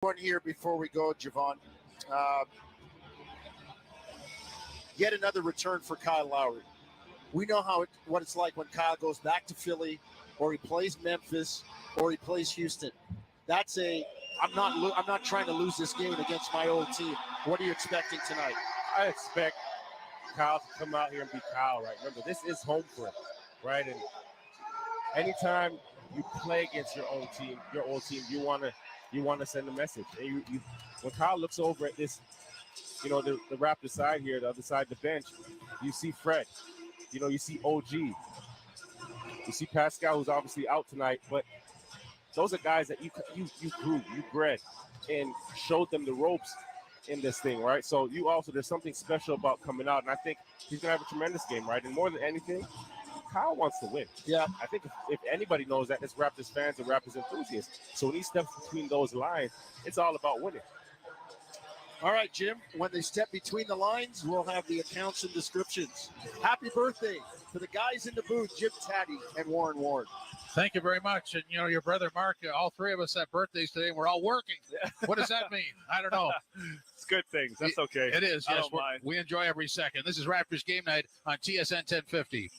One here before we go, Javon. Yet another return for Kyle Lowry. We know what it's like when Kyle goes back to Philly, or he plays Memphis, or he plays Houston. I'm not trying to lose this game against my old team. What are you expecting tonight? I expect Kyle to come out here and be Kyle, right? Remember, this is home for him, right? And anytime you play against your old team, you want to send a message. And when Kyle looks over at this, the Raptors side here, the other side of the bench, you see Fred, you see OG, you see Pascal, who's obviously out tonight, but those are guys that you grew, you bred, and showed them the ropes in this thing, right? So there's something special about coming out, and I think he's gonna have a tremendous game, right? And more than anything, Kyle wants to win. Yeah, I think if anybody knows that, it's Raptors fans and Raptors enthusiasts. So when he steps between those lines, it's all about winning. All right, Jim, when they step between the lines, we'll have the accounts and descriptions. Happy birthday to the guys in the booth, Jim Taddy and Warren Ward. Thank you very much. And, your brother Mark, all three of us have birthdays today, and we're all working. What does that mean? I don't know. It's good things. That's okay. It is, yes. We enjoy every second. This is Raptors Game Night on TSN 1050.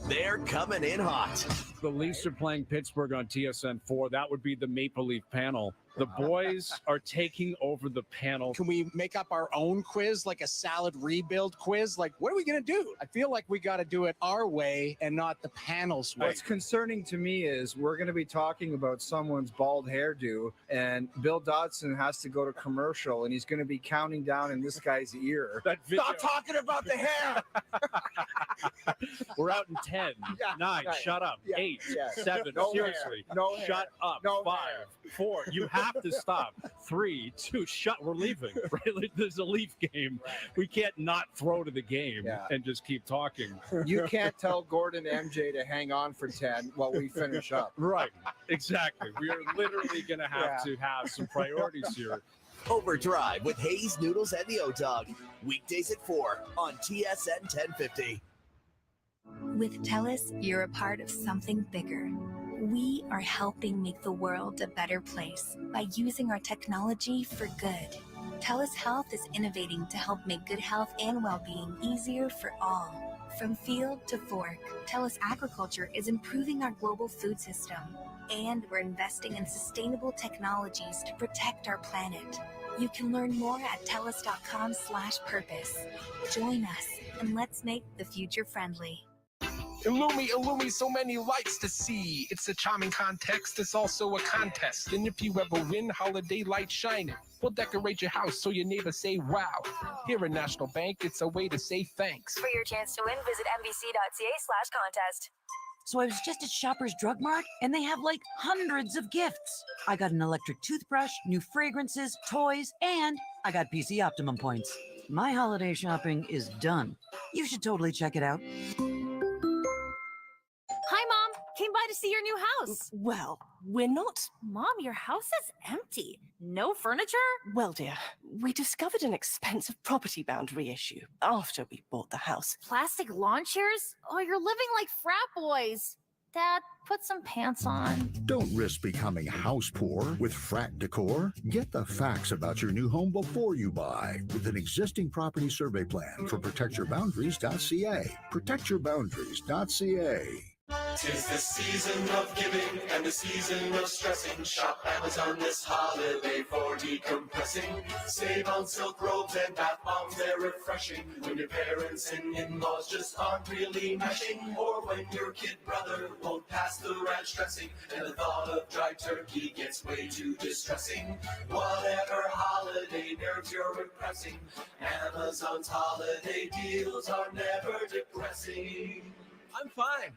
They're coming in hot. The Leafs are playing Pittsburgh on TSN 4. That would be the Maple Leaf panel. The boys are taking over the panel. Can we make up our own quiz, like a salad rebuild quiz? Like, what are we going to do? I feel like we got to do it our way and not the panel's way. What's concerning to me is we're going to be talking about someone's bald hairdo, and Bill Dodson has to go to commercial, and he's going to be counting down in this guy's ear. Stop talking about the hair. We're out in 10, 9, right. Shut up, 8, 7, no seriously, no shut hair. up, no 5, hair. 4, you have to stop, 3, 2, we're leaving, right? Like, there's a Leaf game. Right. We can't not throw to the game and just keep talking. You can't tell Gordon MJ to hang on for 10 while we finish up. Right, exactly. We are literally going to have to have some priorities here. Overdrive with Hayes, Noodles, and the O-Dog. Weekdays at 4 on TSN 1050. With TELUS, you're a part of something bigger. We are helping make the world a better place by using our technology for good. TELUS Health is innovating to help make good health and well-being easier for all. From field to fork, TELUS Agriculture is improving our global food system. And we're investing in sustainable technologies to protect our planet. You can learn more at TELUS.com/purpose. Join us and let's make the future friendly. Illumi, so many lights to see. It's a charming context, it's also a contest. And if you ever win, holiday light shining. We'll decorate your house so your neighbors say wow. Here at National Bank, it's a way to say thanks. For your chance to win, visit nbc.ca/contest. So I was just at Shoppers Drug Mart, and they have like hundreds of gifts. I got an electric toothbrush, new fragrances, toys, and I got PC Optimum points. My holiday shopping is done. You should totally check it out. Hi, Mom. Came by to see your new house. Well, we're not. Mom, your house is empty. No furniture? Well, dear, we discovered an expensive property boundary issue after we bought the house. Plastic lawn chairs? Oh, you're living like frat boys. Dad, put some pants on. Don't risk becoming house poor with frat decor. Get the facts about your new home before you buy with an existing property survey plan for protectyourboundaries.ca. Protectyourboundaries.ca. 'Tis the season of giving and the season of stressing. Shop Amazon this holiday for decompressing. Save on silk robes and bath bombs, they're refreshing. When your parents and in-laws just aren't really meshing. Or when your kid brother won't pass the ranch dressing. And the thought of dry turkey gets way too distressing. Whatever holiday nerves you're repressing, Amazon's holiday deals are never depressing. I'm fine.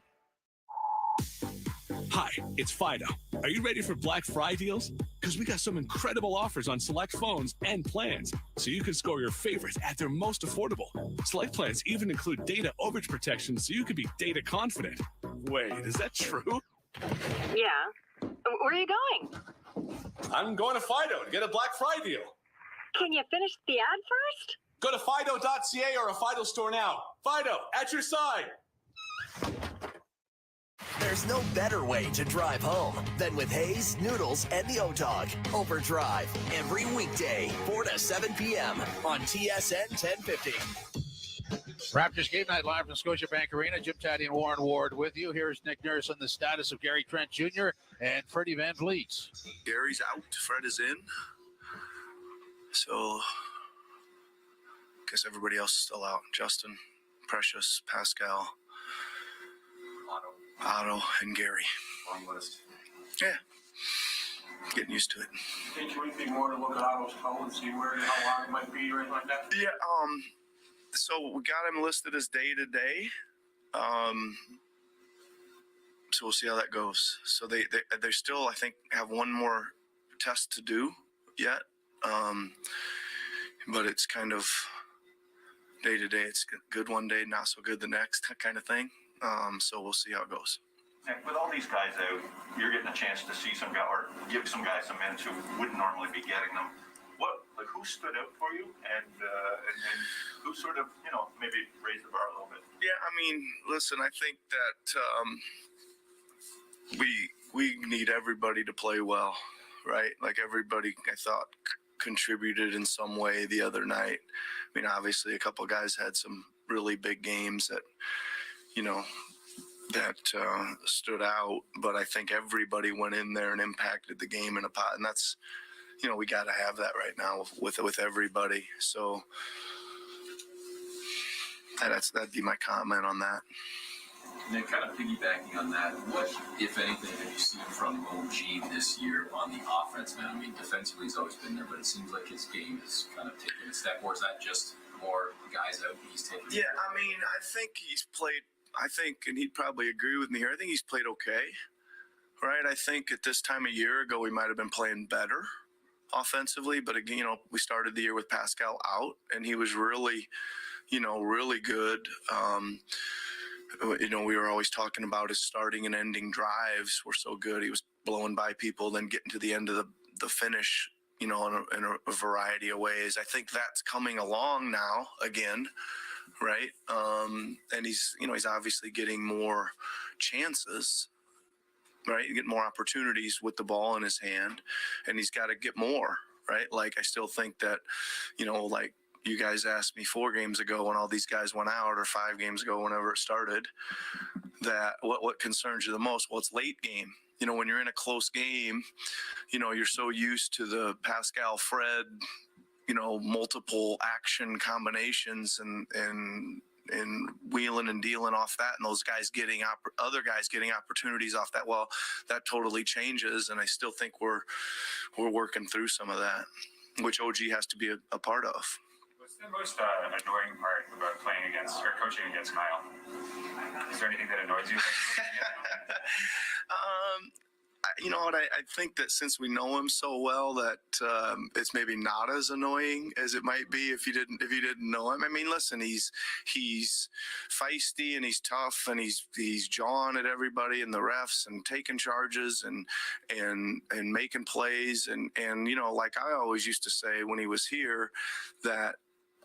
Hi, it's Fido. Are you ready for Black Friday deals? Because we got some incredible offers on select phones and plans, so you can score your favorites at their most affordable. Select plans even include data overage protection, so you can be data confident. Wait, is that true? Yeah. Where are you going? I'm going to Fido to get a Black Friday deal. Can you finish the ad first? Go to Fido.ca or a Fido store now. Fido, at your side. There's There's no better way to drive home than with Hayes, Noodles, and the O-Dog. Overdrive every weekday, 4 to 7 p.m. on TSN 1050. Raptors Game Night live from Scotiabank Arena. Jim Taddy and Warren Ward with you. Here's Nick Nurse on the status of Gary Trent Jr. and Freddie Van Vliet. Gary's out. Fred is in. So, I guess everybody else is still out. Justin, Precious, Pascal, Otto, and Gary. Long list. Yeah. Getting used to it. Think you would be more to look at Otto's call and see where how long it might be or anything like that? Yeah, so we got him listed as day to day. So we'll see how that goes. So they still, I think, have one more test to do yet. But it's kind of day to day. It's good one day, not so good the next kind of thing. So we'll see how it goes. With all these guys out, you're getting a chance to see some guys or give some guys some minutes who wouldn't normally be getting them. Who stood out for you, and who sort of, maybe raised the bar a little bit? Yeah, I mean, listen, I think that we need everybody to play well, right? Like everybody, I thought, contributed in some way the other night. I mean, obviously, a couple of guys had some really big games that, stood out, but I think everybody went in there and impacted the game in a pot, and that's, we got to have that right now with everybody. So that'd be my comment on that. And then kind of piggybacking on that, what, if anything, have you seen from OG this year on the offense, man? I mean, defensively he's always been there, but it seems like his game is kind of taking a step. Or is that just more guys out he's taking? Yeah, I mean, I think he's played, and he'd probably agree with me here, I think he's played okay, right? I think at this time a year ago, we might have been playing better offensively, but again, we started the year with Pascal out, and he was really, really good. We were always talking about his starting and ending drives were so good. He was blowing by people, then getting to the end of the finish, in a variety of ways. I think that's coming along now again, right? And he's obviously getting more chances, right? You get more opportunities with the ball in his hand, and he's got to get more, right? Like, I still think that, like you guys asked me 4 games ago when all these guys went out, or 5 games ago, whenever it started, that what concerns you the most? Well, it's late game. When you're in a close game, you're so used to the Pascal, Fred, multiple action combinations and wheeling and dealing off that, and those guys getting other guys getting opportunities off that. Well, that totally changes, and I still think we're working through some of that, which OG has to be a part of. What's the most annoying part about playing against or coaching against Kyle? Is there anything that annoys you? You know what? I think that since we know him so well, that it's maybe not as annoying as it might be if you didn't know him. I mean, listen, he's feisty and he's tough and he's jawing at everybody and the refs and taking charges and making plays and like I always used to say when he was here, that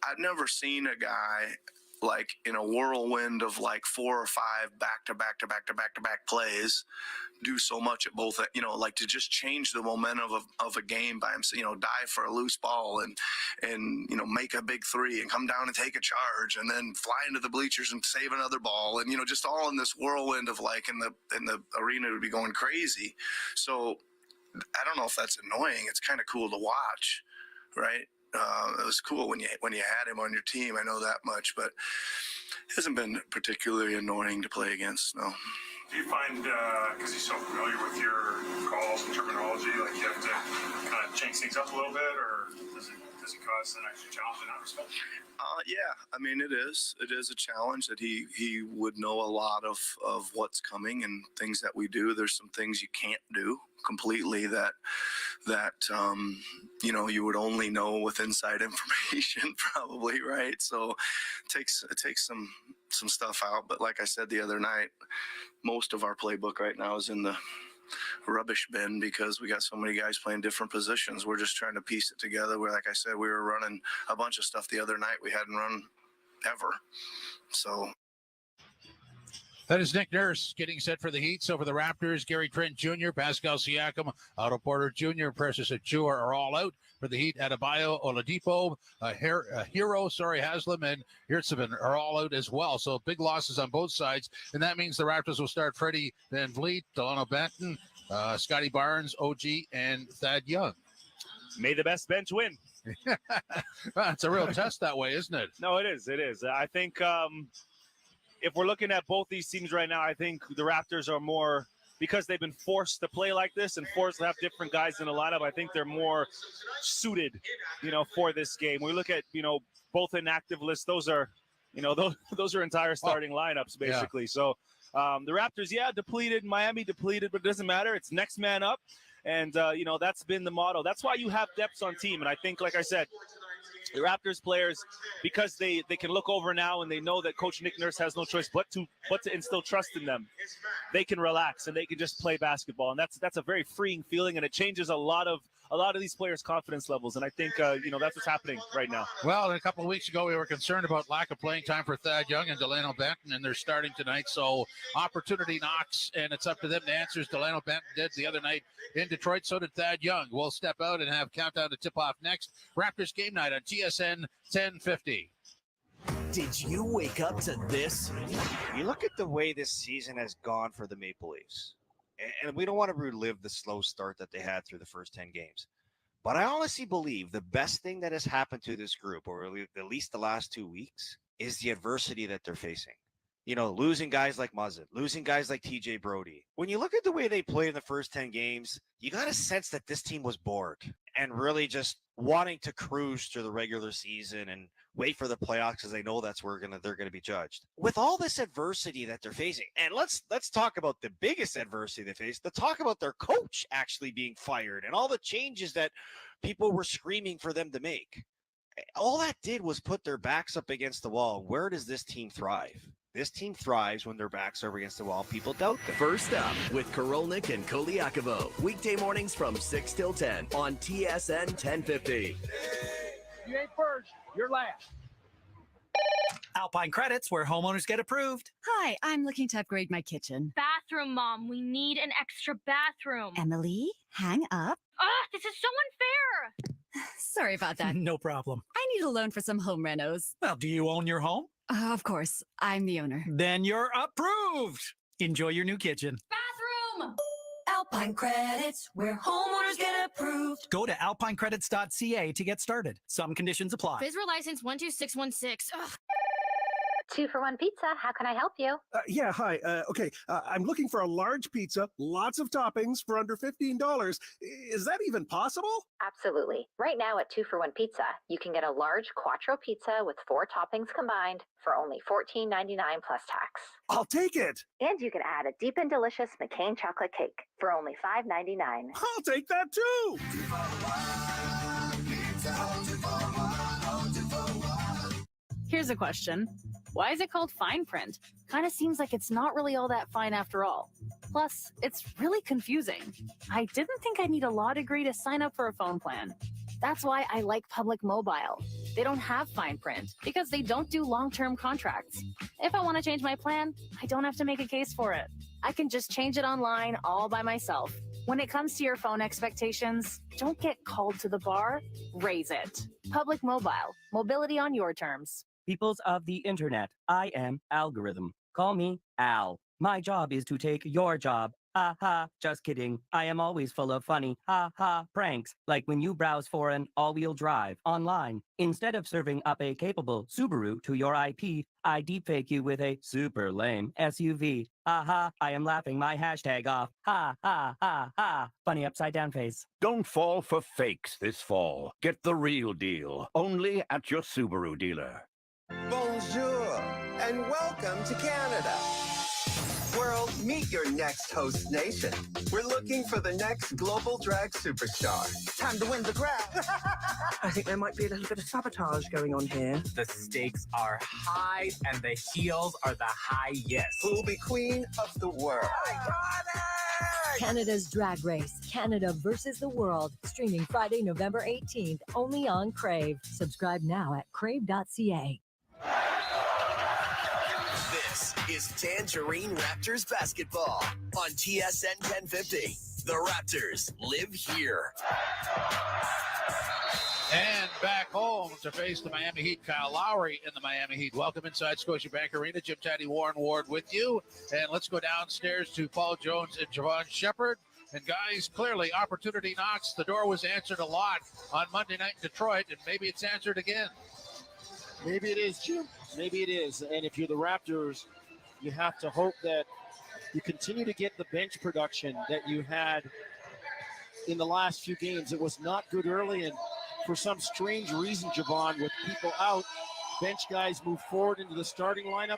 I've never seen a guy like in a whirlwind of like 4 or 5 back-to-back plays do so much at both, like to just change the momentum of a game by himself, dive for a loose ball and make a big 3 and come down and take a charge and then fly into the bleachers and save another ball. And, just all in this whirlwind of like in the arena would be going crazy. So I don't know if that's annoying. It's kind of cool to watch, right? It was cool when you had him on your team. I know that much, but it hasn't been particularly annoying to play against. No. Do you find, because he's so familiar with your calls and terminology, like you have to kind of change things up a little bit, or does it cause an extra challenge in that respect? Yeah, I mean, it is a challenge that he would know a lot of what's coming and things that we do. There's some things you can't do completely that you would only know with inside information probably, right? So it takes some stuff out. But like I said the other night, most of our playbook right now is in the rubbish bin because we got so many guys playing different positions. We're just trying to piece it together. Where, like I said, we were running a bunch of stuff the other night we hadn't run ever. So That is Nick Nurse getting set for the Heats over the Raptors. Gary Trent Jr., Pascal Siakam, Otto Porter Jr., Precious Achiuwa are all out for the Heat. Adebayo, Oladipo, Haslam, and Yurtseven are all out as well. So big losses on both sides, and that means the Raptors will start Freddie Van Vliet, Delano Banton, Scotty Barnes, OG, and Thad Young. May the best bench win. It's a real test that way, isn't it? No, it is. It is. I think if we're looking at both these teams right now, I think the Raptors are more, because they've been forced to play like this and forced to have different guys in the lineup, I think they're more suited, for this game. We look at, both inactive lists. Those are, those are entire starting lineups, basically. Yeah. So the Raptors, depleted. Miami depleted, but it doesn't matter. It's next man up. And, that's been the motto. That's why you have depth on team. And I think, like I said, the Raptors players, because they can look over now and they know that Coach Nick Nurse has no choice but to instill trust in them, they can relax and they can just play basketball. And that's a very freeing feeling, and it changes a lot of these players' confidence levels. And I think, that's what's happening right now. Well, a couple of weeks ago, we were concerned about lack of playing time for Thad Young and Delano Banton, and they're starting tonight. So opportunity knocks, and it's up to them to answer, as Delano Banton did the other night in Detroit. So did Thad Young. We'll step out and have countdown to tip-off next. Raptors Game Night on TSN 1050. Did you wake up to this? You look at the way this season has gone for the Maple Leafs, and we don't want to relive the slow start that they had through the first 10 games. But I honestly believe the best thing that has happened to this group, or at least the last 2 weeks, is the adversity that they're facing. Losing guys like Muzzin, losing guys like TJ Brody. When you look at the way they played in the first 10 games, you got a sense that this team was bored and really just wanting to cruise through the regular season and wait for the playoffs, because they know that's where they're gonna be judged. With all this adversity that they're facing, and let's talk about the biggest adversity they face. Let's talk about their coach actually being fired and all the changes that people were screaming for them to make. All that did was put their backs up against the wall. Where does this team thrive? This team thrives when their backs are against the wall. People doubt them. First up with Korolnik and Koliakovo. Weekday mornings from 6 till 10 on TSN 1050. You ain't first, you're last. Alpine Credits, where homeowners get approved. Hi, I'm looking to upgrade my kitchen. Bathroom, Mom. We need an extra bathroom. Emily, hang up. This is so unfair. Sorry about that. No problem. I need a loan for some home renos. Well, do you own your home? Of course, I'm the owner. Then you're approved. Enjoy your new kitchen. Bathroom! Alpine Credits, where homeowners get approved. Go to alpinecredits.ca to get started. Some conditions apply. FSRA license 12616. Ugh. 2-for-1 pizza. How can I help you? Yeah, hi. I'm looking for a large pizza, lots of toppings for under $15. Is that even possible? Absolutely. Right now at 2-for-1 Pizza, you can get a large quattro pizza with 4 toppings combined for only $14.99 plus tax. I'll take it. And you can add a deep and delicious McCain chocolate cake for only $5.99. I'll take that too. Here's a question. Why is it called fine print? Kind of seems like it's not really all that fine after all. Plus, it's really confusing. I didn't think I'd need a law degree to sign up for a phone plan. That's why I like Public Mobile. They don't have fine print because they don't do long-term contracts. If I want to change my plan, I don't have to make a case for it. I can just change it online all by myself. When it comes to your phone expectations, don't get called to the bar, raise it. Public Mobile, mobility on your terms. Peoples of the internet, I am Algorithm. Call me Al. My job is to take your job. Ha ha, just kidding. I am always full of funny ha ha pranks, like when you browse for an all-wheel drive online. Instead of serving up a capable Subaru to your IP, I deepfake you with a super lame SUV. Ha ha, I am laughing my hashtag off. Ha ha ha ha. Funny upside down face. Don't fall for fakes this fall. Get the real deal, only at your Subaru dealer. Bonjour, and welcome to Canada. World, meet your next host nation. We're looking for the next global drag superstar. Time to win the crowd. I think there might be a little bit of sabotage going on here. The stakes are high, and the heels are the highest. Who'll be queen of the world? Canada's Drag Race, Canada versus the World, streaming Friday, November 18th, only on Crave. Subscribe now at crave.ca. This is Tangerine Raptors basketball on TSN 1050. The Raptors live here. And back home to face the Miami Heat, Kyle Lowry in the Miami Heat. Welcome inside Scotiabank Arena. Jim Taddy, Warren Ward with you. And let's go downstairs to Paul Jones and Javon Shepard. And guys, clearly opportunity knocks. The door was answered a lot on Monday night in Detroit, and maybe it's answered again. Maybe it is, Jim. Maybe it is. And if you're the Raptors, you have to hope that you continue to get the bench production that you had in the last few games. It was not good early, and for some strange reason, Javon, with people out, bench guys move forward into the starting lineup,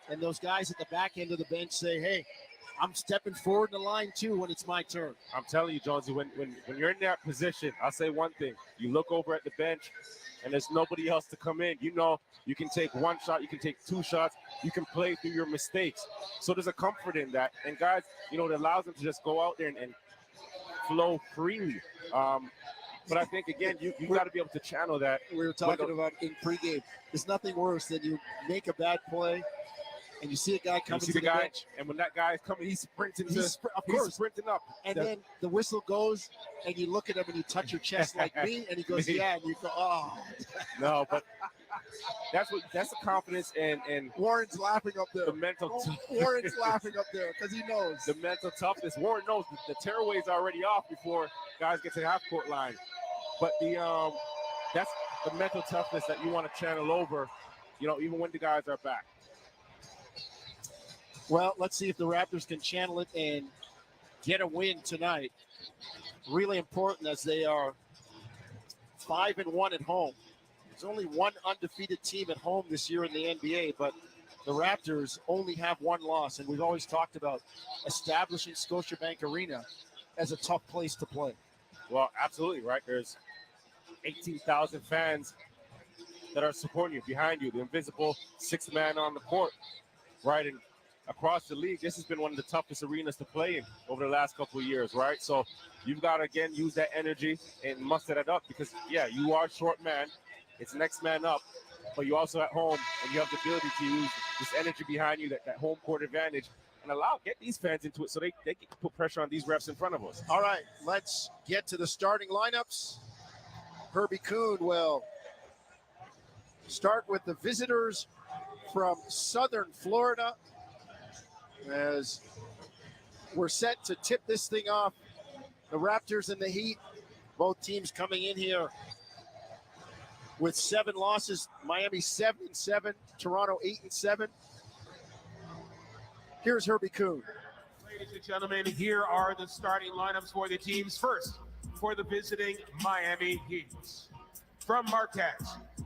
and those guys at the back end of the bench say, hey, I'm stepping forward in the line too when it's my turn. I'm telling you, Jonesy, when you're in that position, I'll say one thing. You look over at the bench, and there's nobody else to come in. You know, you can take one shot, you can take two shots, you can play through your mistakes. So there's a comfort in that. And guys, you know, it allows them to just go out there and flow freely. But I think, again, you got to be able to channel that. We were talking about in pregame. There's nothing worse than you make a bad play and you see a guy coming to the bench. And when that guy is coming, he's sprinting. He's sprinting up. And then the whistle goes, and you look at him and you touch your chest like me, and he goes, yeah, and you go, oh. No, but that's the confidence and Warren's laughing up there. The mental Warren's laughing up there because he knows. The mental toughness. Warren knows the tearaway is already off before guys get to the half court line. But that's the mental toughness that you want to channel over, you know, even when the guys are back. Well, let's see if the Raptors can channel it and get a win tonight. Really important as they are 5-1 at home. There's only one undefeated team at home this year in the NBA, but the Raptors only have one loss, and we've always talked about establishing Scotiabank Arena as a tough place to play. Well, absolutely, right? There's 18,000 fans that are supporting you, behind you, the invisible sixth man on the court, right? And across the league, this has been one of the toughest arenas to play in over the last couple of years, right? So you've got to, again, use that energy and muster that up because, yeah, you are short man. It's next man up, but you're also at home, and you have the ability to use this energy behind you, that home court advantage, and get these fans into it so they can put pressure on these refs in front of us. All right, let's get to the starting lineups. Herbie Kuhn will start with the visitors from Southern Florida as we're set to tip this thing off. The Raptors and the Heat, both teams coming in here with 7 losses. Miami 7-7, Toronto 8-7. Here's Herbie Kuhn. Ladies and gentlemen, here are the starting lineups for the teams. First, for the visiting Miami Heat. From Marquette,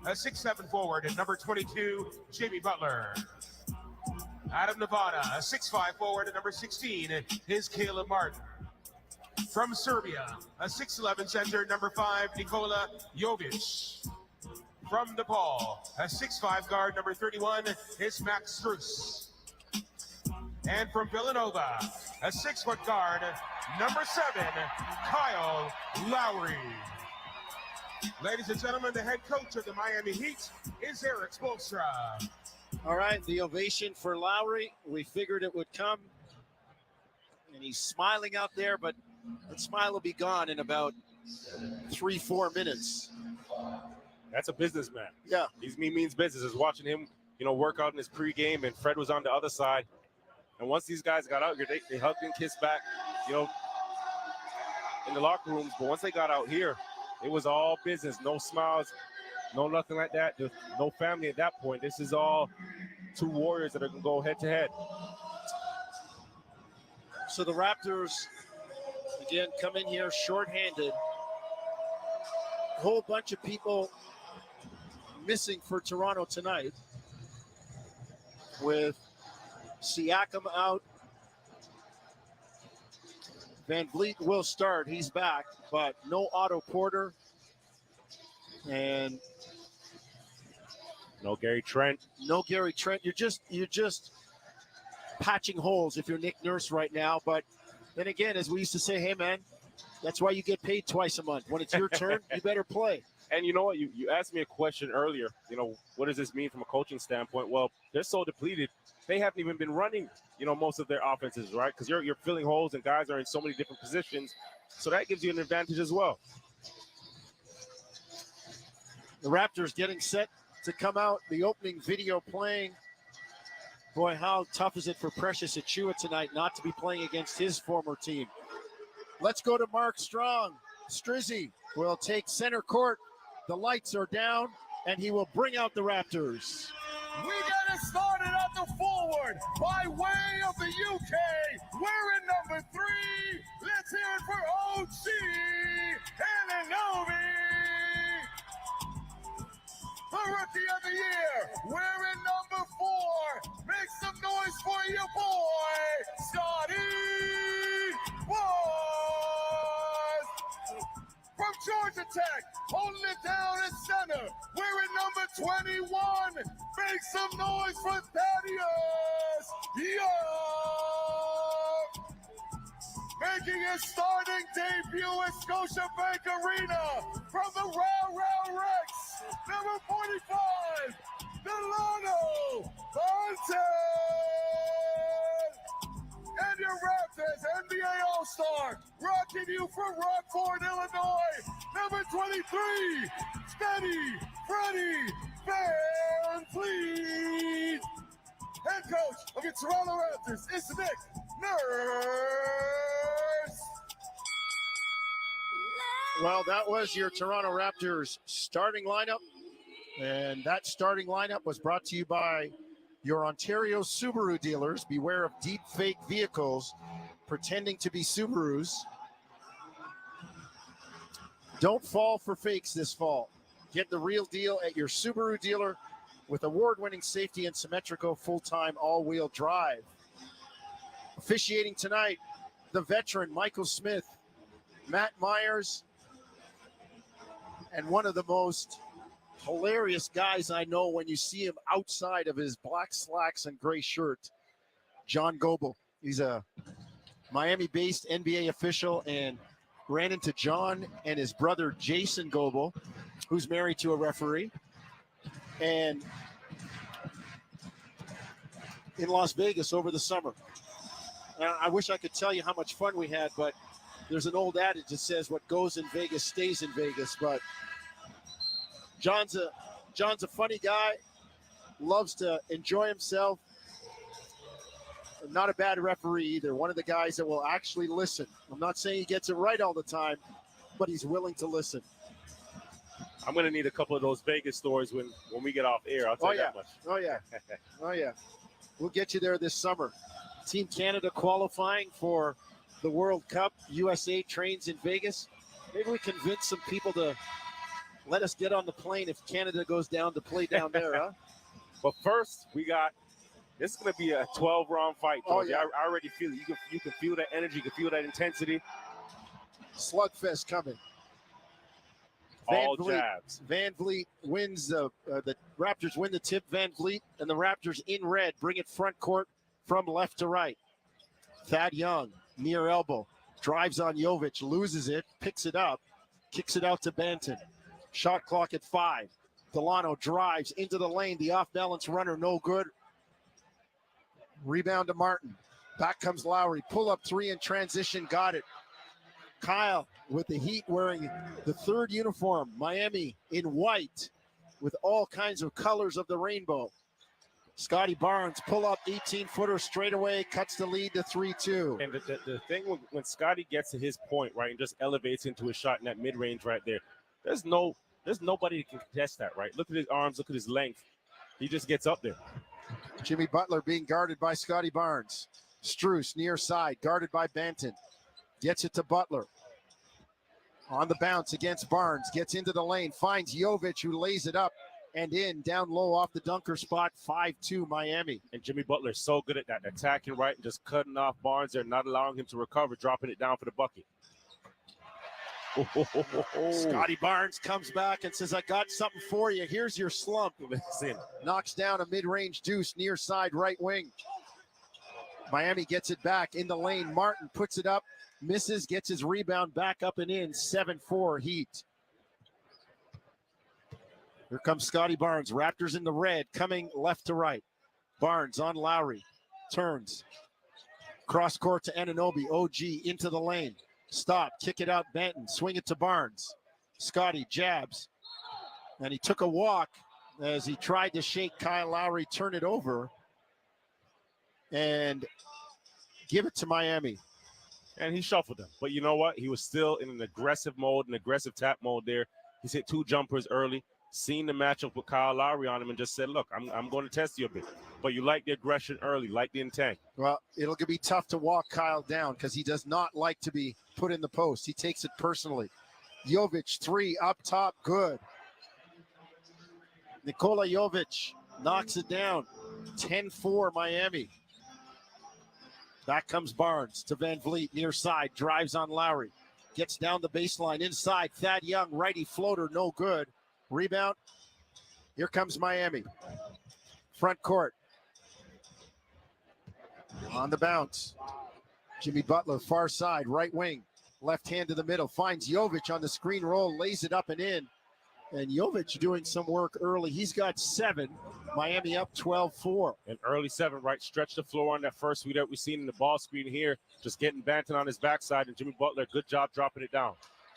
a 6'7" forward at number 22, Jimmy Butler. Out of Nevada, a 6'5" forward at number 16 is Caleb Martin. From Serbia, a 6'11" center, number 5, Nikola Jovic. From Nepal, a 6'5" guard, number 31 is Max Strus. And from Villanova, a 6-foot guard, number 7, Kyle Lowry. Ladies and gentlemen, the head coach of the Miami Heat is Eric Spoelstra. All right, the ovation for Lowry. We figured it would come. And he's smiling out there, but that smile will be gone in about 3-4 minutes. That's a businessman. Yeah. He means business. Is watching him, you know, work out in his pregame, and Fred was on the other side. And once these guys got out here, they hugged and kissed back, you know, in the locker rooms. But once they got out here, it was all business. No smiles, no nothing like that. There's no family at that point. This is all two warriors that are going to go head-to-head. So the Raptors, again, come in here shorthanded. A whole bunch of people missing for Toronto tonight, with Siakam out. Van Vliet will start. He's back, but no Otto Porter. And no Gary Trent. No Gary Trent. You're just patching holes if you're Nick Nurse right now. But then again, as we used to say, hey man, That's why you get paid twice a month. When it's your turn, you better play. And you know what? You asked me a question earlier. What does this mean from a coaching standpoint? Well, they're so depleted. They haven't even been running, most of their offenses, right? Because you're filling holes and guys are in so many different positions. So that gives you an advantage as well. The Raptors getting set to come out. The opening video playing. Boy, how tough is it for Precious Achiuwa tonight not to be playing against his former team. Let's go to Mark Strong. Strizzy will take center court. The lights are down, and he will bring out the Raptors. We got it started at the forward by way of the UK. Wearing number 3. Let's hear it for OG Anunoby. The Rookie of the Year, wearing number 4. Make some noise for your boy, Scotty Barnes. From Georgia Tech, holding it down at center, wearing number 21. Make some noise for Thaddeus Young. Making his starting debut at Scotiabank Arena from the Row Rex, number 45, Delano Bunton. And your Raptors NBA All-Star, rocking you from Rockford, Illinois, number 23, Steady Freddie Van Fleet. Head coach of your Toronto Raptors is Nick Nurse. Well, that was your Toronto Raptors starting lineup. And that starting lineup was brought to you by your Ontario Subaru dealers. Beware of deep fake vehicles pretending to be Subarus. Don't fall for fakes this fall. Get the real deal at your Subaru dealer with award-winning safety and symmetrical full-time all-wheel drive. Officiating tonight, the veteran Michael Smith, Matt Myers, and one of the most hilarious guys I know when you see him outside of his black slacks and gray shirt, John Goebel. He's a Miami-based NBA official and ran into John and his brother Jason Goebel, who's married to a referee. And in Las Vegas over the summer. I wish I could tell you how much fun we had, but there's an old adage that says what goes in Vegas stays in Vegas. But John's a funny guy, loves to enjoy himself. Not a bad referee either. One of the guys that will actually listen. I'm not saying he gets it right all the time, but he's willing to listen. I'm going to need a couple of those Vegas stories when we get off air. I'll tell you that much. Oh, yeah. Oh, yeah. We'll get you there this summer. Team Canada qualifying for the World Cup. USA trains in Vegas. Maybe we convince some people to let us get on the plane if Canada goes down to play down there, huh? But first, this is going to be a 12-round fight. Oh, George. yeah. I already feel it. You can feel that energy. You can feel that intensity. Slugfest coming. All jabs. Van Vliet wins the Raptors win the tip. Van Vliet and the Raptors in red bring it front court from left to right. Thad Young near elbow drives on Jovic, loses it, picks it up, kicks it out to Banton. Shot clock at 5. Delano drives into the lane. The off-balance runner, no good. Rebound to Martin. Back comes Lowry. Pull up 3 in transition. Got it. Kyle with the Heat wearing the 3rd uniform. Miami in white with all kinds of colors of the rainbow. Scotty Barnes pull up 18-footer straight away, cuts the lead to 3-2. And the thing when Scotty gets to his point, right, and just elevates into a shot in that mid-range right there, there's nobody that can contest that, right? Look at his arms, look at his length. He just gets up there. Jimmy Butler being guarded by Scotty Barnes. Strus near side, guarded by Banton. Gets it to Butler. On the bounce against Barnes. Gets into the lane. Finds Jovic, who lays it up and in. Down low off the dunker spot. 5-2 Miami. And Jimmy Butler is so good at that. Attacking right and just cutting off Barnes there, not allowing him to recover, dropping it down for the bucket. Scotty Barnes comes back and says, I got something for you. Here's your slump. Listen. Knocks down a mid-range deuce near side right wing. Miami gets it back in the lane. Martin puts it up misses, gets his rebound back up and in. 7-4 Heat. Here comes Scotty Barnes. Raptors in the red, coming left to right. Barnes on Lowry. Turns. Cross court to Anunoby. OG into the lane. Stop. Kick it out. Benton. Swing it to Barnes. Scotty jabs. And he took a walk as he tried to shake Kyle Lowry, turn it over, and give it to Miami. And he shuffled them. But you know what? He was still in an aggressive mode, an aggressive tap mode there. He's hit 2 jumpers early, seen the matchup with Kyle Lowry on him, and just said, look, I'm going to test you a bit. But you like the aggression early, like the intent. Well, it'll be tough to walk Kyle down because he does not like to be put in the post. He takes it personally. Jovic, 3 up top, good. Nikola Jovic knocks it down. 10-4 Miami. Back comes Barnes to Van Vliet, near side, drives on Lowry. Gets down the baseline, inside, Thad Young, righty floater, no good. Rebound, here comes Miami. Front court. On the bounce. Jimmy Butler, far side, right wing. Left hand to the middle, finds Jovic on the screen roll, lays it up and in. And Jovic doing some work early. He's got 7. Miami up 12-4. An early 7, right? Stretch the floor on that first sweep that we've seen in the ball screen here. Just getting Banton on his backside. And Jimmy Butler, good job dropping it down.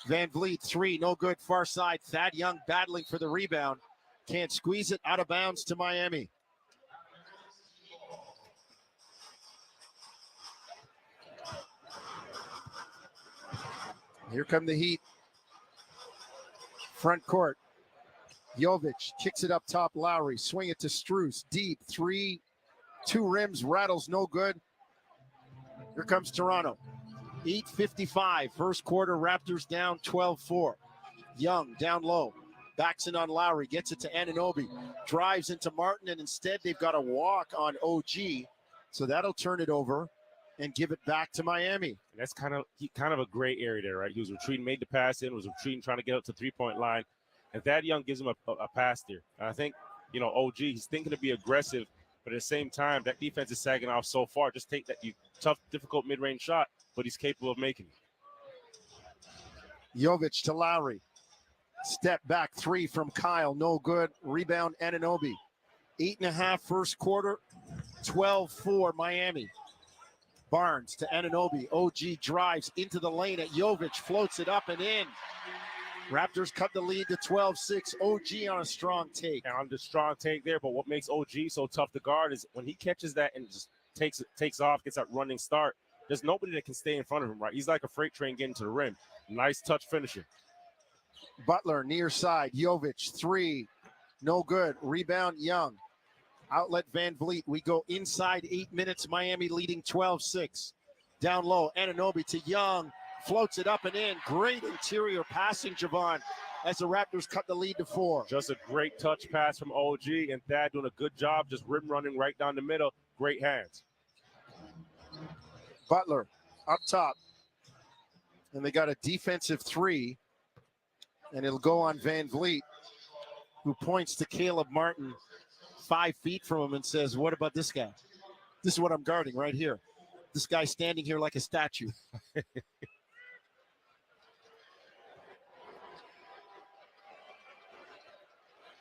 Van Vliet, 3, no good, far side. Thad Young battling for the rebound. Can't squeeze it, out of bounds to Miami. Here come the Heat. Front court. Jovic kicks it up top. Lowry, swing it to Strus. Deep, 3, 2 rims, rattles, no good. Here comes Toronto. 8:55, first quarter, Raptors down 12-4. Young down low. Backs in on Lowry, gets it to Anunoby. Drives into Martin, and instead they've got a walk on OG. So that'll turn it over and give it back to Miami. That's kind of a gray area there, right? He was retreating, made the pass in, was retreating, trying to get up to 3-point line. And Thad Young gives him a pass there. And I think, OG, he's thinking to be aggressive, but at the same time, that defense is sagging off so far. Just take that tough, difficult mid-range shot, but he's capable of making it. Jovic to Lowry. Step back 3 from Kyle, no good. Rebound Anunoby. 8.5 first quarter, 12-4 Miami. Barnes to Anunoby. OG drives into the lane at Jovic, floats it up and in. Raptors cut the lead to 12-6. OG on a strong take. And on the strong take there, but what makes OG so tough to guard is when he catches that and just takes off, gets that running start, there's nobody that can stay in front of him, right? He's like a freight train getting to the rim. Nice touch finisher. Butler near side. Jovic, 3, no good. Rebound Young. Outlet Van Vliet. We go inside 8 minutes. Miami leading 12-6. Down low, Anunoby to Young. Floats it up and in. Great interior passing, Javon, as the Raptors cut the lead to 4. Just a great touch pass from OG, and Thad doing a good job just rim running right down the middle. Great hands. Butler up top. And they got a defensive 3. And it'll go on Van Vliet, who points to Caleb Martin 5 feet from him and says, what about this guy? This is what I'm guarding right here. This guy standing here like a statue.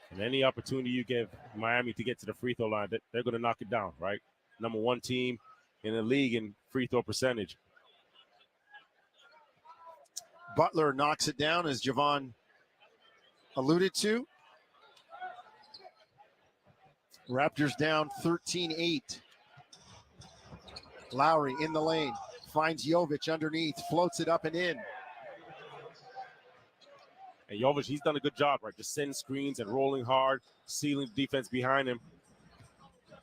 And any opportunity you give Miami to get to the free throw line, they're going to knock it down, right? Number 1 team in the league in free throw percentage. Butler knocks it down, as Javon alluded to. Raptors down 13-8. Lowry in the lane, finds Jovic underneath, floats it up and in. And Jovic, he's done a good job, right? Just sending screens and rolling hard, sealing the defense behind him.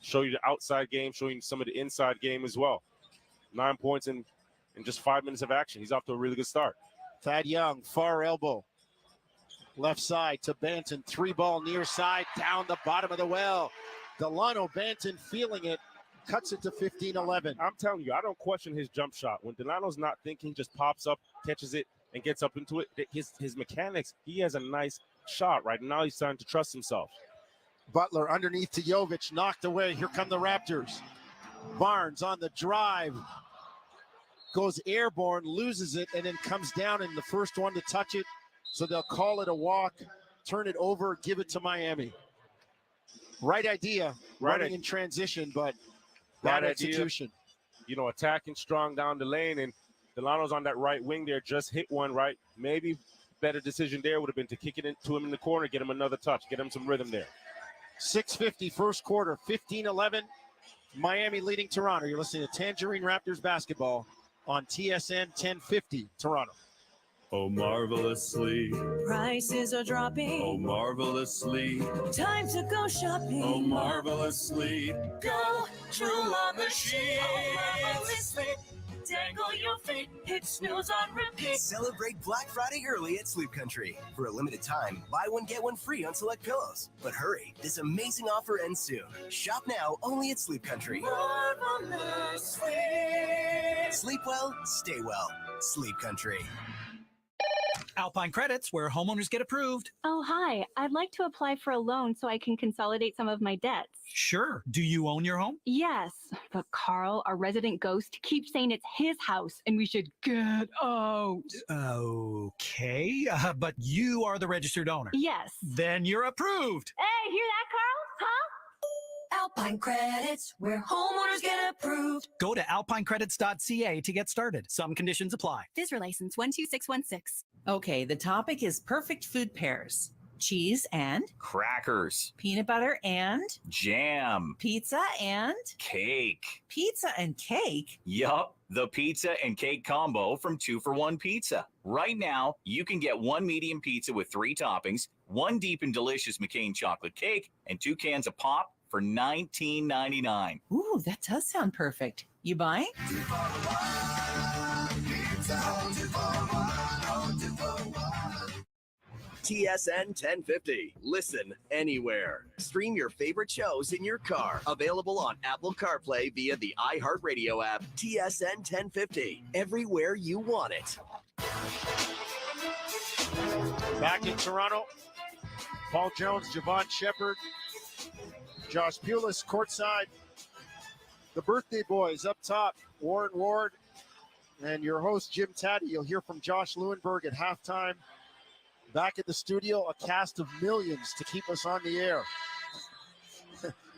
Show you the outside game, showing some of the inside game as well. 9 points in just 5 minutes of action. He's off to a really good start. Thad Young, far elbow. Left side to Banton, 3-ball near side, down the bottom of the well. Delano Banton feeling it, cuts it to 15-11. I'm telling you, I don't question his jump shot. When Delano's not thinking, he just pops up, catches it, and gets up into it. His mechanics, he has a nice shot right now. He's starting to trust himself. Butler underneath to Jovic, knocked away. Here come the Raptors. Barnes on the drive. goes airborne, loses it, and then comes down and the first one to touch it. So they'll call it a walk, turn it over, give it to Miami. Right idea, running in transition, but bad execution. You know, attacking strong down the lane, and Delano's on that right wing there, just hit one right. Maybe better decision there would have been to kick it into him in the corner, get him another touch, get him some rhythm there. 6:50 first quarter, 15-11. Miami leading Toronto. You're listening to Tangerine Raptors basketball on TSN 1050 Toronto. Oh, marvelously. Prices are dropping. Oh, marvelously. Time to go shopping. Oh, marvelously. Go drool on the sheet. Oh, marvelously. Dangle your feet. Hit snooze on repeat. Celebrate Black Friday early at Sleep Country. For a limited time, buy one, get one free on select pillows. But hurry, this amazing offer ends soon. Shop now only at Sleep Country. Marvelously. Sleep well, stay well. Sleep Country. Alpine Credits, where homeowners get approved. Oh, hi. I'd like to apply for a loan so I can consolidate some of my debts. Sure. Do you own your home? Yes, but Carl, our resident ghost, keeps saying it's his house and we should get out. Okay, but you are the registered owner. Yes. Then you're approved. Hey, hear that, Carl? Huh? Alpine Credits, where homeowners get approved. Go to alpinecredits.ca to get started. Some conditions apply. Visitor license 12616. Okay, the topic is perfect food pairs. Cheese and crackers, peanut butter and jam, pizza and cake. Pizza and cake? Yup, the pizza and cake combo from 2-for-1 Pizza. Right now, you can get one medium pizza with 3 toppings, one deep and delicious McCain chocolate cake, and 2 cans of pop for $19.99. Ooh, that does sound perfect. You buying? TSN 1050. Listen anywhere. Stream your favorite shows in your car. Available on Apple CarPlay via the iHeartRadio app. TSN 1050. Everywhere you want it. Back in Toronto, Paul Jones, Javon Shepard, Josh Pulis courtside. The birthday boys up top, Warren Ward, and your host, Jim Taddy. You'll hear from Josh Lewenberg at halftime. Back at the studio, a cast of millions to keep us on the air.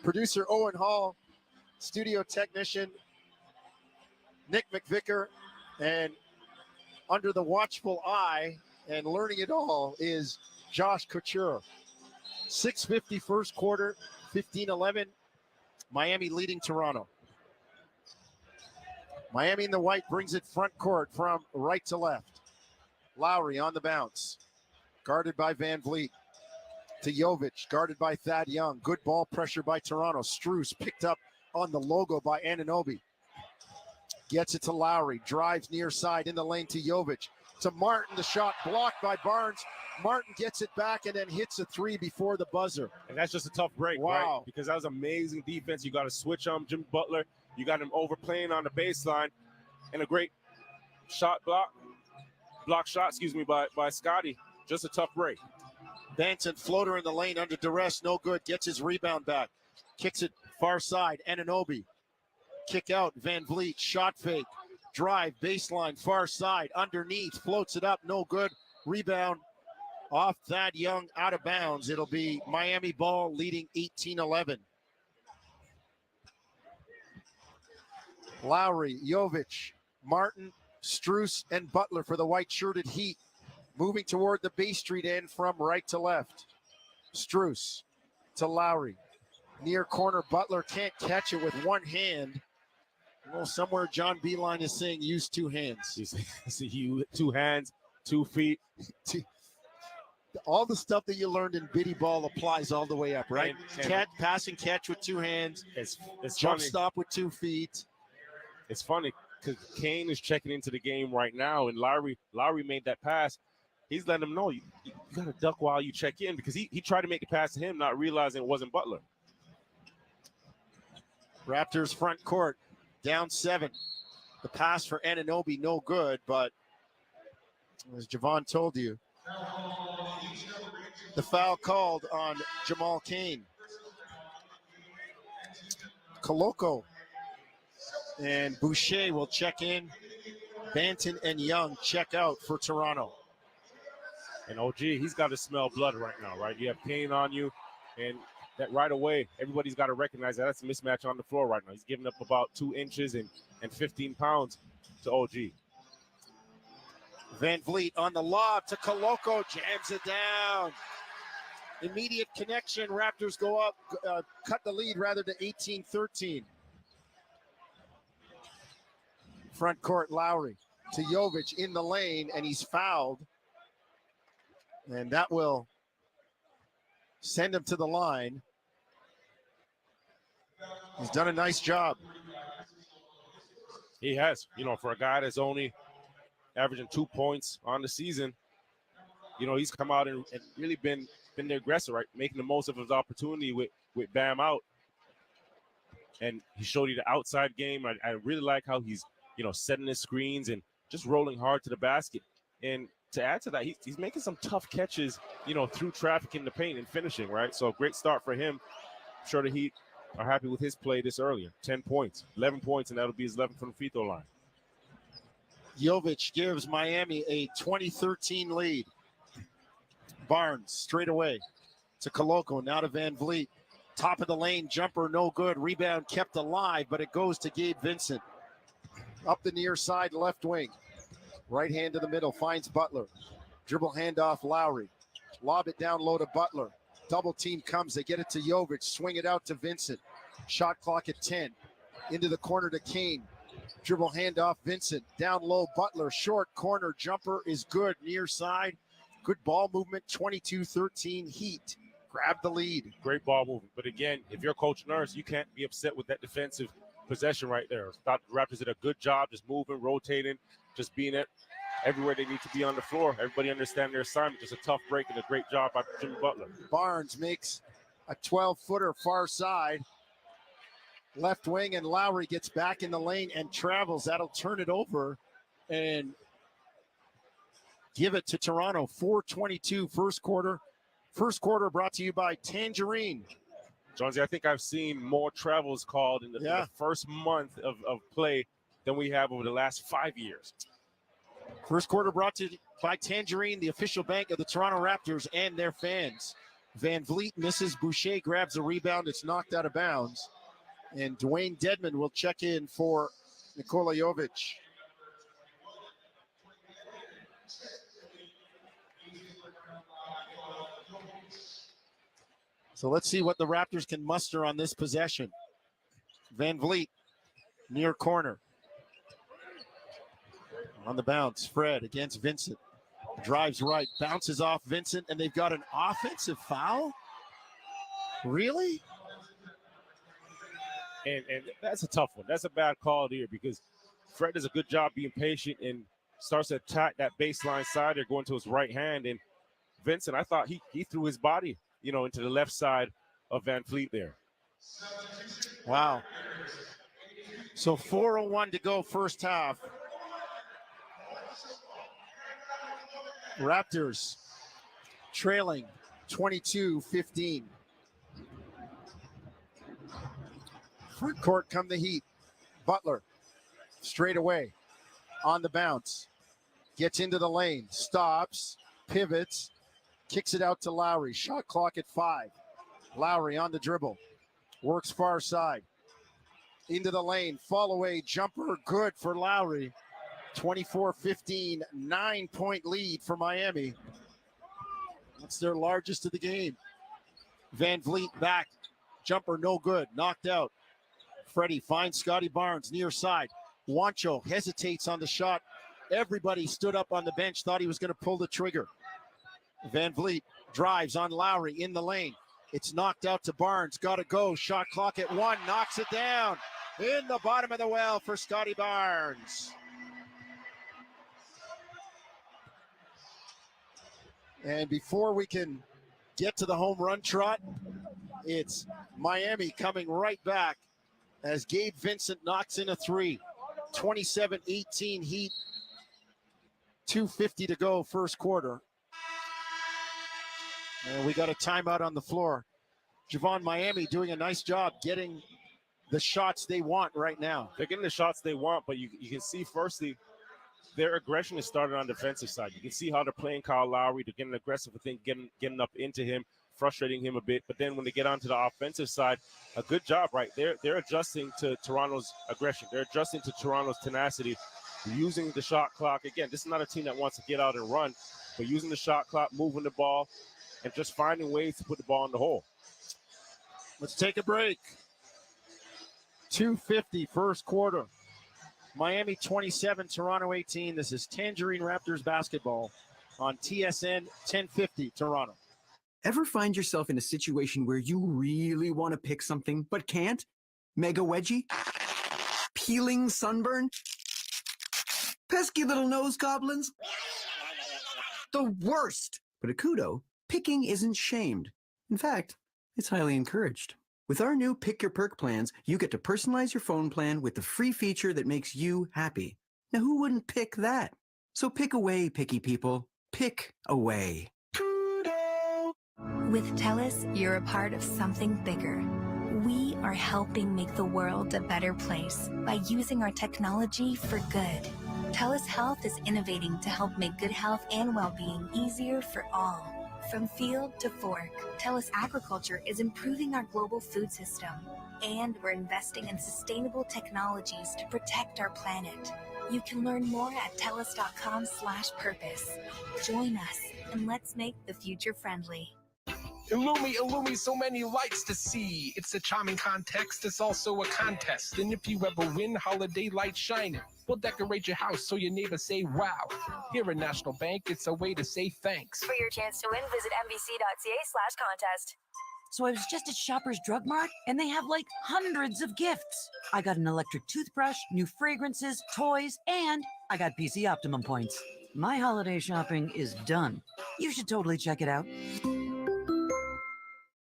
Producer Owen Hall, studio technician Nick McVicker, and under the watchful eye and learning it all is Josh Couture. 6:50 first quarter, 15-11. Miami leading Toronto. Miami in the white brings it front court from right to left. Lowry on the bounce. Guarded by Van Vliet. To Jovic, guarded by Thad Young. Good ball pressure by Toronto. Strus picked up on the logo by Anunoby. Gets it to Lowry. Drives near side in the lane to Jovic. To Martin, the shot blocked by Barnes. Martin gets it back and then hits a 3 before the buzzer. And that's just a tough break, wow. Right? Because that was amazing defense. You got to switch on Jim Butler. You got him overplaying on the baseline. And a great block shot, by Scotty. Just a tough break. Banton, floater in the lane under duress, no good. Gets his rebound back. Kicks it far side, Anunoby. Kick out, Van Vliet, shot fake. Drive, baseline, far side, underneath, floats it up, no good. Rebound off Thad Young, out of bounds. It'll be Miami ball leading 18-11. Lowry, Jovic, Martin, Strus, and Butler for the white-shirted Heat. Moving toward the Bay Street end from right to left. Strus to Lowry. Near corner, Butler can't catch it with one hand. Well, somewhere John Beeline is saying use 2 hands. You 2 hands, 2 feet. All the stuff that you learned in biddy ball applies all the way up, right? And pass and catch with 2 hands. It's jump funny. Stop with 2 feet. It's funny because Kane is checking into the game right now, and Lowry made that pass. He's letting him know you got to duck while you check in because he tried to make the pass to him, not realizing it wasn't Butler. Raptors front court, down 7. The pass for Anunoby, no good, but as Javon told you, the foul called on Jamal Cain. Koloko and Boucher will check in. Banton and Young check out for Toronto. And OG, he's got to smell blood right now, right? You have Kane on you, and that right away, everybody's got to recognize that that's a mismatch on the floor right now. He's giving up about 2 inches and 15 pounds to OG. Van Vliet on the lob to Koloko, jams it down. Immediate connection. Raptors go up, cut the lead rather to 18-13. Front court, Lowry to Jovic in the lane, and he's fouled. And that will send him to the line. He's done a nice job. He has, for a guy that's only averaging 2 points on the season, he's come out and really been the aggressor, right? Making the most of his opportunity with Bam out. And he showed you the outside game. I really like how he's, setting his screens and just rolling hard to the basket. And to add to that, he's making some tough catches, through traffic in the paint and finishing, right? So great start for him. I'm sure the Heat are happy with his play this earlier. 10 points, 11 points, and that'll be his 11th from the free throw line. Jovic gives Miami a 20-13 lead. Barnes straight away to Koloko, now to Van Vliet. Top of the lane, jumper no good. Rebound kept alive, but it goes to Gabe Vincent. Up the near side, left wing. Right hand to the middle, finds Butler. Dribble handoff, Lowry. Lob it down low to Butler. Double team comes, they get it to Jovic. Swing it out to Vincent. Shot clock at 10. Into the corner to Kane. Dribble handoff, Vincent. Down low, Butler. Short corner jumper is good. Near side. Good ball movement, 22-13 Heat. Grab the lead. Great ball movement. But again, if you're Coach Nurse, you can't be upset with that defensive possession right there. Thought the Raptors did a good job just moving, rotating, just being it everywhere they need to be on the floor. Everybody understand their assignment. Just a tough break and a great job by Jimmy Butler. Barnes makes a 12-footer far side. Left wing, and Lowry gets back in the lane and travels. That'll turn it over and give it to Toronto. 4:22 first quarter. First quarter brought to you by Tangerine. Jonesy, I think I've seen more travels called in the first month of play than we have over the last 5 years. First quarter brought to you by Tangerine, the official bank of the Toronto Raptors and their fans. Van Vliet misses. Boucher grabs a rebound. It's knocked out of bounds. And Dwayne Dedman will check in for Nikola Jovic. So let's see what the Raptors can muster on this possession. Van Vliet, near corner. On the bounce, Fred against Vincent. Drives right, bounces off Vincent, and they've got an offensive foul? Really? And that's a tough one. That's a bad call here because Fred does a good job being patient and starts to attack that baseline side. They're going to his right hand. And Vincent, I thought he threw his body, into the left side of Van Vliet there. Wow. So 4:01 to go first half. Raptors trailing 22-15. Front court come the Heat. Butler straight away on the bounce. Gets into the lane, stops, pivots, kicks it out to Lowry. Shot clock at 5. Lowry on the dribble. Works far side. Into the lane. Fall away. Jumper good for Lowry. 24-15. 9-point lead for Miami. That's their largest of the game. Van Vliet back. Jumper no good. Knocked out. Freddie finds Scotty Barnes near side. Juancho hesitates on the shot. Everybody stood up on the bench, thought he was going to pull the trigger. Van Vliet drives on Lowry in the lane. It's knocked out to Barnes. Got to go. Shot clock at 1. Knocks it down. In the bottom of the well for Scotty Barnes. And before we can get to the home run trot, it's Miami coming right back as Gabe Vincent knocks in a 3. 27-18 Heat. 2:50 to go first quarter. And we got a timeout on the floor. Javon, Miami doing a nice job getting the shots they want right now. They're getting the shots they want, but you can see firstly their aggression is started on the defensive side. You can see how they're playing Kyle Lowry. They're getting aggressive, I think, getting up into him, frustrating him a bit. But then when they get onto the offensive side, a good job, right? They're adjusting to Toronto's aggression. They're adjusting to Toronto's tenacity, using the shot clock. Again, this is not a team that wants to get out and run, but using the shot clock, moving the ball, and just finding ways to put the ball in the hole. Let's take a break. 2:50 first quarter. Miami 27, Toronto 18. This is Tangerine Raptors basketball on TSN 1050 Toronto. Ever find yourself in a situation where you really want to pick something but can't? Mega wedgie? Peeling sunburn? Pesky little nose goblins? The worst! But at Kudo, picking isn't shamed. In fact, it's highly encouraged. With our new Pick Your Perk plans, you get to personalize your phone plan with the free feature that makes you happy. Now, who wouldn't pick that? So pick away, picky people. Pick away. With TELUS, you're a part of something bigger. We are helping make the world a better place by using our technology for good. TELUS Health is innovating to help make good health and well-being easier for all. From field to fork, TELUS Agriculture is improving our global food system. And we're investing in sustainable technologies to protect our planet. You can learn more at TELUS.com/purpose. Join us and let's make the future friendly. Illumi, so many lights to see. It's a charming context, it's also a contest. And if you ever win, holiday light shining. We'll decorate your house so your neighbors say wow. Here at National Bank, it's a way to say thanks. For your chance to win, visit mbc.ca/contest. So I was just at Shoppers Drug Mart, and they have like hundreds of gifts. I got an electric toothbrush, new fragrances, toys, and I got PC Optimum points. My holiday shopping is done. You should totally check it out.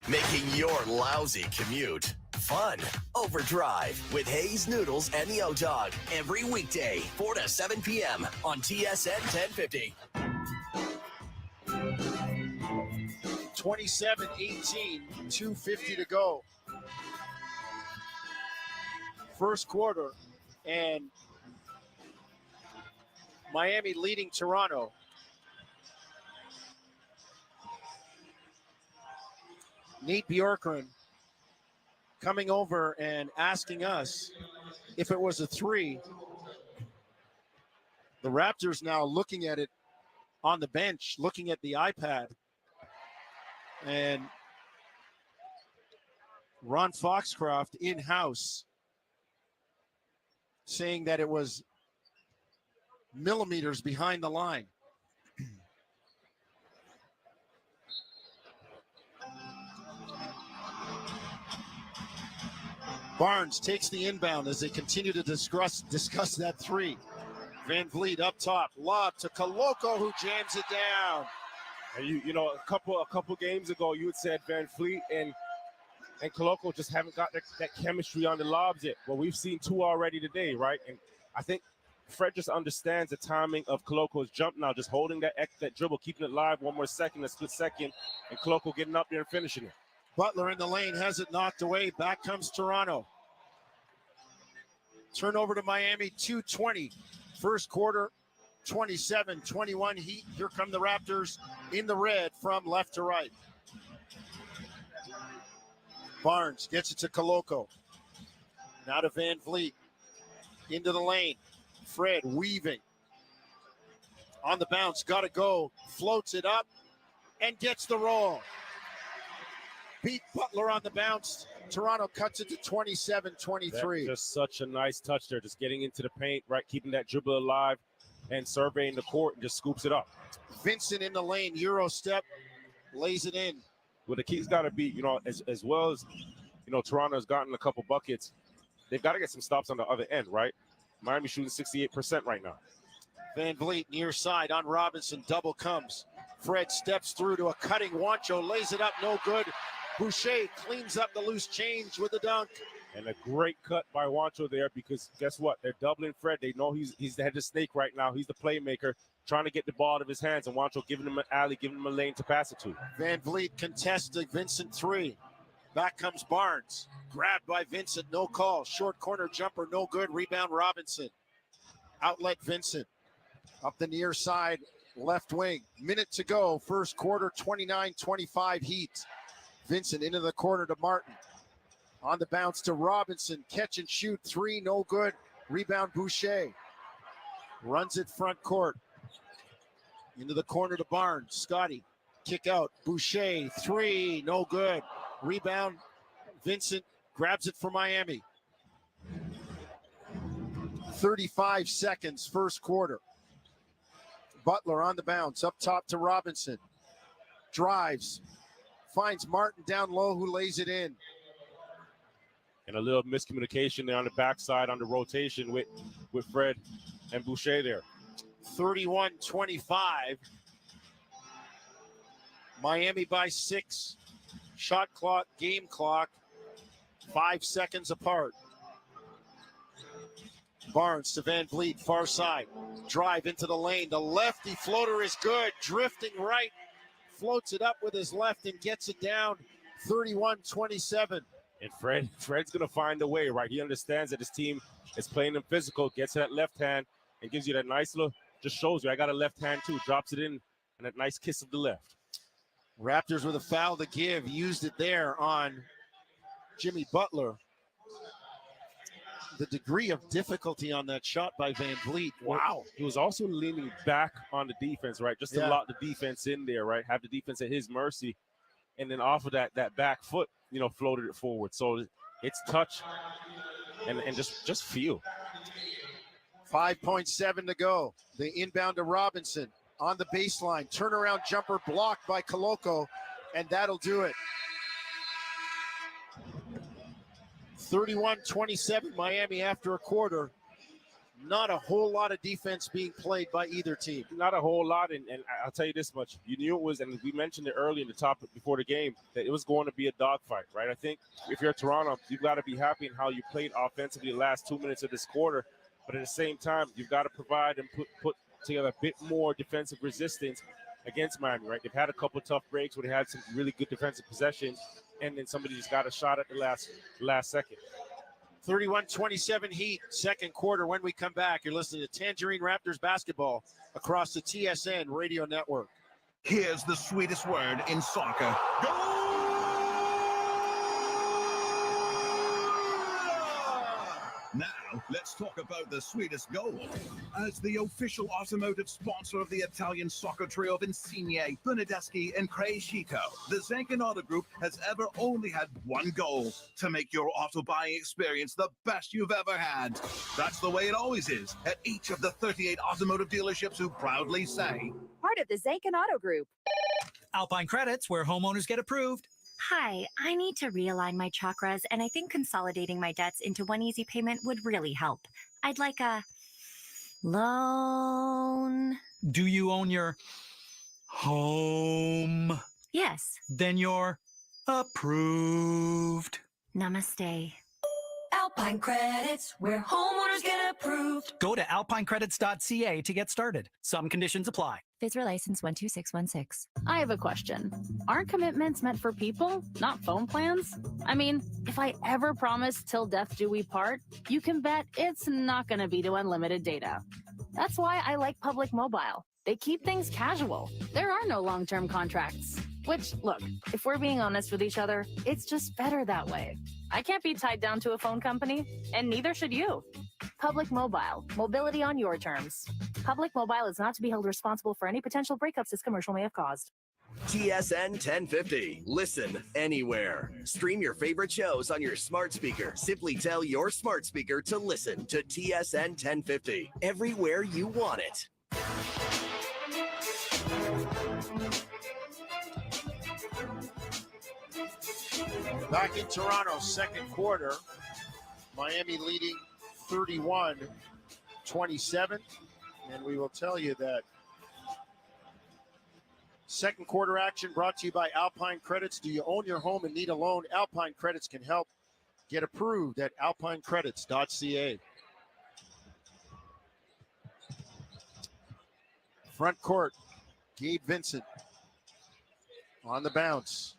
Making your lousy commute fun. Overdrive with Hayes Noodles and the O-Dog every weekday, 4 to 7 p.m. on TSN 1050. 27-18, 2:50 to go. First quarter, and Miami leading Toronto. Nate Bjorkgren coming over and asking us if it was a three. The Raptors now looking at it on the bench, looking at the iPad. And Ron Foxcroft in-house saying that it was millimeters behind the line. Barnes takes the inbound as they continue to discuss that three. Van Vliet up top, lob to Koloko, who jams it down. And you know, a couple games ago, you had said Van Vliet and Koloko just haven't got that chemistry on the lobs yet. Well, we've seen two already today, right? And I think Fred just understands the timing of Koloko's jump now, just holding that dribble, keeping it live one more second, a split second, and Koloko getting up there and finishing it. Butler in the lane has it knocked away. Back comes Toronto. Turnover to Miami, 2:20. First quarter, 27-21 Heat. Here come the Raptors in the red from left to right. Barnes gets it to Koloko. Now to Van Vliet. Into the lane. Fred weaving. On the bounce, got to go. Floats it up and gets the roll. Beat Butler on the bounce. Toronto cuts it to 27-23. That's just such a nice touch there. Just getting into the paint, right? Keeping that dribble alive and surveying the court and just scoops it up. Vincent in the lane, Euro step, lays it in. Well, the key's got to be, as well as, Toronto's gotten a couple buckets, they've got to get some stops on the other end, right? Miami shooting 68% right now. Van Vliet near side on Robinson, double comes. Fred steps through to a cutting Juancho, lays it up, no good. Boucher cleans up the loose change with a dunk. And a great cut by Juancho there because guess what? They're doubling Fred. They know he's the head of snake right now. He's the playmaker, trying to get the ball out of his hands, and Juancho giving him an alley, giving him a lane to pass it to. Van Vliet contests the Vincent three. Back comes Barnes. Grabbed by Vincent, no call. Short corner jumper, no good. Rebound Robinson. Outlet Vincent. Up the near side, left wing. Minute to go. First quarter, 29-25 Heat. Vincent into the corner to Martin. On the bounce to Robinson. Catch and shoot. Three, no good. Rebound Boucher. Runs it front court. Into the corner to Barnes. Scotty. Kick out. Boucher. Three, no good. Rebound. Vincent grabs it for Miami. 35 seconds, first quarter. Butler on the bounce, up top to Robinson. Drives, finds Martin down low, who lays it in. And a little miscommunication there on the backside on the rotation with Fred and Boucher there. 31-25. Miami by 6. Shot clock, game clock, 5 seconds apart. Barnes to Van Vliet, far side. Drive into the lane. The lefty floater is good. Drifting right. Floats it up with his left and gets it down. 31-27. And Fred's going to find a way, right? He understands that his team is playing him physical, gets that left hand, and gives you that nice little, just shows you, I got a left hand too. Drops it in, and that nice kiss of the left. Raptors with a foul to give. Used it there on Jimmy Butler. The degree of difficulty on that shot by Van Vliet. Wow. He was also leaning back on the defense, right? Just to lock the defense in there, right? Have the defense at his mercy. And then off of that back foot, floated it forward. So it's touch and just feel. 5.7 to go. The inbound to Robinson on the baseline. Turnaround jumper blocked by Koloko, and that'll do it. 31-27 Miami after a quarter. Not a whole lot of defense being played by either team. Not a whole lot, and I'll tell you this much. You knew it was, and we mentioned it early in the topic before the game, that it was going to be a dogfight, right? I think if you're Toronto, you've got to be happy in how you played offensively the last 2 minutes of this quarter, but at the same time, you've got to provide and put together a bit more defensive resistance against Miami, right? They've had a couple of tough breaks where they had some really good defensive possessions, and then somebody just got a shot at the last second. 31-27 Heat, second quarter. When we come back, you're listening to Tangerine Raptors basketball across the TSN radio network. Here's the sweetest word in soccer. Now, let's talk about the sweetest goal. As the official automotive sponsor of the Italian soccer trio of Insigne, Bernardeschi, and Crescito, the Zenkin Auto Group has ever only had one goal: to make your auto buying experience the best you've ever had. That's the way it always is at each of the 38 automotive dealerships who proudly say, part of the Zenkin Auto Group. Alpine Credits, where homeowners get approved. Hi, I need to realign my chakras, and I think consolidating my debts into one easy payment would really help. I'd like a loan. Do you own your home? Yes. Then you're approved. Namaste. Alpine Credits, where homeowners get approved. Go to alpinecredits.ca to get started. Some conditions apply. FSRA license 12616. I have a question. Aren't commitments meant for people, not phone plans? I mean, if I ever promise till death do we part, you can bet it's not going to be to unlimited data. That's why I like Public Mobile. They keep things casual. There are no long-term contracts. Which, look, if we're being honest with each other, it's just better that way. I can't be tied down to a phone company, and neither should you. Public Mobile. Mobility on your terms. Public Mobile is not to be held responsible for any potential breakups this commercial may have caused. TSN 1050. Listen anywhere. Stream your favorite shows on your smart speaker. Simply tell your smart speaker to listen to TSN 1050 everywhere you want it. Back in Toronto, second quarter. Miami leading 31-27. And we will tell you that second quarter action brought to you by Alpine Credits. Do you own your home and need a loan? Alpine Credits can help. Get approved at alpinecredits.ca. Front court, Gabe Vincent on the bounce.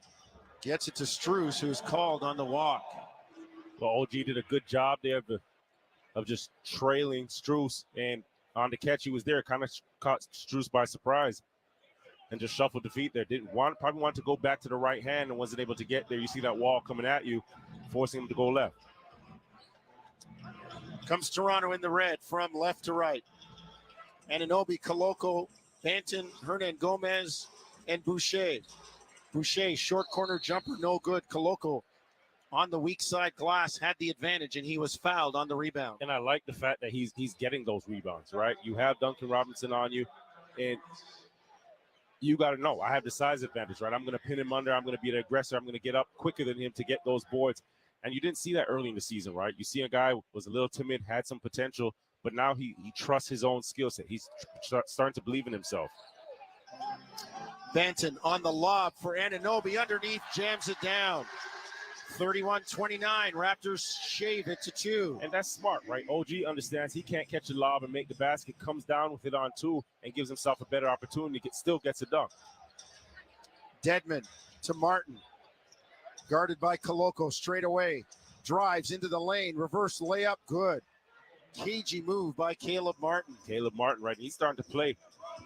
Gets it to Strus, who's called on the walk. Well, OG did a good job there of just trailing Strus, and on the catch. He was there, kind of caught Strus by surprise and just shuffled the feet there. Probably wanted to go back to the right hand and wasn't able to get there. You see that wall coming at you, forcing him to go left. Comes Toronto in the red from left to right. Anunoby, Koloko, Banton, Hernan Gomez, and Boucher. Boucher, short corner jumper, no good. Koloko on the weak side glass had the advantage, and he was fouled on the rebound. And I like the fact that he's getting those rebounds, right? You have Duncan Robinson on you, and you got to know, I have the size advantage, right? I'm going to pin him under. I'm going to be the aggressor. I'm going to get up quicker than him to get those boards. And you didn't see that early in the season, right? You see a guy who was a little timid, had some potential, but now he trusts his own skill set. He's starting to believe in himself. Banton on the lob for Anunoby underneath, jams it down. 31-29, Raptors shave it to 2. And that's smart, right? OG understands he can't catch a lob and make the basket, comes down with it on 2 and gives himself a better opportunity, still gets a dunk. Dedmon to Martin. Guarded by Koloko straight away. Drives into the lane, reverse layup, good. Cagey move by Caleb Martin. Caleb Martin, right? He's starting to play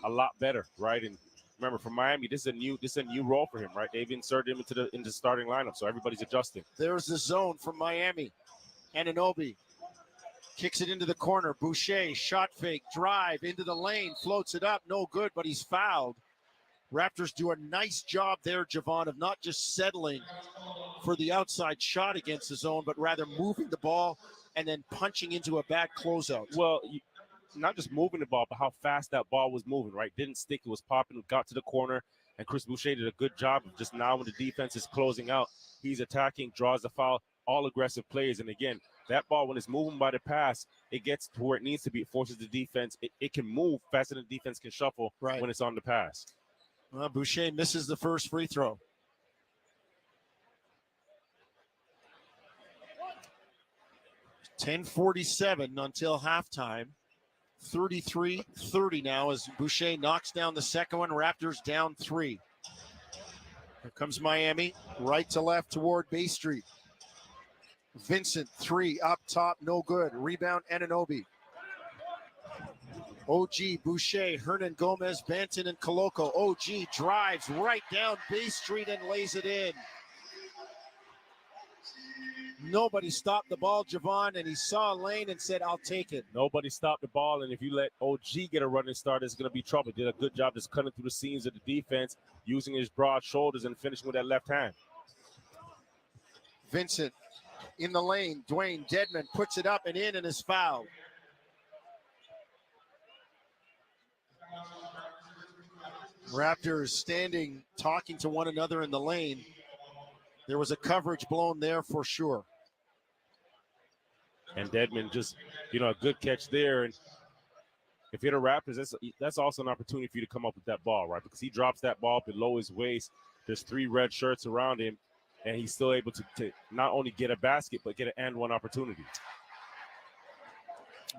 a lot better, right? And remember, from Miami, this is a new role for him, right? They've inserted him into the starting lineup, so everybody's adjusting. There's the zone from Miami. Anunoby kicks it into the corner. Boucher, shot fake, drive into the lane, floats it up, no good, but he's fouled. Raptors do a nice job there, Javon, of not just settling for the outside shot against the zone, but rather moving the ball and then punching into a bad closeout. Well, not just moving the ball, but how fast that ball was moving, right? Didn't stick. It was popping, got to the corner, and Chris Boucher did a good job of just now when the defense is closing out, he's attacking, draws the foul, all aggressive plays. And again, that ball, when it's moving by the pass, it gets to where it needs to be. It forces the defense. It can move faster than the defense can shuffle when it's on the pass. Well, Boucher misses the first free throw. .10:47 until halftime. 33-30 now as Boucher knocks down the second one. Raptors down 3. Here comes Miami, right to left toward Bay Street. Vincent, 3 up top, no good. Rebound, Anunoby. OG, Boucher, Hernan Gomez, Banton, and Koloko. OG drives right down Bay Street and lays it in. Nobody stopped the ball, Javon, and he saw a lane and said, I'll take it. Nobody stopped the ball, and if you let OG get a running start, there's going to be trouble. Did a good job just cutting through the seams of the defense, using his broad shoulders and finishing with that left hand. Vincent in the lane. Dwayne Dedmon puts it up and in and is fouled. Raptors standing, talking to one another in the lane. There was a coverage blown there for sure. And Dedmon just, a good catch there. And if you're the Raptors, that's also an opportunity for you to come up with that ball, right? Because he drops that ball below his waist. There's 3 red shirts around him, and he's still able to not only get a basket, but get an and one opportunity.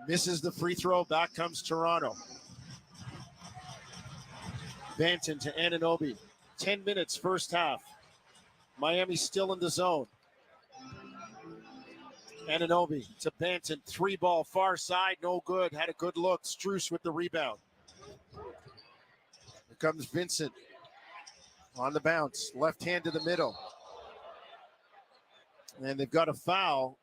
Misses the free throw. Back comes Toronto. Banton to Anunoby. 10 minutes first half. Miami still in the zone. Anunoby to Banton. 3-ball far side. No good. Had a good look. Strus with the rebound. Here comes Vincent on the bounce. Left hand to the middle. And they've got a foul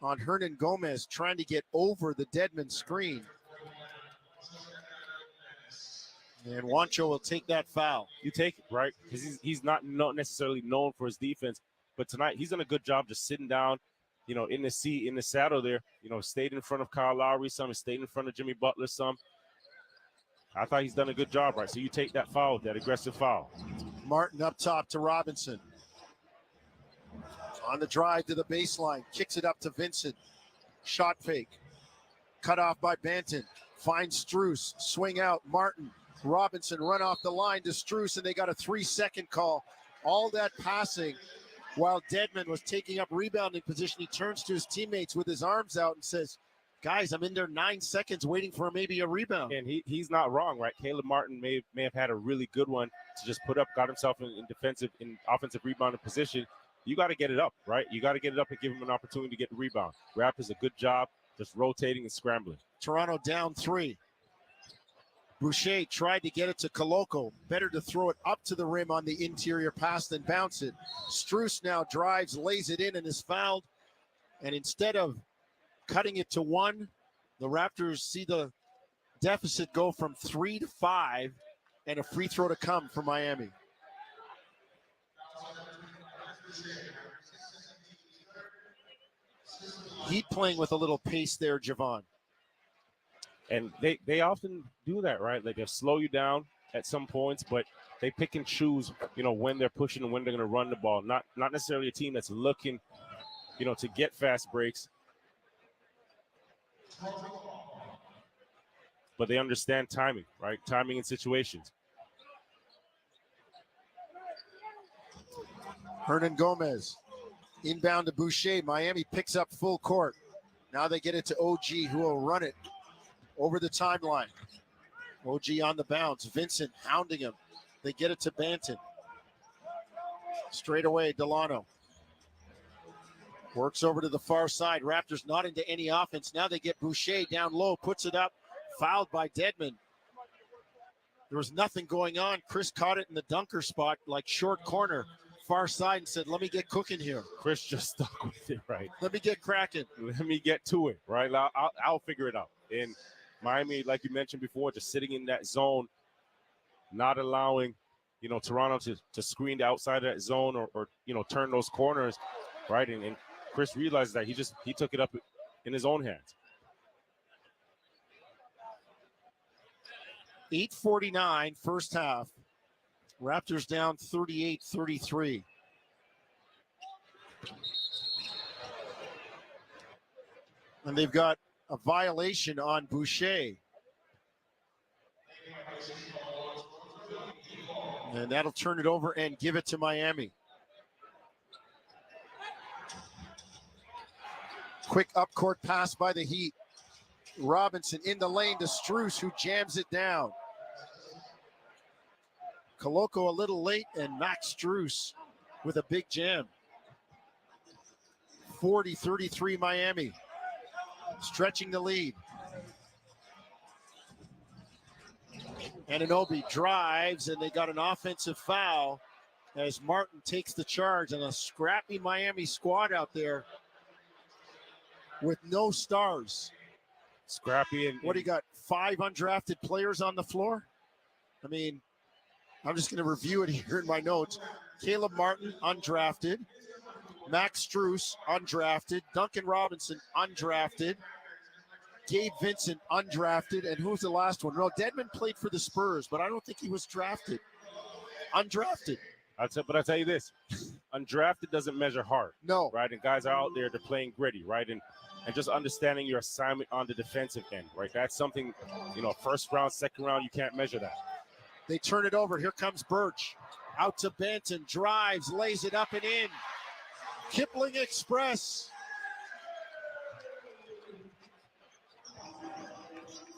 on Hernan Gomez trying to get over the Dedmon screen. And Juancho will take that foul. You take it, right? Because he's not necessarily known for his defense. But tonight, he's done a good job just sitting down, in the seat, in the saddle there. Stayed in front of Kyle Lowry some, stayed in front of Jimmy Butler some. I thought he's done a good job, right? So you take that foul, that aggressive foul. Martin up top to Robinson. On the drive to the baseline. Kicks it up to Vincent. Shot fake. Cut off by Banton. Finds Strus. Swing out. Martin. Robinson run off the line to Strus, and they got a 3-second call. All that passing while Dedmon was taking up rebounding position. He turns to his teammates with his arms out and says, guys, I'm in there 9 seconds waiting for maybe a rebound. And he's not wrong, right? Caleb Martin may have had a really good one to just put up, got himself in offensive rebounding position. You got to get it up, right? You got to get it up and give him an opportunity to get the rebound. Raptors a good job just rotating and scrambling. Toronto down 3. Boucher tried to get it to Koloko. Better to throw it up to the rim on the interior pass than bounce it. Strus now drives, lays it in, and is fouled. And instead of cutting it to 1, the Raptors see the deficit go from 3 to 5, and a free throw to come for Miami. Heat playing with a little pace there, Javon. And they often do that, right? Like, they slow you down at some points, but they pick and choose, when they're pushing and when they're going to run the ball. Not necessarily a team that's looking, to get fast breaks. But they understand timing, right? Timing in situations. Hernan Gomez inbound to Boucher. Miami picks up full court. Now they get it to OG, who will run it over the timeline. OG on the bounce. Vincent hounding him. They get it to Banton. Straight away, Delano. Works over to the far side. Raptors not into any offense. Now they get Boucher down low, puts it up. Fouled by Dedmon. There was nothing going on. Chris caught it in the dunker spot, like short corner, far side, and said, let me get cooking here. Chris just stuck with it, right? Let me get cracking. Let me get to it, right? I'll figure it out. And Miami, like you mentioned before, just sitting in that zone, not allowing, Toronto to screen the outside of that zone or turn those corners, right? And Chris realized that he took it up in his own hands. 8:49 first half. Raptors down 38-33. And they've got a violation on Boucher. And that'll turn it over and give it to Miami. Quick up-court pass by the Heat. Robinson in the lane to Strus, who jams it down. Koloko a little late, and Max Strus with a big jam. 40-33 Miami. Stretching the lead. Anunoby drives, and they got an offensive foul as Martin takes the charge, and a scrappy Miami squad out there with no stars. Scrappy. And what do you got? 5 undrafted players on the floor? I mean, I'm just going to review it here in my notes. Caleb Martin, undrafted. Max Strus, undrafted. Duncan Robinson, undrafted. Gabe Vincent, undrafted. And who's the last one? No, Dedmon played for the Spurs, but I don't think he was drafted. Undrafted. But I'll tell you this. Undrafted doesn't measure hard. No. Right? And guys are out there, they're playing gritty, right? And just understanding your assignment on the defensive end, right? That's something, first round, second round, you can't measure that. They turn it over. Here comes Birch. Out to Banton. Drives, lays it up and in. Kipling Express.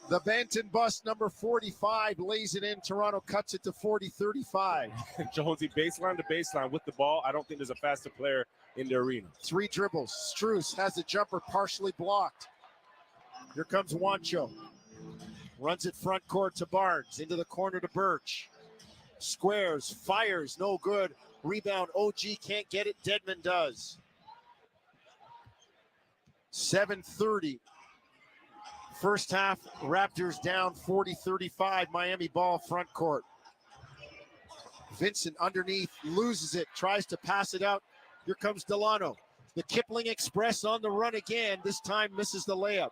The Banton bus, number 45, lays it in. Toronto cuts it to 40-35. Jonesy, baseline to baseline with the ball. I don't think there's a faster player in the arena. 3 dribbles. Strus has the jumper partially blocked. Here comes Juancho. Runs it front court to Barnes. Into the corner to Birch. Squares, fires, no good. Rebound, OG can't get it. Dedmon does. 7:30. First half, Raptors down 40-35. Miami ball front court. Vincent underneath, loses it, tries to pass it out. Here comes Delano. The Kipling Express on the run again. This time misses the layup.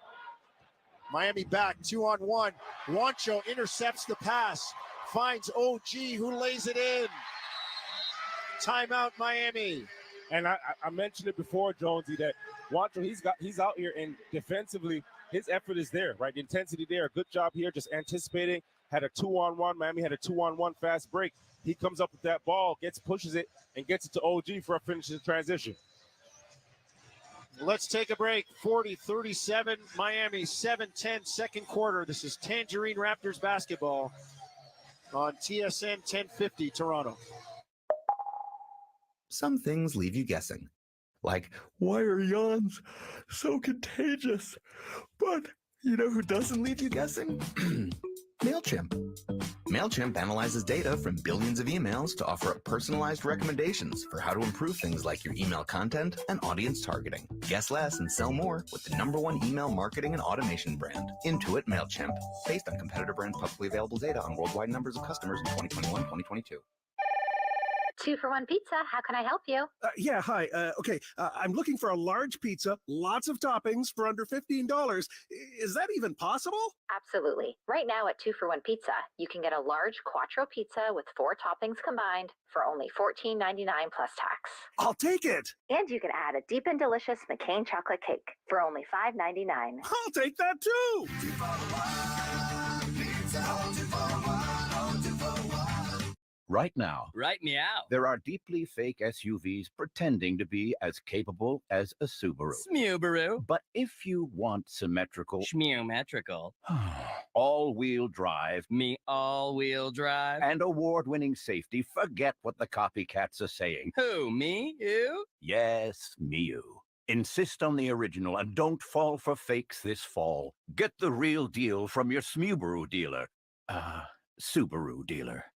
Miami back, 2-on-1. Juancho intercepts the pass. Finds OG, who lays it in. Timeout, Miami. And I mentioned it before, Jonesy, that Juancho, he's out here, and defensively, his effort is there, right? The intensity there. Good job here, just anticipating. Had a 2-on-1. Miami had a 2-on-1 fast break. He comes up with that ball, pushes it, and gets it to OG for a finish in transition. Let's take a break. 40-37, Miami, 7-10, second quarter. This is Tangerine Raptors basketball on TSN 1050 Toronto. Some things leave you guessing. Like, why are yawns so contagious? But you know who doesn't leave you guessing? MailChimp. MailChimp analyzes data from billions of emails to offer up personalized recommendations for how to improve things like your email content and audience targeting. Guess less and sell more with the #1 email marketing and automation brand, Intuit MailChimp, based on competitor brands' publicly available data on worldwide numbers of customers in 2021-2022. 2 for 1 pizza. How can I help you? Yeah, hi. I'm looking for a large pizza, lots of toppings for under $15. Is that even possible? Absolutely. Right now at 2 for 1 pizza, you can get a large quattro pizza with 4 toppings combined for only $14.99 plus tax. I'll take it. And you can add a deep and delicious McCain chocolate cake for only $5.99. I'll take that too. Right now, Right meow. there are deeply fake SUVs pretending to be as capable as a Subaru. Smubaru. But if you want symmetrical, Schmeometrical. all-wheel drive, Me all-wheel drive. and award-winning safety, forget what the copycats are saying. Who, me? You? Yes, Miu. Insist on the original and don't fall for fakes this fall. Get the real deal from your Smubaru dealer. Subaru dealer.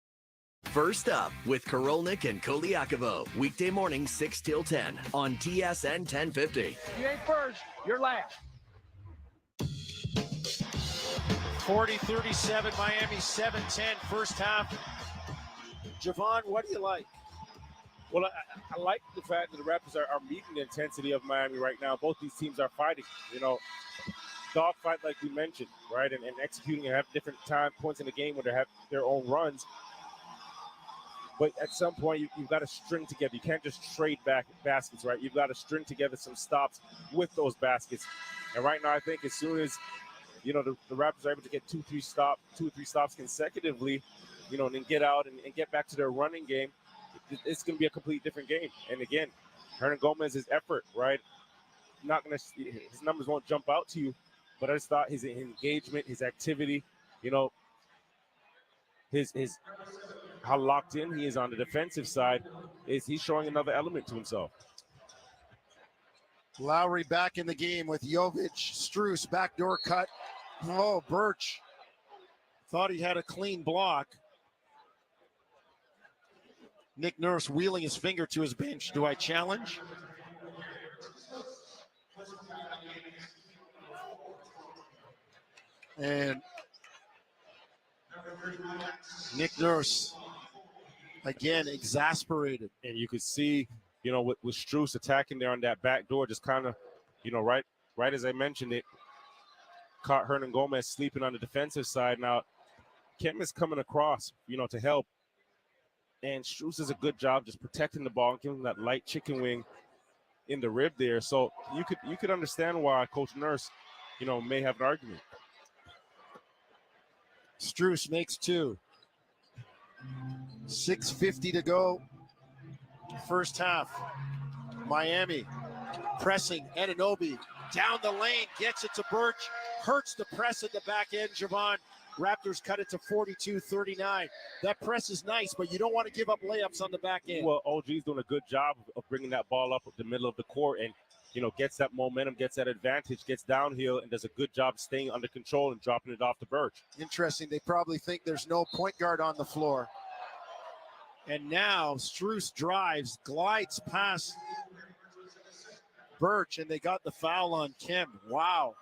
First up with Korolnik and Koliakovo. Weekday morning 6 till 10 on TSN 1050. You ain't first, you're last. 40-37, Miami 7-10 first half. Javon, what do you like? Well, I like the fact that the Raptors are meeting the intensity of Miami right now. Both these teams are fighting, dogfight like we mentioned, right? And executing and have different points in the game where they have their own runs. But at some point, you've got to string together. You can't just trade baskets, right? You've got to string together some stops with those baskets. And right now, I think as soon as, the Raptors are able to get two or three stops consecutively, and then get out and get back to their running game, it's going to be a completely different game. And again, Hernan Gomez's effort, right? His numbers won't jump out to you, but I just thought his engagement, his activity, his how locked in he is on the defensive side, he's showing another element to himself. Lowry back in the game with Jovic. Strus, backdoor cut. Oh, Birch thought he had a clean block. Nick Nurse wheeling his finger to his bench. Do I challenge? And Nick Nurse, again, exasperated. And you could see, with Strus attacking there on that back door, just kind of, right as I mentioned it, caught Hernan Gomez sleeping on the defensive side. Now, Kim is coming across, to help. And Strus does a good job just protecting the ball and giving him that light chicken wing in the rib there. So you could understand why Coach Nurse, may have an argument. Strus makes 2. 6:50 to go. First half. Miami pressing. Anunoby down the lane, gets it to Birch. Hurts the press at the back end, Javon. Raptors cut it to 42-39. That press is nice, but you don't want to give up layups on the back end. Well, OG's doing a good job of bringing that ball up the middle of the court and, gets that momentum, gets that advantage, gets downhill, and does a good job staying under control and dropping it off to Birch. Interesting. They probably think there's no point guard on the floor. And now Strus drives, glides past Birch, and they got the foul on Kim. Wow.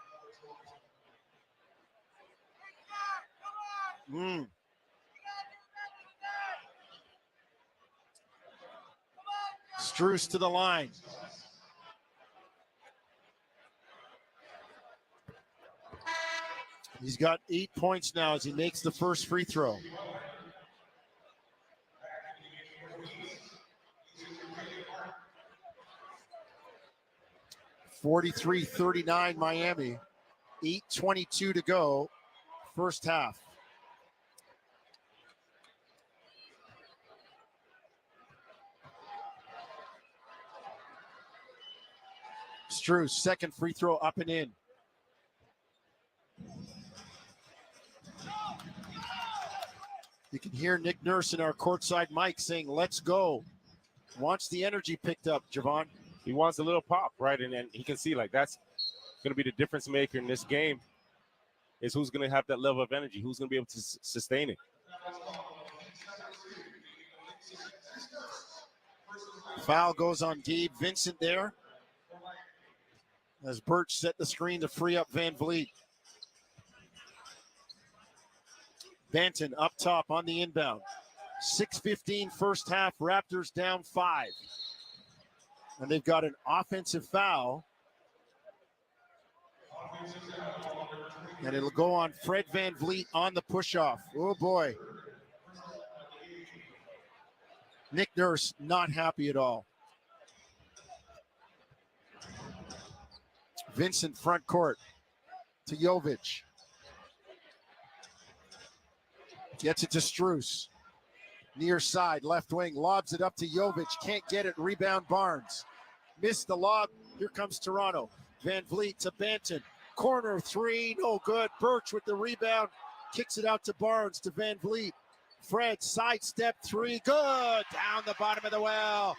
Strus to the line. He's got 8 points now as he makes the first free throw. (43-39) Miami. 8:22 to go. First half. Strus, second free throw up and in. You can hear Nick Nurse in our courtside mic saying, "Let's go." Wants the energy picked up, Javon. He wants a little pop, right? And he can see like that's going to be the difference maker in this game is who's going to have that level of energy, who's going to be able to sustain it. Foul goes on Gabe Vincent there as Birch set the screen to free up Van Vliet. Banton up top on the inbound. 6:15 first half, Raptors down 5. And they've got an offensive foul. And it'll go on Fred Van Vliet on the push-off. Oh, boy. Nick Nurse not happy at all. Vincent front court to Jovic. Gets it to Strus. Near side, left wing, lobs it up to Jovic. Can't get it. Rebound Barnes. Missed the lob. Here comes Toronto. Van Vliet to Banton. Corner three, no good. Birch with the rebound. Kicks it out to Barnes to Van Vliet. Fred, sidestep three, good. Down the bottom of the well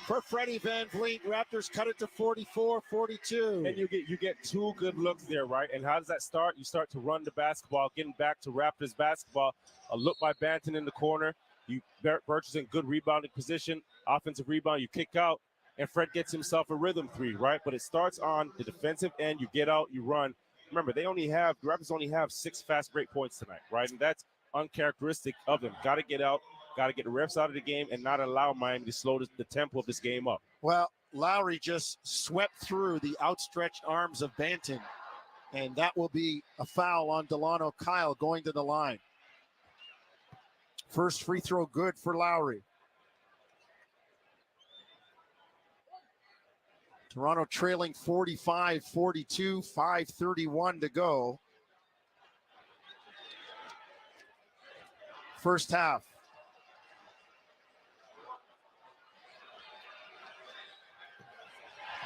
for Freddie Van Vliet. Raptors cut it to 44-42. And you get 2 good looks there, right? And how does that start? You start to run the basketball, getting back to Raptors basketball. A look by Banton in the corner. Birch is in good rebounding position. Offensive rebound, you kick out, and Fred gets himself a rhythm three, right? But it starts on the defensive end. You get out, you run. Remember, the Raptors only have 6 fast break points tonight, right? And that's uncharacteristic of them. Got to get out, got to get the refs out of the game and not allow Miami to slow the tempo of this game up. Well, Lowry just swept through the outstretched arms of Banton, and that will be a foul on Delano Kyle going to the line. First free throw good for Lowry. Toronto trailing 45-42, 5:31 to go. First half.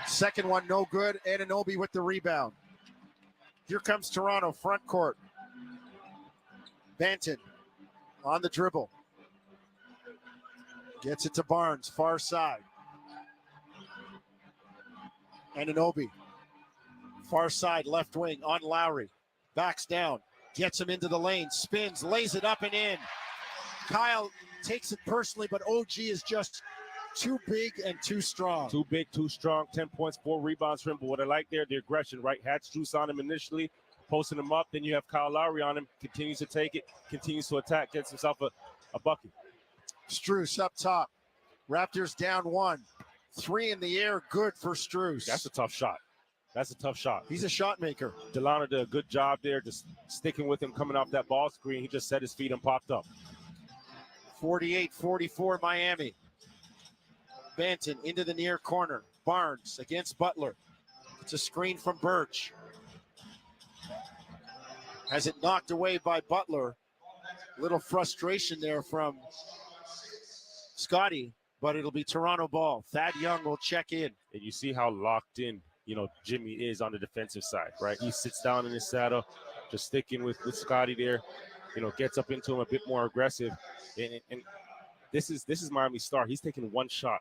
Second one, no good. Anunoby with the rebound. Here comes Toronto, front court. Banton on the dribble. Gets it to Barnes, far side. Anunoby. Far side, left wing on Lowry. Backs down. Gets him into the lane. Spins, lays it up and in. Kyle takes it personally, but OG is just too big and too strong. Too big, too strong. 10 points, 4 rebounds for him. But what I like there, the aggression, right? Had Strus on him initially, posting him up. Then you have Kyle Lowry on him. Continues to take it, continues to attack, gets himself a bucket. Strus up top. Raptors down 1. 3 in the air, good for Strus. That's a tough shot. That's a tough shot. He's a shot maker. Delano did a good job there, just sticking with him coming off that ball screen. He just set his feet and popped up. 48-44 Miami. Banton into the near corner. Barnes against Butler. It's a screen from Birch. Has it knocked away by Butler. Little frustration there from Scotty, but it'll be Toronto ball. Thad Young will check in. And you see how locked in, Jimmy is on the defensive side, right? He sits down in his saddle, just sticking with Scotty there, gets up into him a bit more aggressive. And this is Miami's star. He's taking 1 shot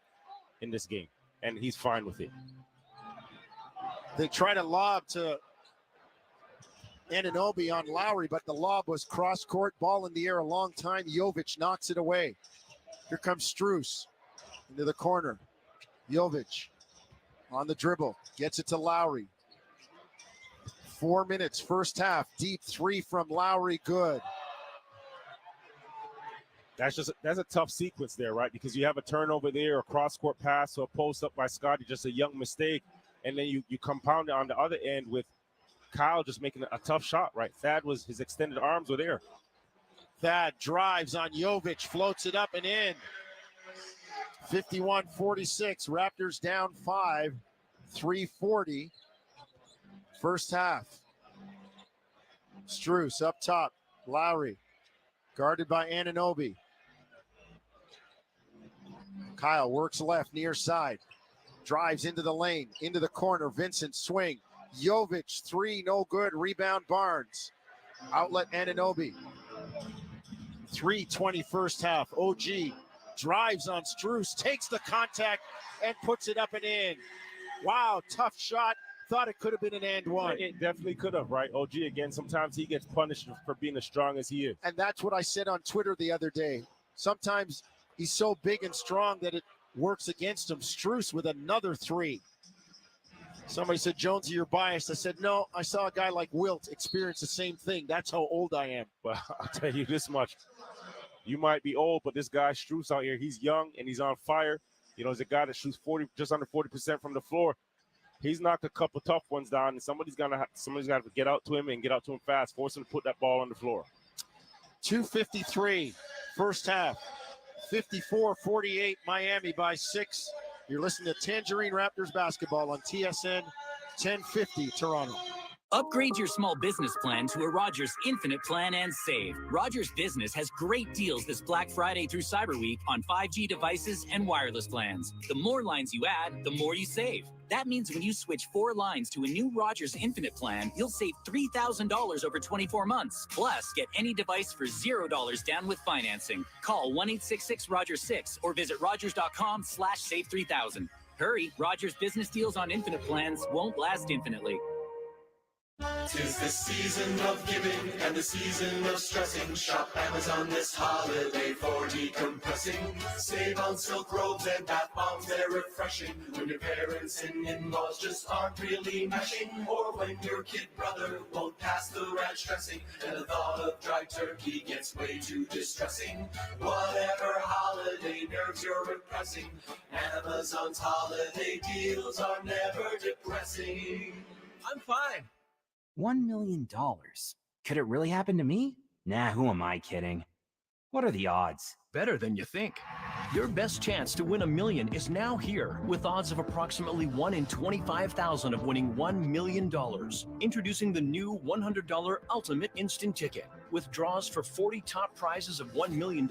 in this game, and he's fine with it. They try to lob to Anunoby on Lowry, but the lob was cross-court, ball in the air a long time. Jovic knocks it away. Here comes Strus into the corner. Jovic on the dribble, gets it to Lowry. 4 minutes, first half. Deep 3 from Lowry, good. That's a tough sequence there, right? Because you have a turnover there, a cross-court pass, or a post up by Scotty, just a young mistake. And then you compound it on the other end with Kyle just making a tough shot, right? His extended arms were there. Thad drives on Jovic, floats it up and in. 51-46, Raptors down 5, 3:40. First half. Strus up top, Lowry, guarded by Anunoby. Kyle works left, near side. Drives into the lane, into the corner. Vincent swing. Jovic, 3, no good. Rebound Barnes. Outlet Anunoby. 3:20 first half. OG drives on Strus, takes the contact and puts it up and in. Wow, tough shot. Thought it could have been an and one. It definitely could have, right? OG, again, sometimes he gets punished for being as strong as he is. And that's what I said on Twitter the other day. Sometimes he's so big and strong that it works against him. Strus with another three. Somebody said, Jonesy, you're biased. I said, no, I saw a guy like Wilt experience the same thing. That's how old I am. But I'll tell you this much. You might be old, but this guy, Strus, out here, he's young and he's on fire. You know, he's a guy that shoots just under 40% from the floor. He's knocked a couple tough ones down, and somebody's got to get out to him and get out to him fast, force him to put that ball on the floor. 2:53, first half. 54-48, Miami by 6. You're listening to Tangerine Raptors basketball on TSN 1050 Toronto. Upgrade your small business plan to a Rogers Infinite plan and save. Rogers Business has great deals this Black Friday through Cyber Week on 5G devices and wireless plans. The more lines you add, the more you save. That means when you switch 4 lines to a new Rogers Infinite plan, you'll save $3,000 over 24 months. Plus, get any device for $0 down with financing. Call 1-866-ROGERS-6 or visit rogers.com/save3000. Hurry, Rogers Business deals on Infinite plans won't last infinitely. 'Tis the season of giving and the season of stressing. Shop Amazon this holiday for decompressing. Save on silk robes and bath bombs, they're refreshing. When your parents and in-laws just aren't really meshing, or when your kid brother won't pass the ranch dressing, and the thought of dry turkey gets way too distressing. Whatever holiday nerves you're repressing, Amazon's holiday deals are never depressing. I'm fine. $1 million. Could it really happen to me? Nah, who am I kidding? What are the odds? Better than you think. Your best chance to win $1 million is now here, with odds of approximately 1 in 25,000 of winning $1 million. Introducing the new $100 Ultimate Instant Ticket. With draws for 40 top prizes of $1 million,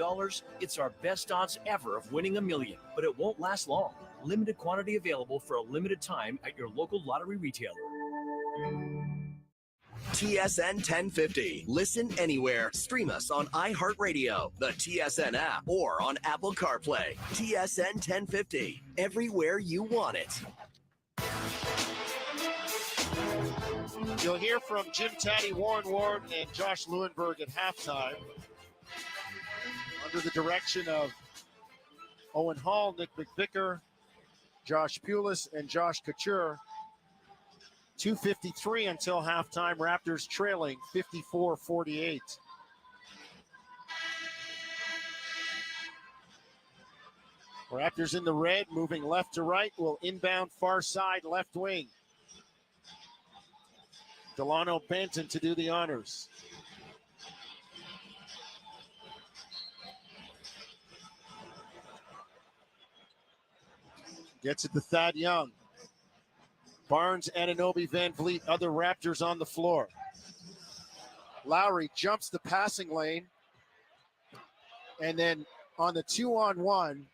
it's our best odds ever of winning $1 million. But it won't last long. Limited quantity available for a limited time at your local lottery retailer. TSN 1050. Listen anywhere. Stream us on iHeartRadio, the TSN app, or on Apple CarPlay. TSN 1050. Everywhere you want it. You'll hear from Jim Taddy, Warren Ward, and Josh Lewinberg at halftime under the direction of Owen Hall, Nick McVicker, Josh Pulis, and Josh Couture. 2:53 until halftime. Raptors trailing 54-48. Raptors in the red, moving left to right, will inbound far side left wing. Delano Benton to do the honors. Gets it to Thad Young. Barnes, Anunoby, Van Vliet, other Raptors on the floor. Lowry jumps the passing lane. And then on the 2-on-1,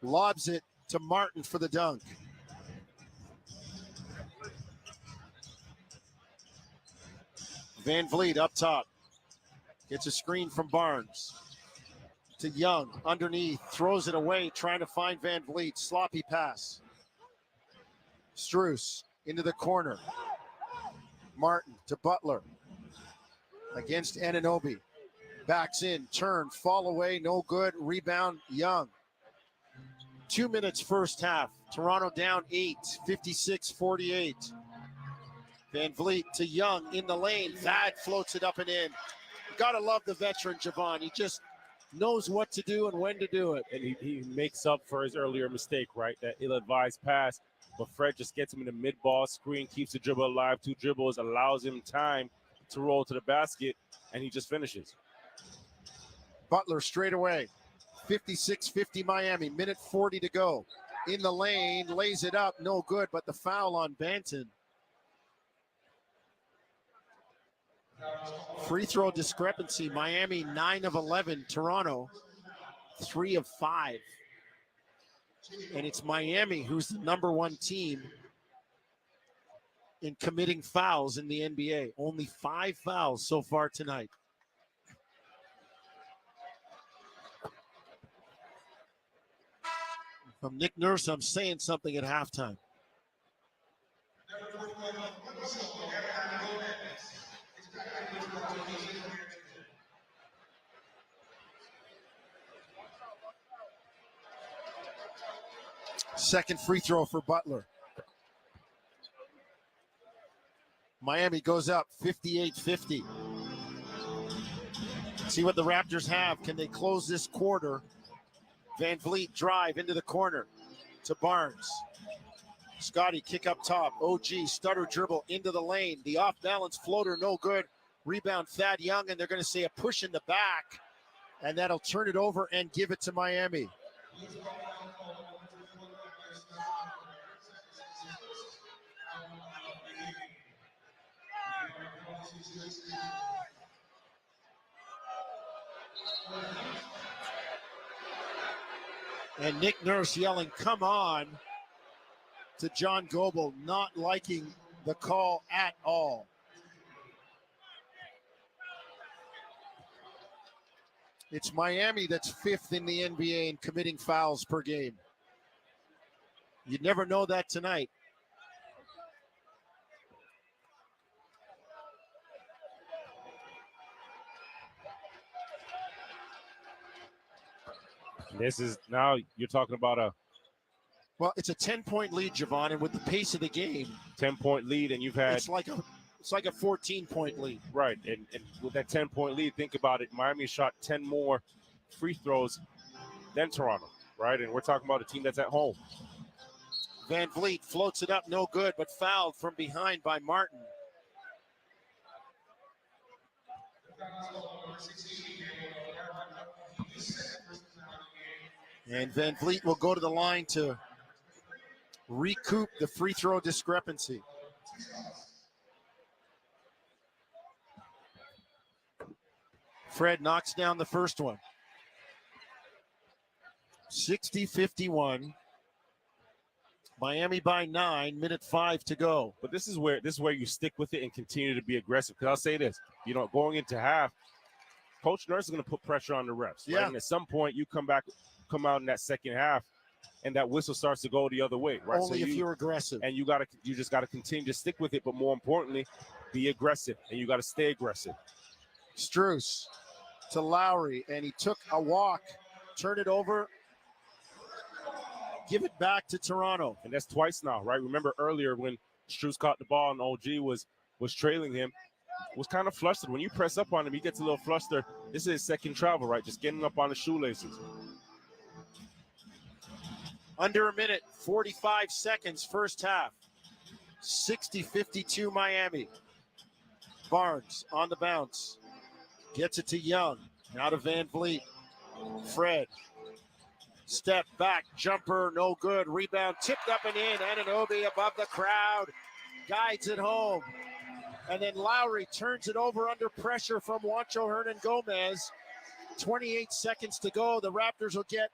lobs it to Martin for the dunk. Van Vliet up top. Gets a screen from Barnes. To Young, underneath, throws it away, trying to find Van Vliet. Sloppy pass. Strus into the corner. Martin to Butler. Against Anunoby. Backs in, turn, fall away, no good. Rebound, Young. 2 minutes first half. Toronto down 8, 56-48. Van Vliet to Young in the lane. Thad floats it up and in. Gotta love the veteran, Javon. He just knows what to do and when to do it. And he makes up for his earlier mistake, right? That ill-advised pass. But Fred just gets him in the mid-ball screen, keeps the dribble alive. 2 dribbles, allows him time to roll to the basket, and he just finishes. Butler straight away. 56-50 Miami. Minute 40 to go. In the lane, lays it up. No good, but the foul on Banton. Free throw discrepancy. Miami 9 of 11. Toronto 3 of 5. And it's Miami who's the number 1 team in committing fouls in the NBA. Only 5 fouls so far tonight. From Nick Nurse, I'm saying something at halftime. Second free throw for Butler. Miami goes up 58-50. See what the Raptors have. Can they close this quarter? Van Vliet drive into the corner to Barnes. Scotty kick up top. OG stutter dribble into the lane. The off-balance floater, no good. Rebound Thad Young, and they're going to say a push in the back, and that'll turn it over and give it to Miami. And Nick Nurse yelling, "Come on," to John Goebel, not liking the call at all. It's Miami that's 5th in the NBA in committing fouls per game. You'd never know that tonight. This is now you're talking about Well, it's a 10-point lead, Javon, and with the pace of the game, 10-point lead, and you've had it's like a 14-point lead. Right, and with that 10-point lead, think about it. Miami shot 10 more free throws than Toronto, right? And we're talking about a team that's at home. Van Vliet floats it up, no good, but fouled from behind by Martin. And Van Vliet will go to the line to recoup the free throw discrepancy. Fred knocks down the first one. 60-51. Miami by 9, minute 5 to go. But this is where you stick with it and continue to be aggressive. Because I'll say this, going into half, Coach Nurse is going to put pressure on the refs. Yeah. Right? And at some point, you come out in that second half, and that whistle starts to go the other way. Right? Only if you're aggressive. And you just got to continue to stick with it. But more importantly, be aggressive, and you got to stay aggressive. Strus to Lowry, and he took a walk, turned it over, give it back to Toronto. And that's twice now, right? Remember earlier when Strus caught the ball and OG was trailing him, was kind of flustered. When you press up on him, he gets a little flustered. This is his second travel, right? Just getting up on the shoelaces. Under a minute, 45 seconds, first half. 60-52 Miami. Barnes on the bounce. Gets it to Young. Now to Van Vliet. Fred. Step back, jumper, no good. Rebound tipped up and in. Anunoby above the crowd. Guides it home. And then Lowry turns it over under pressure from Juancho Hernan-Gomez. 28 seconds to go. The Raptors will get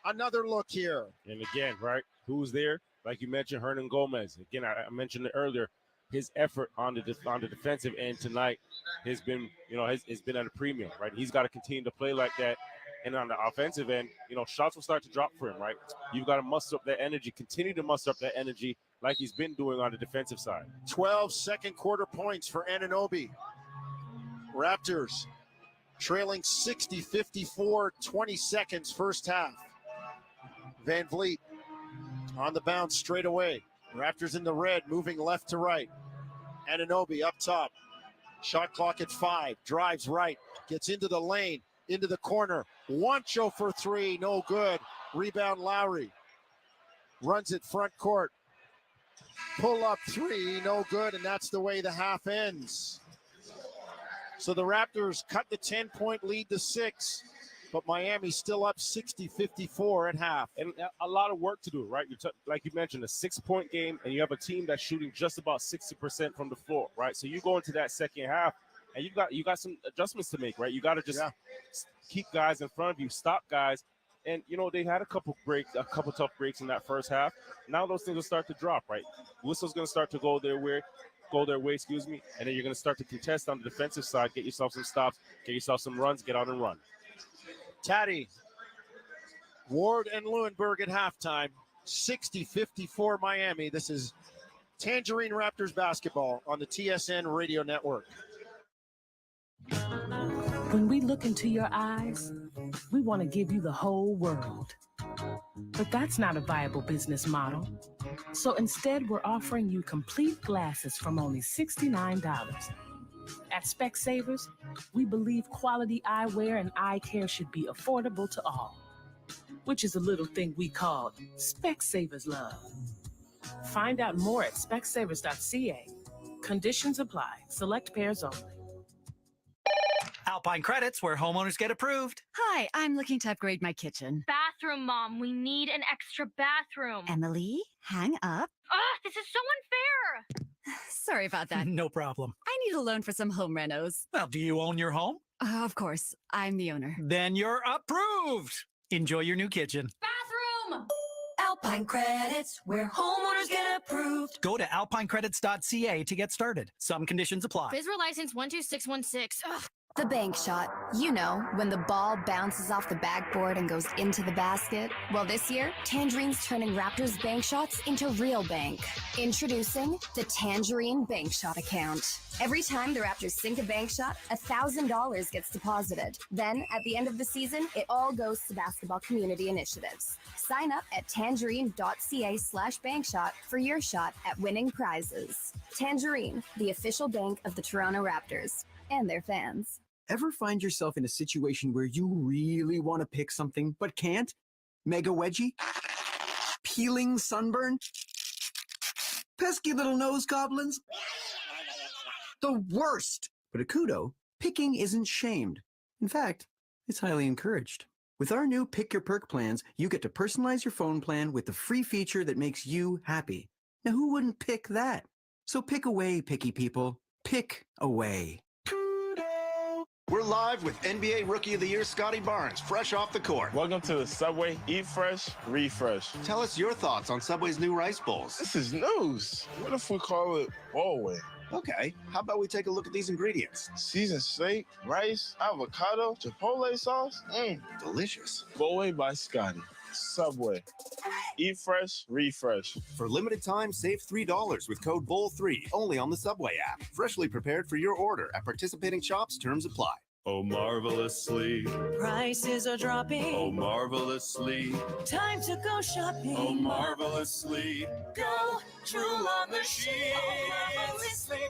another look here. And again, right, who's there? Like you mentioned, Hernan-Gomez. Again, I mentioned it earlier. His effort on the defensive end tonight has been, has been at a premium, right? He's got to continue to play like that. And on the offensive end, shots will start to drop for him, right? You've got to muster up that energy, continue to muster up that energy like he's been doing on the defensive side. 12 second quarter points for Anunoby. Raptors trailing 60-54, 20 seconds first half. Van Vliet on the bounce straight away. Raptors in the red, moving left to right. Anunoby up top. Shot clock at 5. Drives right. Gets into the lane. Into the corner. Juancho for 3. No good. Rebound Lowry. Runs it front court. Pull up 3. No good. And that's the way the half ends. So the Raptors cut the 10-point lead to 6. But Miami still up 60-54 at half. And a lot of work to do, right? Like you mentioned, a 6-point game, and you have a team that's shooting just about 60% from the floor, right? So you go into that second half, and you got some adjustments to make, right? You got to just keep guys in front of you, stop guys. And, they had a couple tough breaks in that first half. Now those things will start to drop, right? Whistle's going to start to go their way, and then you're going to start to contest on the defensive side, get yourself some stops, get yourself some runs, get out and run. Taddy Ward and Lewinberg at halftime. 60-54 Miami. This is Tangerine Raptors basketball on the TSN radio network. When we look into your eyes, we want to give you the whole world. But that's not a viable business model. So instead, we're offering you complete glasses from only $69. At Specsavers, we believe quality eyewear and eye care should be affordable to all, which is a little thing we call Specsavers love. Find out more at specsavers.ca. Conditions apply. Select pairs only. Alpine Credits, where homeowners get approved. Hi, I'm looking to upgrade my kitchen. Bathroom, Mom. We need an extra bathroom. Emily, hang up. Ugh, this is so unfair. Sorry about that. No problem. I need a loan for some home renos. Well, do you own your home? Of course, I'm the owner. Then you're approved. Enjoy your new kitchen. Bathroom! Alpine Credits, where homeowners get approved. Go to alpinecredits.ca to get started. Some conditions apply. Visual license 12616. Ugh. The bank shot. You know, when the ball bounces off the backboard and goes into the basket. Well, this year, Tangerine's turning Raptors bank shots into real bank. Introducing the Tangerine Bank Shot account. Every time the Raptors sink a bank shot, $1,000 gets deposited. Then, at the end of the season, it all goes to basketball community initiatives. Sign up at tangerine.ca/bankshot for your shot at winning prizes. Tangerine, the official bank of the Toronto Raptors and their fans. Ever find yourself in a situation where you really want to pick something but can't? Mega wedgie? Peeling sunburn? Pesky little nose goblins? The worst! But at Kudo, picking isn't shamed. In fact, it's highly encouraged. With our new Pick Your Perk plans, you get to personalize your phone plan with the free feature that makes you happy. Now, who wouldn't pick that? So pick away, picky people. Pick away. We're live with NBA Rookie of the Year Scotty Barnes, fresh off the court. Welcome to the Subway Eat Fresh, Refresh. Tell us your thoughts on Subway's new rice bowls. This is news. What if we call it Bowlway? Okay, how about we take a look at these ingredients? Seasoned steak, rice, avocado, chipotle sauce. Delicious. Bowlway by Scotty. Subway. Eat fresh, refresh. For limited time, save $3 with code BOWL3 only on the Subway app. Freshly prepared for your order at participating shops. Terms apply. Oh, marvelously. Prices are dropping. Oh, marvelously. Time to go shopping. Oh, marvelously. Go drool on the sheet. Oh, marvelously.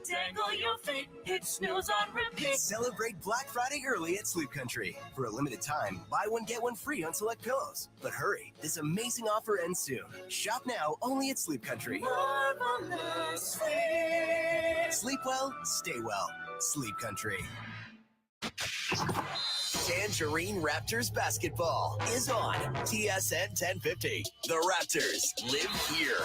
Dangle your feet. Hit snooze on repeat. Celebrate Black Friday early at Sleep Country. For a limited time, buy one, get one free on select pillows. But hurry, this amazing offer ends soon. Shop now only at Sleep Country. Marvelously. Sleep well, stay well. Sleep Country. Tangerine Raptors basketball is on TSN 1050. The Raptors live here.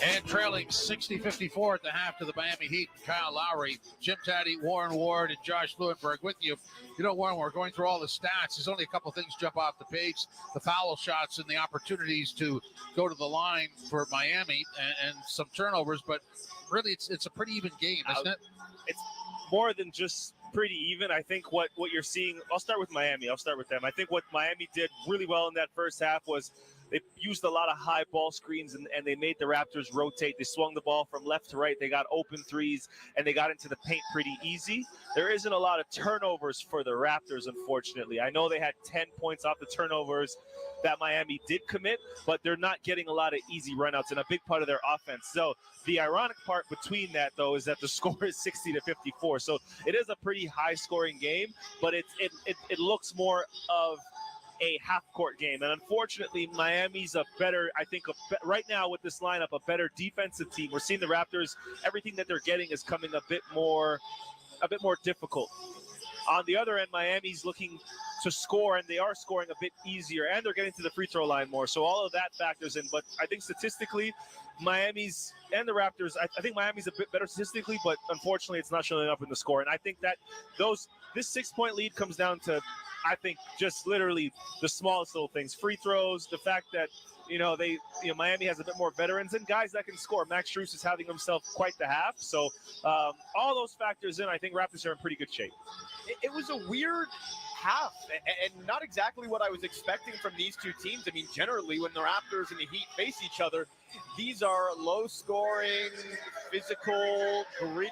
And trailing 60-54 at the half to the Miami Heat. Kyle Lowry, Jim Taddy, Warren Ward, and Josh Lewinberg with you. You know, Warren, we're going through all the stats. There's only a couple things jump off the page. The foul shots and the opportunities to go to the line for Miami and some turnovers. But really, it's a pretty even game, isn't it? It's more than just pretty even. I think what you're seeing, I'll start with Miami. I'll start with them. I think what Miami did really well in that first half was they used a lot of high ball screens and they made the Raptors rotate. They swung the ball from left to right. They got open threes and they got into the paint pretty easy. There isn't a lot of turnovers for the Raptors, unfortunately. I know they had 10 points off the turnovers that Miami did commit, but they're not getting a lot of easy runouts and a big part of their offense. So the ironic part between that, though, is that the score is 60-54. So it is a pretty high-scoring game, but it looks more of a half-court game. And unfortunately, Miami's a better, I think, right now with this lineup, a better defensive team. We're seeing the Raptors, everything that they're getting is coming a bit more difficult. On the other end, Miami's looking to score, and they are scoring a bit easier, and they're getting to the free throw line more. So all of that factors in. But I think statistically, Miami's and the Raptors, I think Miami's a bit better statistically, but unfortunately, it's not showing up in the score. And I think that this 6-point lead comes down to, I think, just literally the smallest little things. Free throws, the fact that, Miami has a bit more veterans and guys that can score. Max Strus is having himself quite the half. So all those factors in, I think Raptors are in pretty good shape. It was a weird half, and not exactly what I was expecting from these two teams. I mean, generally, when the Raptors and the Heat face each other, these are low-scoring, physical, gritty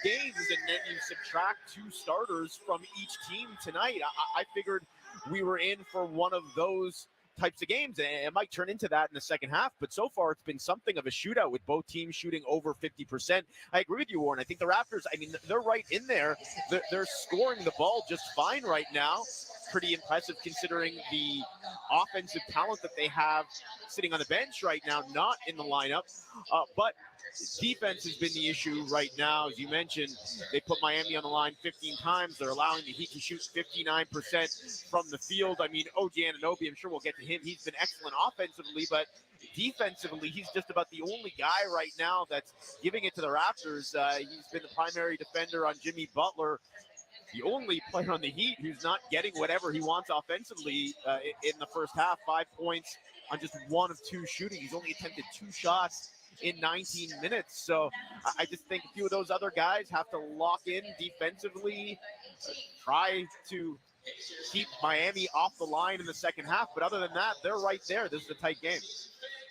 games, and then you subtract two starters from each team tonight. I figured we were in for one of those types of games, and it might turn into that in the second half, but so far it's been something of a shootout with both teams shooting over 50%. I agree with you, Warren. I think the Raptors, I mean, they're right in there. They're scoring the ball just fine right now. Pretty impressive considering the offensive talent that they have sitting on the bench right now, not in the lineup, but defense has been the issue right now. As you mentioned, they put Miami on the line 15 times. They're allowing the Heat to shoot 59% from the field. I mean, OG Anunoby, I'm sure we'll get to him. He's been excellent offensively, but defensively, he's just about the only guy right now that's giving it to the Raptors. He's been the primary defender on Jimmy Butler, the only player on the Heat who's not getting whatever he wants offensively in the first half. 5 points on just 1 of 2 shooting. He's only attempted 2 shots in 19 minutes. So I just think a few of those other guys have to lock in defensively, try to keep Miami off the line in the second half. But other than that, they're right there. This is a tight game.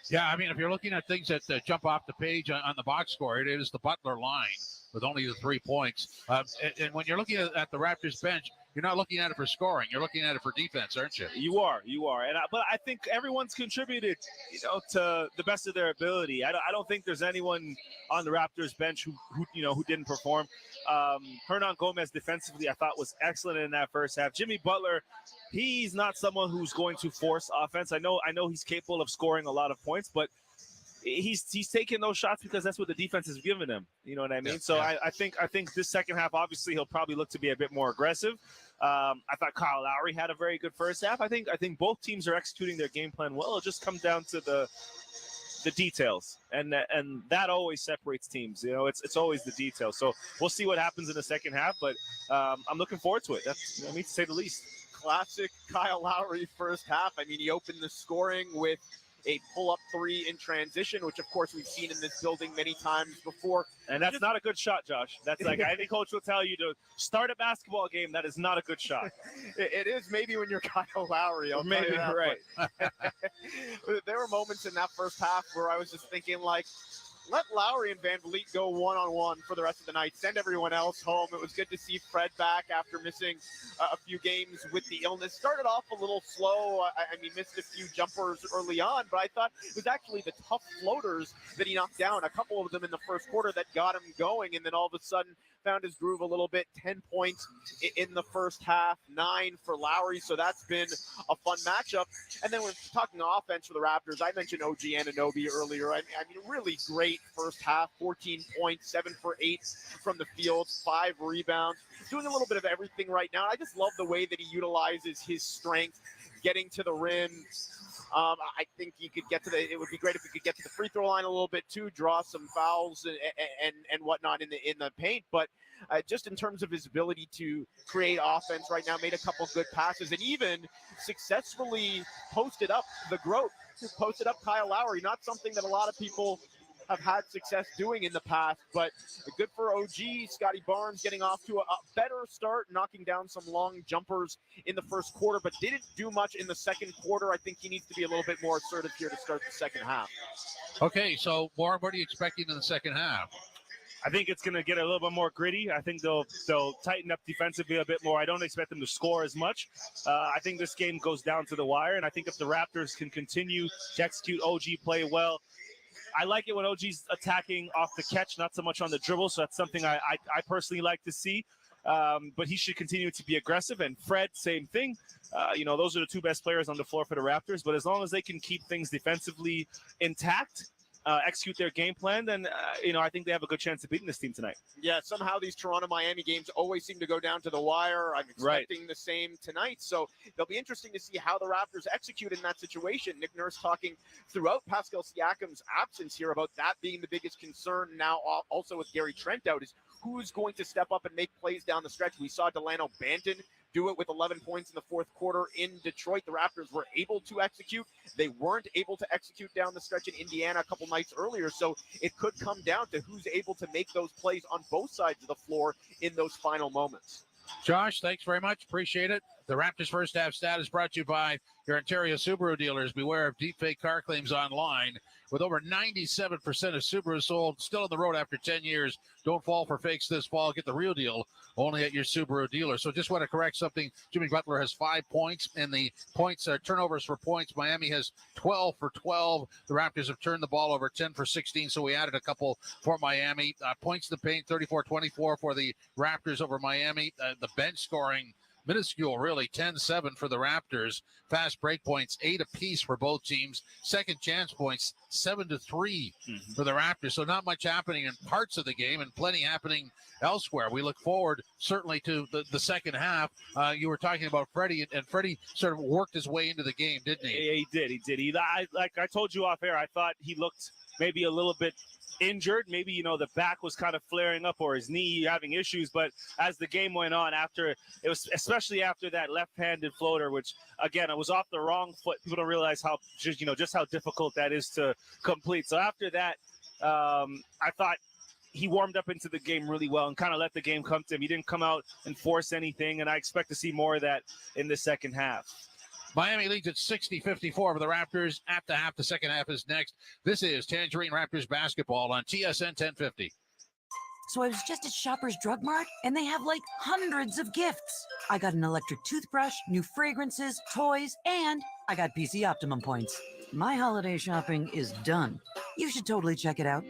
Yeah, I mean, if you're looking at things that jump off the page on the box score, it is the Butler line with only the 3 points. And when you're looking at the Raptors bench, you're not looking at it for scoring. You're looking at it for defense, aren't you? You are. But I think everyone's contributed, to the best of their ability. I don't think there's anyone on the Raptors bench who didn't perform. Hernan Gomez defensively, I thought, was excellent in that first half. Jimmy Butler, he's not someone who's going to force offense. I know he's capable of scoring a lot of points, but he's taking those shots because that's what the defense has given him. You know what I mean? I think this second half, obviously, he'll probably look to be a bit more aggressive. I thought Kyle Lowry had a very good first half. I think both teams are executing their game plan well. It just comes down to the details, and that always separates teams. It's always the details. So we'll see what happens in the second half, but I'm looking forward to it. That's to say the least. Classic Kyle Lowry first half. I mean, he opened the scoring with a pull-up 3 in transition, which, of course, we've seen in this building many times before. And that's not a good shot, Josh. That's like any coach will tell you to start a basketball game. That is not a good shot. It is maybe when you're Kyle Lowry. Maybe, right. There were moments in that first half where I was just thinking, like, let Lowry and Van Vliet go one-on-one for the rest of the night. Send everyone else home. It was good to see Fred back after missing a few games with the illness. Started off a little slow. I mean, missed a few jumpers early on, but I thought it was actually the tough floaters that he knocked down, a couple of them in the first quarter that got him going, and then all of a sudden found his groove a little bit. 10 points in the first half, 9 for Lowry, so that's been a fun matchup. And then when talking offense for the Raptors, I mentioned OG Anunoby earlier. I mean, really great first half, 14 points, 7 for 8 from the field, 5 rebounds, doing a little bit of everything right now. I just love the way that he utilizes his strength, getting to the rim. I think he could get to it would be great if he could get to the free throw line a little bit too, draw some fouls and whatnot in the paint. But just in terms of his ability to create offense right now, made a couple good passes and even successfully posted up the growth, posted up Kyle Lowry. Not something that a lot of people have had success doing in the past, but good for OG. Scotty Barnes getting off to a better start, knocking down some long jumpers in the first quarter, but didn't do much in the second quarter. I think he needs to be a little bit more assertive here to start the second half. Okay, so Warren, what are you expecting in the second half? I think it's going to get a little bit more gritty. I think they'll tighten up defensively a bit more. I don't expect them to score as much. I think this game goes down to the wire, and I think if the Raptors can continue to execute OG play well, I like it when OG's attacking off the catch, not so much on the dribble. So that's something I personally like to see. But he should continue to be aggressive. And Fred, same thing. Those are the two best players on the floor for the Raptors. But as long as they can keep things defensively intact, execute their game plan, then, I think they have a good chance of beating this team tonight. Yeah, somehow these Toronto-Miami games always seem to go down to the wire. I'm expecting the same tonight. So it'll be interesting to see how the Raptors execute in that situation. Nick Nurse talking throughout Pascal Siakam's absence here about that being the biggest concern now, also with Gary Trent out, is who's going to step up and make plays down the stretch. We saw Delano Banton do it with 11 points in the fourth quarter in Detroit. The Raptors were able to execute. They weren't able to execute down the stretch in Indiana a couple nights earlier. So it could come down to who's able to make those plays on both sides of the floor in those final moments. Josh, thanks very much. Appreciate it. The Raptors first half stat is brought to you by your Ontario Subaru dealers. Beware of deepfake car claims online. With over 97% of Subaru sold, still on the road after 10 years. Don't fall for fakes this fall. Get the real deal only at your Subaru dealer. So just want to correct something. Jimmy Butler has 5 points in the points, turnovers for points. Miami has 12 for 12. The Raptors have turned the ball over 10 for 16, so we added a couple for Miami. Points to the paint, 34-24 for the Raptors over Miami. The bench scoring, minuscule, really, 10-7 for the Raptors. Fast break points, 8 apiece for both teams. Second chance points, 7-3 for the Raptors. So not much happening in parts of the game and plenty happening elsewhere. We look forward, certainly, to the second half. You were talking about Freddie, and Freddie sort of worked his way into the game, didn't he? Yeah, he did. Like I told you off air, I thought he looked maybe a little bit injured. Maybe, the back was kind of flaring up or his knee having issues. But as the game went on, especially after that left-handed floater, which, again, it was off the wrong foot. People don't realize just how difficult that is to complete. So after that, I thought he warmed up into the game really well and kind of let the game come to him. He didn't come out and force anything, and I expect to see more of that in the second half. Miami leads at 60-54 for the Raptors. At the half, the second half is next. This is Tangerine Raptors basketball on TSN 1050. So I was just at Shoppers Drug Mart, and they have like hundreds of gifts. I got an electric toothbrush, new fragrances, toys, and I got PC Optimum points. My holiday shopping is done. You should totally check it out.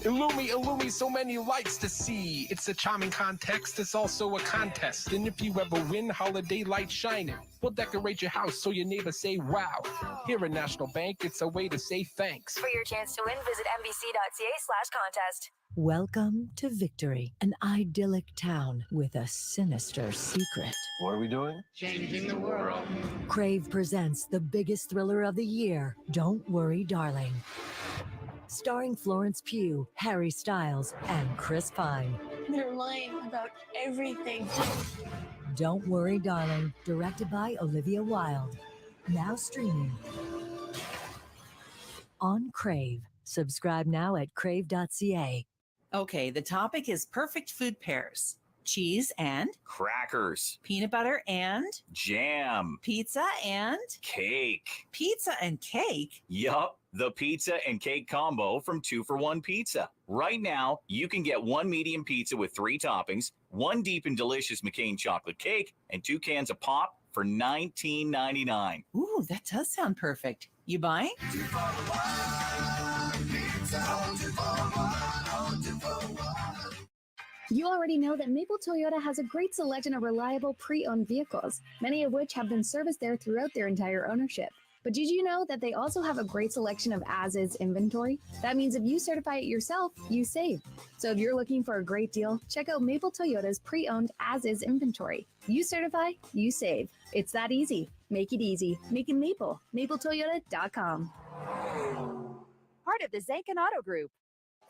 Illumi, so many lights to see. It's a charming context, it's also a contest. And if you ever win, holiday light shining. We'll decorate your house so your neighbors say wow. Here at National Bank, it's a way to say thanks. For your chance to win, visit nbc.ca/contest. Welcome to Victory, an idyllic town with a sinister secret. What are we doing? Changing the world. Crave presents the biggest thriller of the year, Don't Worry, Darling. Starring Florence Pugh, Harry Styles, and Chris Pine. They're lying about everything. Don't Worry, Darling, directed by Olivia Wilde. Now streaming on Crave. Subscribe now at crave.ca. Okay, the topic is perfect food pairs. Cheese and crackers, peanut butter and jam, pizza and cake. Pizza and cake? Yup, the pizza and cake combo from 2-for-1 Pizza. Right now, you can get 1 medium pizza with 3 toppings, 1 deep and delicious McCain chocolate cake, and 2 cans of pop for $19.99. Ooh, that does sound perfect. You buying? You already know that Maple Toyota has a great selection of reliable pre-owned vehicles, many of which have been serviced there throughout their entire ownership. But did you know that they also have a great selection of as-is inventory? That means if you certify it yourself, you save. So if you're looking for a great deal, check out Maple Toyota's pre-owned as-is inventory. You certify, you save. It's that easy. Make it easy. Make it Maple. MapleToyota.com. Part of the Zankin Auto Group.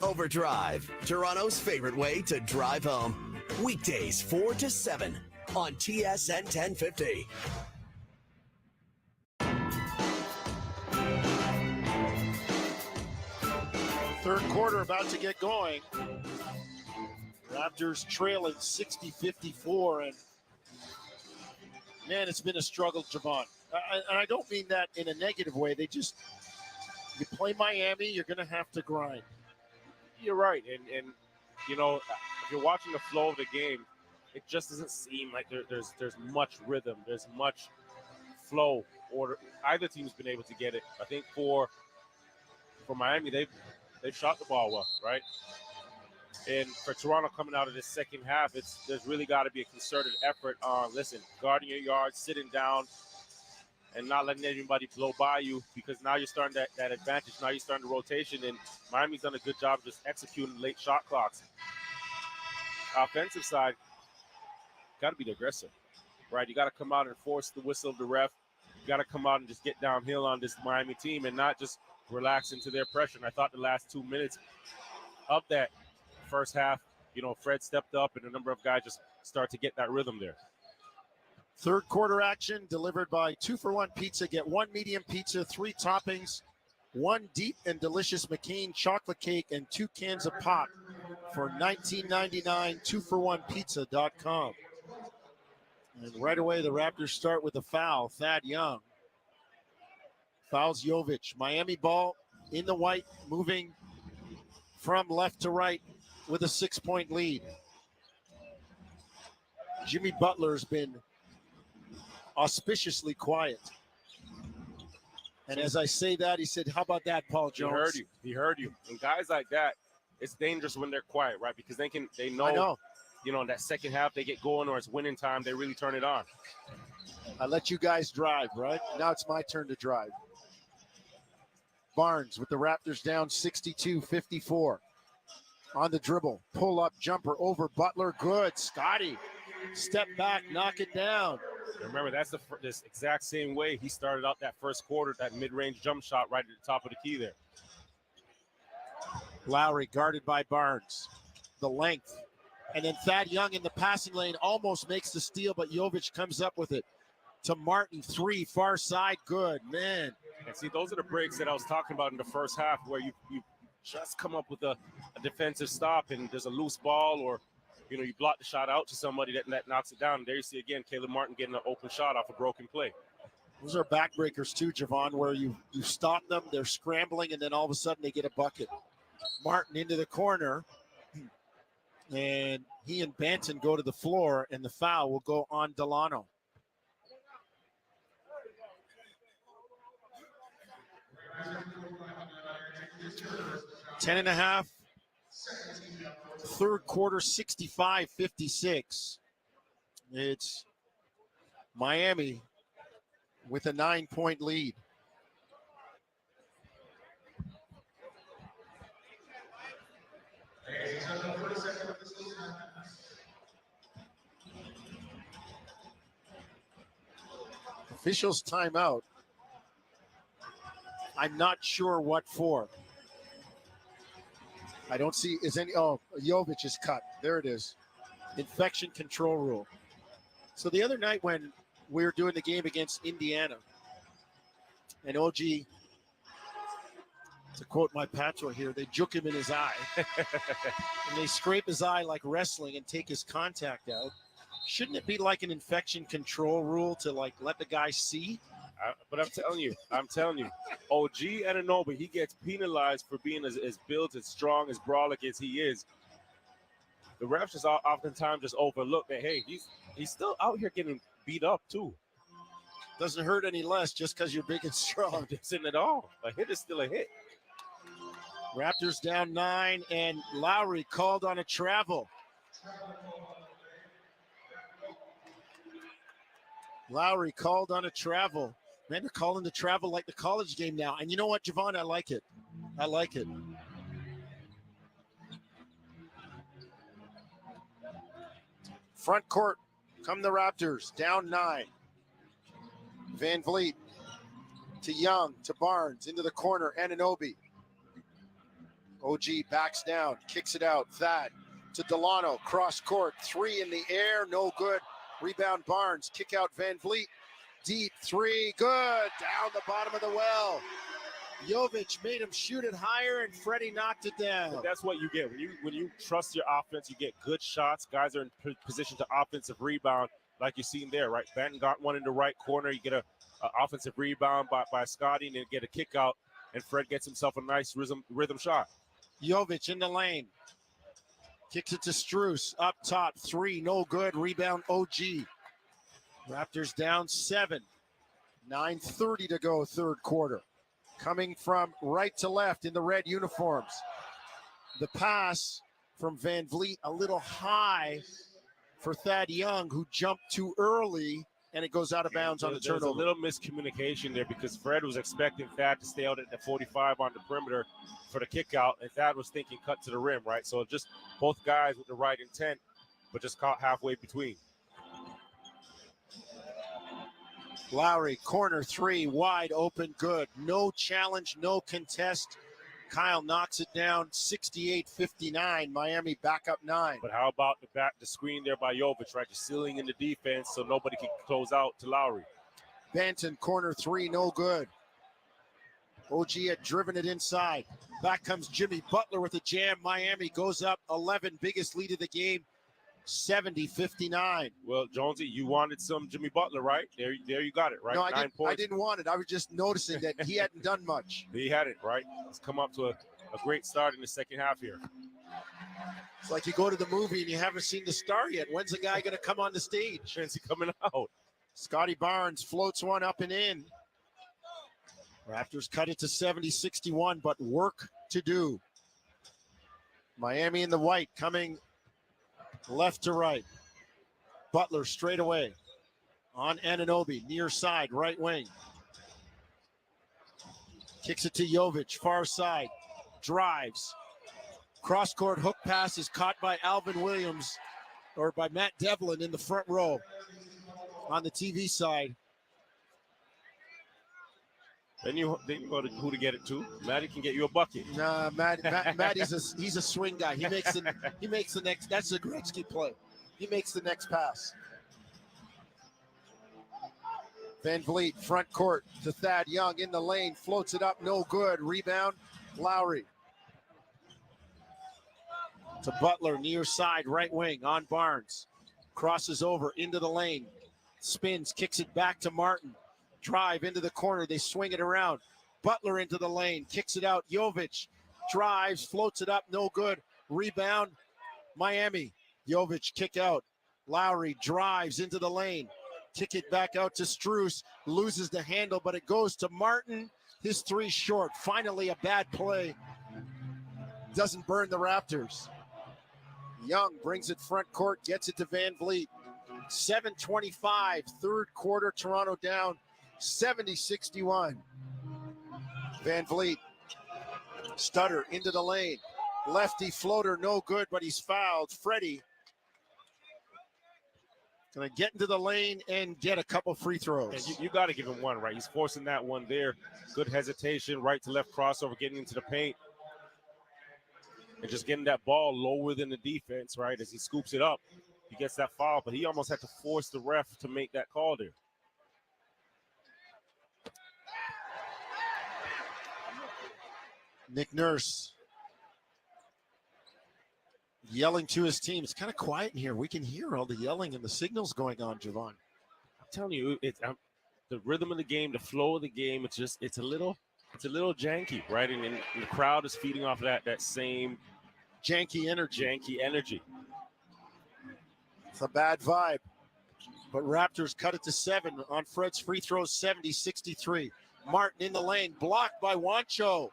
Overdrive, Toronto's favorite way to drive home. Weekdays 4 to 7 on TSN 1050. Third quarter about to get going. Raptors trailing 60-54, and man, it's been a struggle, Javon. And I don't mean that in a negative way. You play Miami, you're going to have to grind. You're right, and if you're watching the flow of the game, it just doesn't seem like there's much rhythm, there's much flow. Or either team's been able to get it. I think for Miami, they've shot the ball well, right? And for Toronto coming out of this second half, there's really got to be a concerted effort on guarding your yards, sitting down, and not letting anybody blow by you, because now you're starting that advantage. Now you're starting the rotation, and Miami's done a good job of just executing late shot clocks. Offensive side, got to be the aggressor, right? You got to come out and force the whistle of the ref. You got to come out and just get downhill on this Miami team and not just relax into their pressure. And I thought the last 2 minutes of that first half, Fred stepped up and a number of guys just start to get that rhythm there. Third quarter action delivered by 2-for-1 Pizza. Get 1 medium pizza, 3 toppings, 1 deep and delicious McCain chocolate cake, and 2 cans of pop for $19.99, 2-for-1pizza.com. And right away, the Raptors start with a foul. Thad Young fouls Jovic. Miami ball in the white, moving from left to right with a 6-point lead. Jimmy Butler's been auspiciously quiet. And as I say that, he said, how about that, Paul Jones? He heard you. He heard you. And guys like that, it's dangerous when they're quiet, right? Because they know, I know. You know, in that second half, they get going or it's winning time, they really turn it on. I let you guys drive, right? Now it's my turn to drive. Barnes with the Raptors down 62-54. On the dribble, pull-up jumper over Butler. Good. Scotty, step back, knock it down. Remember, that's this exact same way he started out that first quarter, that mid-range jump shot right at the top of the key there. Lowry guarded by Barnes. The length. And then Thad Young in the passing lane almost makes the steal, but Jovic comes up with it. To Martin, 3, far side, good, man. And see, those are the breaks that I was talking about in the first half where you just come up with a defensive stop and there's a loose ball or, you know, you block the shot out to somebody that knocks it down. And there you see again, Caleb Martin getting an open shot off a broken play. Those are backbreakers too, Javon, where you stop them, they're scrambling, and then all of a sudden they get a bucket. Martin into the corner, and he and Banton go to the floor, and the foul will go on Delano. Ten and a half. Third quarter, 65-56. It's Miami with a 9-point lead. Officials timeout. I'm not sure what for. I don't see, is any, oh, Jovic is cut. There it is. Infection control rule. So the other night when we were doing the game against Indiana, and OG, to quote my Patro here, they juke him in his eye. And they scrape his eye like wrestling and take his contact out. Shouldn't it be like an infection control rule to like let the guy see? But I'm telling you, OG Anunoby, he gets penalized for being as built, as strong, as brolic as he is. The refs just oftentimes just overlook that, hey, he's still out here getting beat up too. Doesn't hurt any less just because you're big and strong. Doesn't at all. A hit is still a hit. Raptors down 9, and Lowry called on a travel. Lowry called on a travel. Man, they're calling the travel like the college game now. And you know what, Javon? I like it. I like it. Front court, come the Raptors, down 9. Van Vliet to Young, to Barnes, into the corner, Anunoby. OG backs down, kicks it out. Thad to Delano, cross court, 3 in the air, no good. Rebound Barnes, kick out Van Vliet. Deep 3, good. Down the bottom of the well. Jovic made him shoot it higher, and Freddie knocked it down. But that's what you get. When you trust your offense, you get good shots. Guys are in position to offensive rebound, like you seen there, right? Benton got one in the right corner. You get a offensive rebound by Scotty, and then get a kick out, and Fred gets himself a nice rhythm shot. Jovic in the lane. Kicks it to Strus. Up top, 3, no good. Rebound OG. Raptors down 7. 9:30 to go, third quarter. Coming from right to left in the red uniforms. The pass from Van Vliet a little high for Thad Young, who jumped too early, and it goes out of bounds on the turnover. There's a little miscommunication there because Fred was expecting Thad to stay out at the 45 on the perimeter for the kick out, and Thad was thinking cut to the rim, right? So just both guys with the right intent, but just caught halfway between. Lowry, corner 3, wide open, good. No challenge, no contest. Kyle knocks it down, 68-59. Miami back up 9. But how about the screen there by Jovic, right? Just sealing in the defense so nobody can close out to Lowry. Banton, corner 3, no good. OG had driven it inside. Back comes Jimmy Butler with a jam. Miami goes up 11, biggest lead of the game, 70-59. Well, Jonesy, you wanted some Jimmy Butler, right? There you got it, right? No, 9 I points. didn't want it. I was just noticing that he hadn't done much. He had it, right? He's come up to a great start in the second half here. It's like you go to the movie and you haven't seen the star yet. When's the guy going to come on the stage? When's he coming out? Scotty Barnes floats one up and in. Raptors cut it to 70-61, but work to do. Miami in the white coming left to right. Butler straight away on Anunoby, near side, right wing. Kicks it to Jovic, far side. Drives. Cross-court hook pass is caught by Alvin Williams, or by Matt Devlin in the front row on the TV side. Then you go to who to get it to. Matty can get you a bucket. Nah, Matty's he's a swing guy. He makes the next. That's a Gretzky play. He makes the next pass. Van Vliet, front court to Thad Young in the lane, floats it up, no good. Rebound, Lowry. To Butler, near side, right wing, on Barnes. Crosses over into the lane. Spins, kicks it back to Martin. Drive into the corner, they swing it around. Butler into the lane, kicks it out. Jovic drives, floats it up, no good. Rebound, Miami. Jovic kick out. Lowry drives into the lane. Kick it back out to Strus. Loses the handle, but it goes to Martin. His three short. Finally a bad play. Doesn't burn the Raptors. Young brings it front court, gets it to Van Vliet. 7:25, third quarter, Toronto down 70-61. Van Vliet, stutter into the lane. Lefty floater, no good, but he's fouled. Freddie gonna get into the lane and get a couple free throws. And you got to give him one, right? He's forcing that one there. Good hesitation, right to left crossover, getting into the paint. And just getting that ball lower than the defense, right? As he scoops it up, he gets that foul, but he almost had to force the ref to make that call there. Nick Nurse yelling to his team. It's kind of quiet in here. We can hear all the yelling and the signals going on, Javon. I'm telling you, it's the rhythm of the game, the flow of the game. It's a little janky, right? And the crowd is feeding off of that same janky energy. It's a bad vibe. But Raptors cut it to 7 on Fred's free throws, 70-63. Martin in the lane, blocked by Wancho.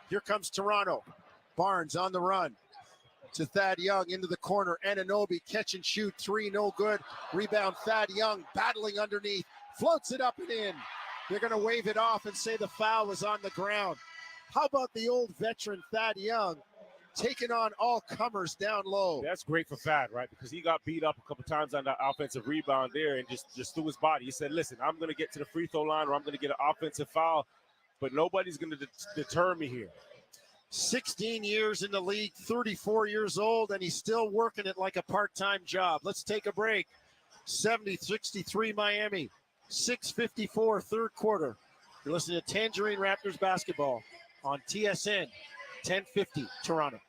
Here comes Toronto. Barnes on the run to Thad Young into the corner. Anunoby catch and shoot, 3, no good. Rebound, Thad Young battling underneath, floats it up and in. They're going to wave it off and say the foul was on the ground. How about the old veteran Thad Young taking on all comers down low? That's great for Thad, right? Because he got beat up a couple times on that offensive rebound there and just threw his body. He said, listen, I'm going to get to the free throw line or I'm going to get an offensive foul, but nobody's going to deter me here. 16 years in the league, 34 years old, and he's still working it like a part-time job. Let's take a break. 70-63 Miami. 6:54 third quarter. You're listening to Tangerine Raptors basketball on TSN 1050 Toronto.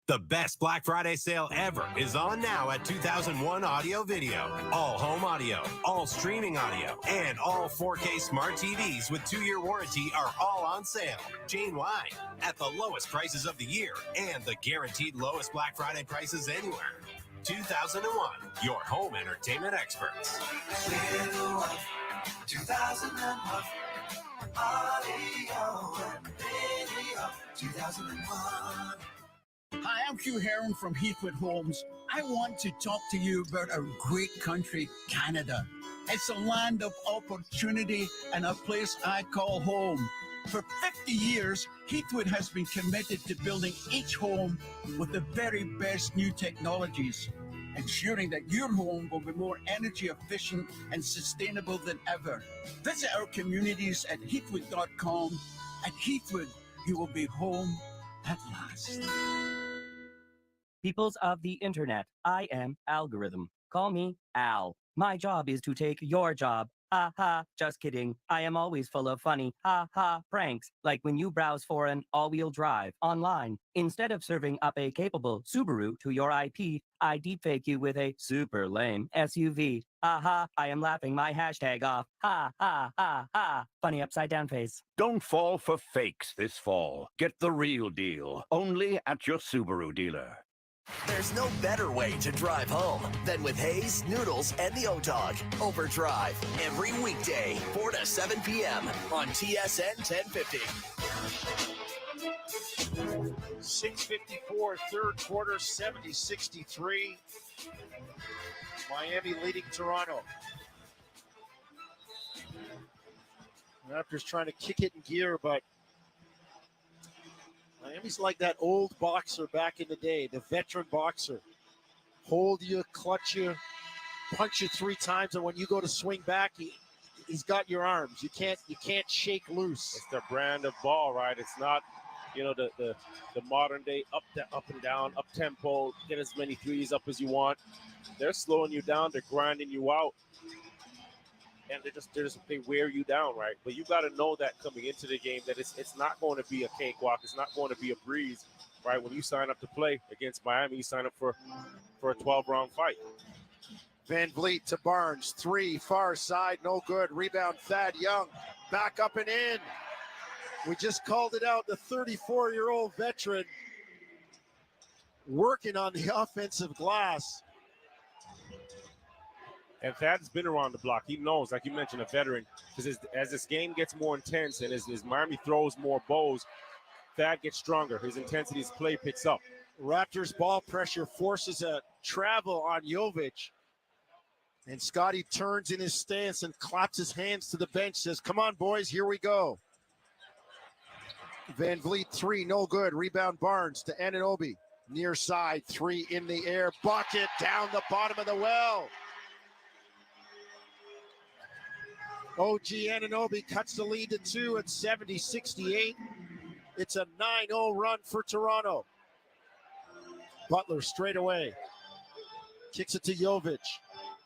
The best Black Friday sale ever is on now at 2001 Audio Video. All home audio, all streaming audio, and all 4K smart TVs with 2-year warranty are all on sale. Jane Wine at the lowest prices of the year and the guaranteed lowest Black Friday prices anywhere. 2001, your home entertainment experts. 2001 Audio and Video. 2001. Hi, I'm Hugh Heron from Heathwood Homes. I want to talk to you about a great country, Canada. It's a land of opportunity and a place I call home. For 50 years, Heathwood has been committed to building each home with the very best new technologies, ensuring that your home will be more energy efficient and sustainable than ever. Visit our communities at heathwood.com. At Heathwood, you will be home at last. Peoples of the internet, I am Algorithm. Call me Al. My job is to take your job Ha ha, just kidding. I am always full of funny, ha ha, pranks, like when you browse for an all-wheel drive online. Instead of serving up a capable Subaru to your IP, I deepfake you with a super lame SUV. Ha ha, I am laughing my hashtag off. Ha ha ha ha. Funny upside down face. Don't fall for fakes this fall. Get the real deal, only at your Subaru dealer. There's no better way to drive home than with Hayes, Noodles, and the O-Dog. Overdrive every weekday, 4 to 7 p.m. on TSN 1050. 6:54, third quarter, 70-63. Miami leading Toronto. Raptors trying to kick it in gear, but Miami's like that old boxer back in the day, the veteran boxer. Hold you, clutch you, punch you 3 times, and when you go to swing back, he's got your arms. You can't shake loose. It's their brand of ball, right? It's not, the modern day up and down, up tempo, get as many threes up as you want. They're slowing you down, they're grinding you out. And they wear you down, right? But you got to know that coming into the game that it's not going to be a cakewalk. It's not going to be a breeze, right? When you sign up to play against Miami, you sign up for a 12-round fight. Van Vliet to Barnes, 3, far side, no good. Rebound, Thad Young, back up and in. We just called it out, the 34-year-old veteran working on the offensive glass. And Thad's been around the block. He knows, like you mentioned, a veteran. Because as this game gets more intense and as Miami throws more bows, Thad gets stronger. His intensity, his play picks up. Raptors ball pressure forces a travel on Jovic. And Scotty turns in his stance and claps his hands to the bench, says, come on, boys, here we go. Van Vliet, 3, no good. Rebound Barnes to Anunoby. Near side, 3 in the air. Bucket down the bottom of the well. OG Anunoby cuts the lead to 2 at 70-68. It's a 9-0 run for Toronto. Butler straight away. Kicks it to Jovic.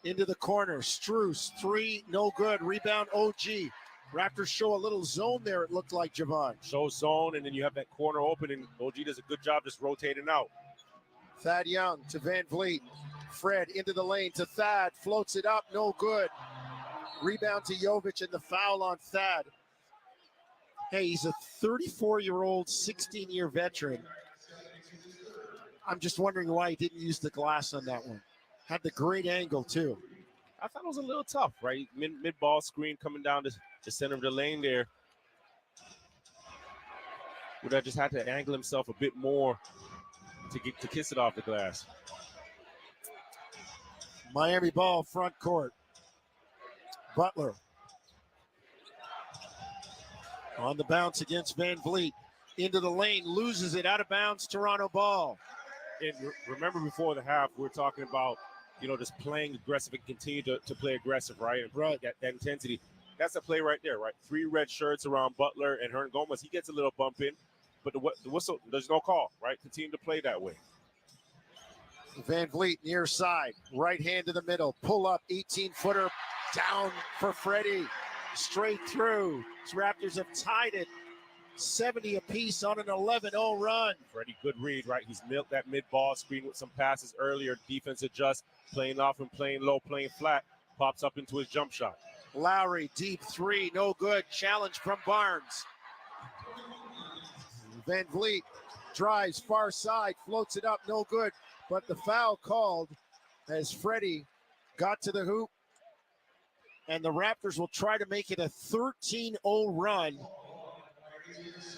Into the corner. Strus, 3, no good. Rebound OG. Raptors show a little zone there, it looked like, Javon. Show zone, and then you have that corner open, and OG does a good job just rotating out. Thad Young to Van Vliet. Fred into the lane to Thad. Floats it up, no good. Rebound to Jovic and the foul on Thad. Hey, he's a 34-year-old, 16-year veteran. I'm just wondering why he didn't use the glass on that one. Had the great angle, too. I thought it was a little tough, right? Mid-ball screen coming down to center of the lane there. Would have just had to angle himself a bit more to kiss it off the glass. Miami ball, front court. Butler on the bounce against Van Vliet. Into the lane, loses it, out of bounds, Toronto ball. And remember before the half, we were talking about, just playing aggressive and continue to play aggressive, right? And right. That intensity. That's a play right there, right? 3 red shirts around Butler and Hernangomez. He gets a little bump in, but the whistle, there's no call, right? Continue to play that way. Van Vliet near side, right hand to the middle, pull up, 18-footer, down for Freddie, straight through. The Raptors have tied it 70 apiece on an 11-0 run. Freddie, good read, right? He's milked that mid-ball screen with some passes earlier. Defense adjusts, playing off and playing low, playing flat, pops up into his jump shot. Lowry, deep 3, no good. Challenge from Barnes. Van Vliet drives far side, floats it up, no good. But the foul called as Freddie got to the hoop. And the Raptors will try to make it a 13-0 run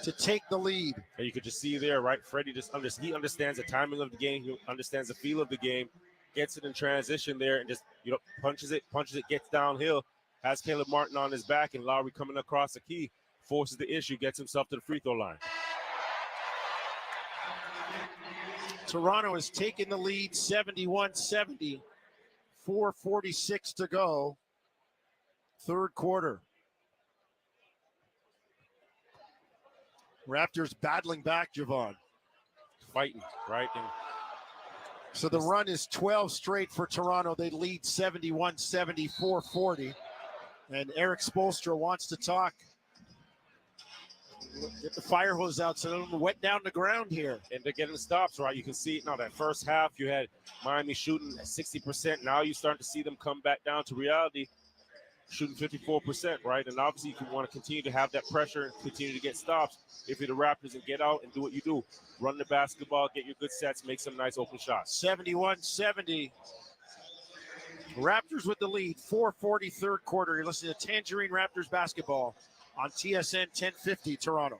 to take the lead. And you could just see there, right? Freddie he understands the timing of the game. He understands the feel of the game, gets it in transition there, and just punches it, gets downhill, has Caleb Martin on his back, and Lowry coming across the key, forces the issue, gets himself to the free throw line. Toronto has taken the lead 71-70, 4:46 to go, third quarter. Raptors battling back, Javon. Fighting, right? And so the run is 12 straight for Toronto. They lead 71-70, 4:40. And Eric Spoelstra wants to talk. Get the fire hose out so they don't wet down the ground here. And they're getting stops, right? You can see it now. That first half, you had Miami shooting at 60%. Now you're starting to see them come back down to reality, shooting 54%, right? And obviously, you want to continue to have that pressure, continue to get stops. If you're the Raptors, and get out and do what you do. Run the basketball, get your good sets, make some nice open shots. 71-70. Raptors with the lead. 4:40 third quarter. You're listening to Tangerine Raptors basketball on TSN 1050 Toronto.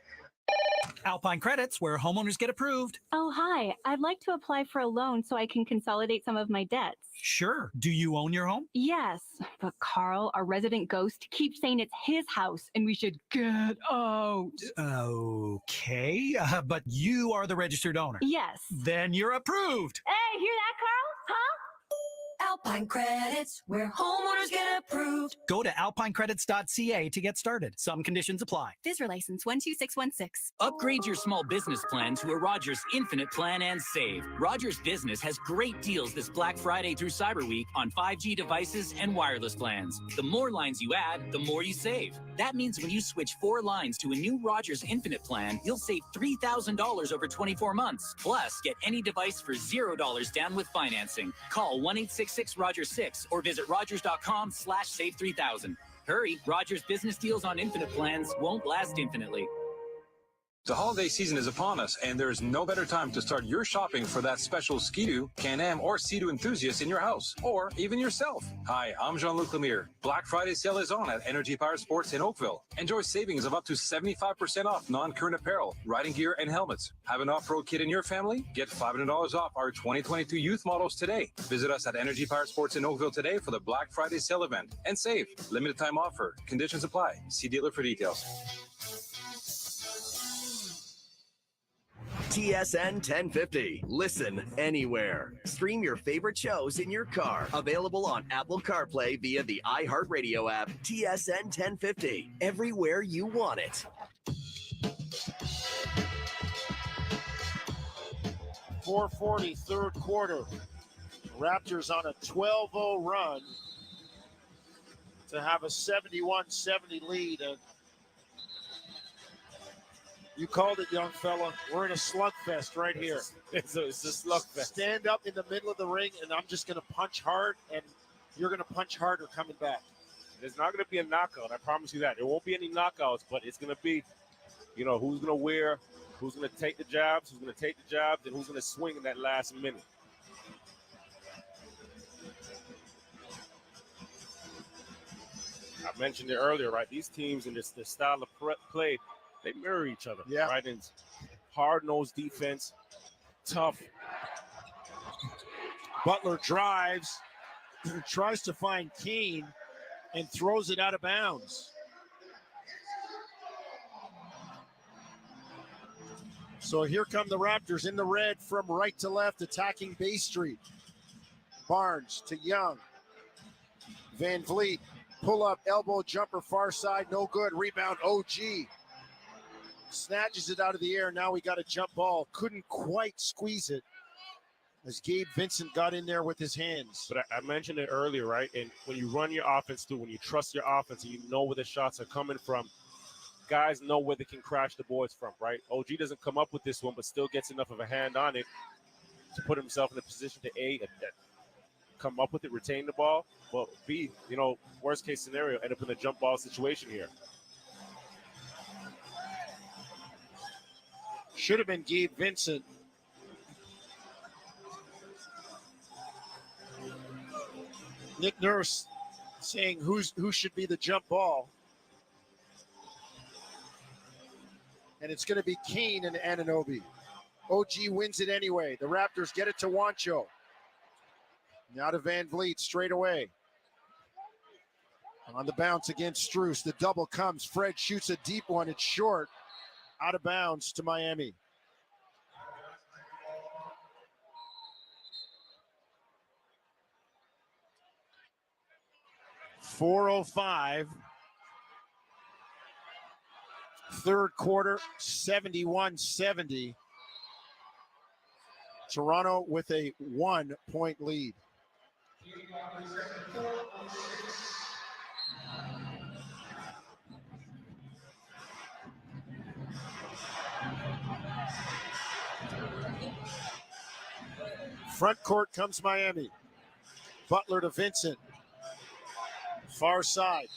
Alpine Credits, where homeowners get approved. Oh, hi. I'd like to apply for a loan so I can consolidate some of my debts. Sure. Do you own your home? Yes, but Carl, our resident ghost, keeps saying it's his house and we should get out. Okay, but you are the registered owner. Yes. Then you're approved. Hey, hear that, Carl? Huh? Alpine Credits, where homeowners get approved. Go to alpinecredits.ca to get started. Some conditions apply. Visitor license 12616. Upgrade your small business plan to a Rogers Infinite plan and save. Rogers Business has great deals this Black Friday through Cyber Week on 5G devices and wireless plans. The more lines you add, the more you save. That means when you switch 4 lines to a new Rogers Infinite plan, you'll save $3,000 over 24 months. Plus, get any device for $0 down with financing. Call 1-866-ROGERS-6 or visit rogers.com/save3000. Hurry, Rogers Business deals on Infinite plans won't last infinitely. The holiday season is upon us, and there is no better time to start your shopping for that special Ski-Doo, Can-Am, or Sea-Doo enthusiast in your house, or even yourself. Hi, I'm Jean-Luc Lemire. Black Friday sale is on at Energy Power Sports in Oakville. Enjoy savings of up to 75% off non-current apparel, riding gear, and helmets. Have an off-road kit in your family? Get $500 off our 2022 youth models today. Visit us at Energy Power Sports in Oakville today for the Black Friday sale event. And save. Limited time offer. Conditions apply. See dealer for details. TSN 1050. Listen anywhere. Stream your favorite shows in your car. Available on Apple CarPlay via the iHeartRadio app. TSN 1050. Everywhere you want it. 4:40 third quarter. Raptors on a 12-0 run to have a 71-70 lead. And you called it, young fella. We're in a slugfest right here. It's a slugfest. Stand up in the middle of the ring, and I'm just going to punch hard, and you're going to punch harder coming back. There's not going to be a knockout. I promise you that. There won't be any knockouts, but it's going to be, who's going to wear, who's going to take the jabs, and who's going to swing in that last minute. I mentioned it earlier, right? These teams and this style of play, they mirror each other, right? And hard-nosed defense, tough. Butler drives, tries to find Keane, and throws it out of bounds. So here come the Raptors in the red from right to left, attacking Bay Street. Barnes to Young. Van Vliet, pull up, elbow jumper, far side, no good. Rebound, OG. Snatches it out of the air. Now we got a jump ball. Couldn't quite squeeze it as Gabe Vincent got in there with his hands. But I mentioned it earlier, right? And when you run your offense through, when you trust your offense and you know where the shots are coming from, guys know where they can crash the boards from, right? OG doesn't come up with this one, but still gets enough of a hand on it to put himself in a position to come up with it, retain the ball. Well, B, worst case scenario, end up in a jump ball situation here. Should have been Gabe Vincent. Nick Nurse saying who should be the jump ball. And it's going to be Kane and Anunoby. OG wins it anyway. The Raptors get it to Wancho. Now to Van Vliet straight away. On the bounce against Strus. The double comes. Fred shoots a deep one. It's short. Out of bounds to Miami. .405. Third quarter, 71-70. Toronto with a 1-point lead. Front court comes Miami. Butler to Vincent. Far side.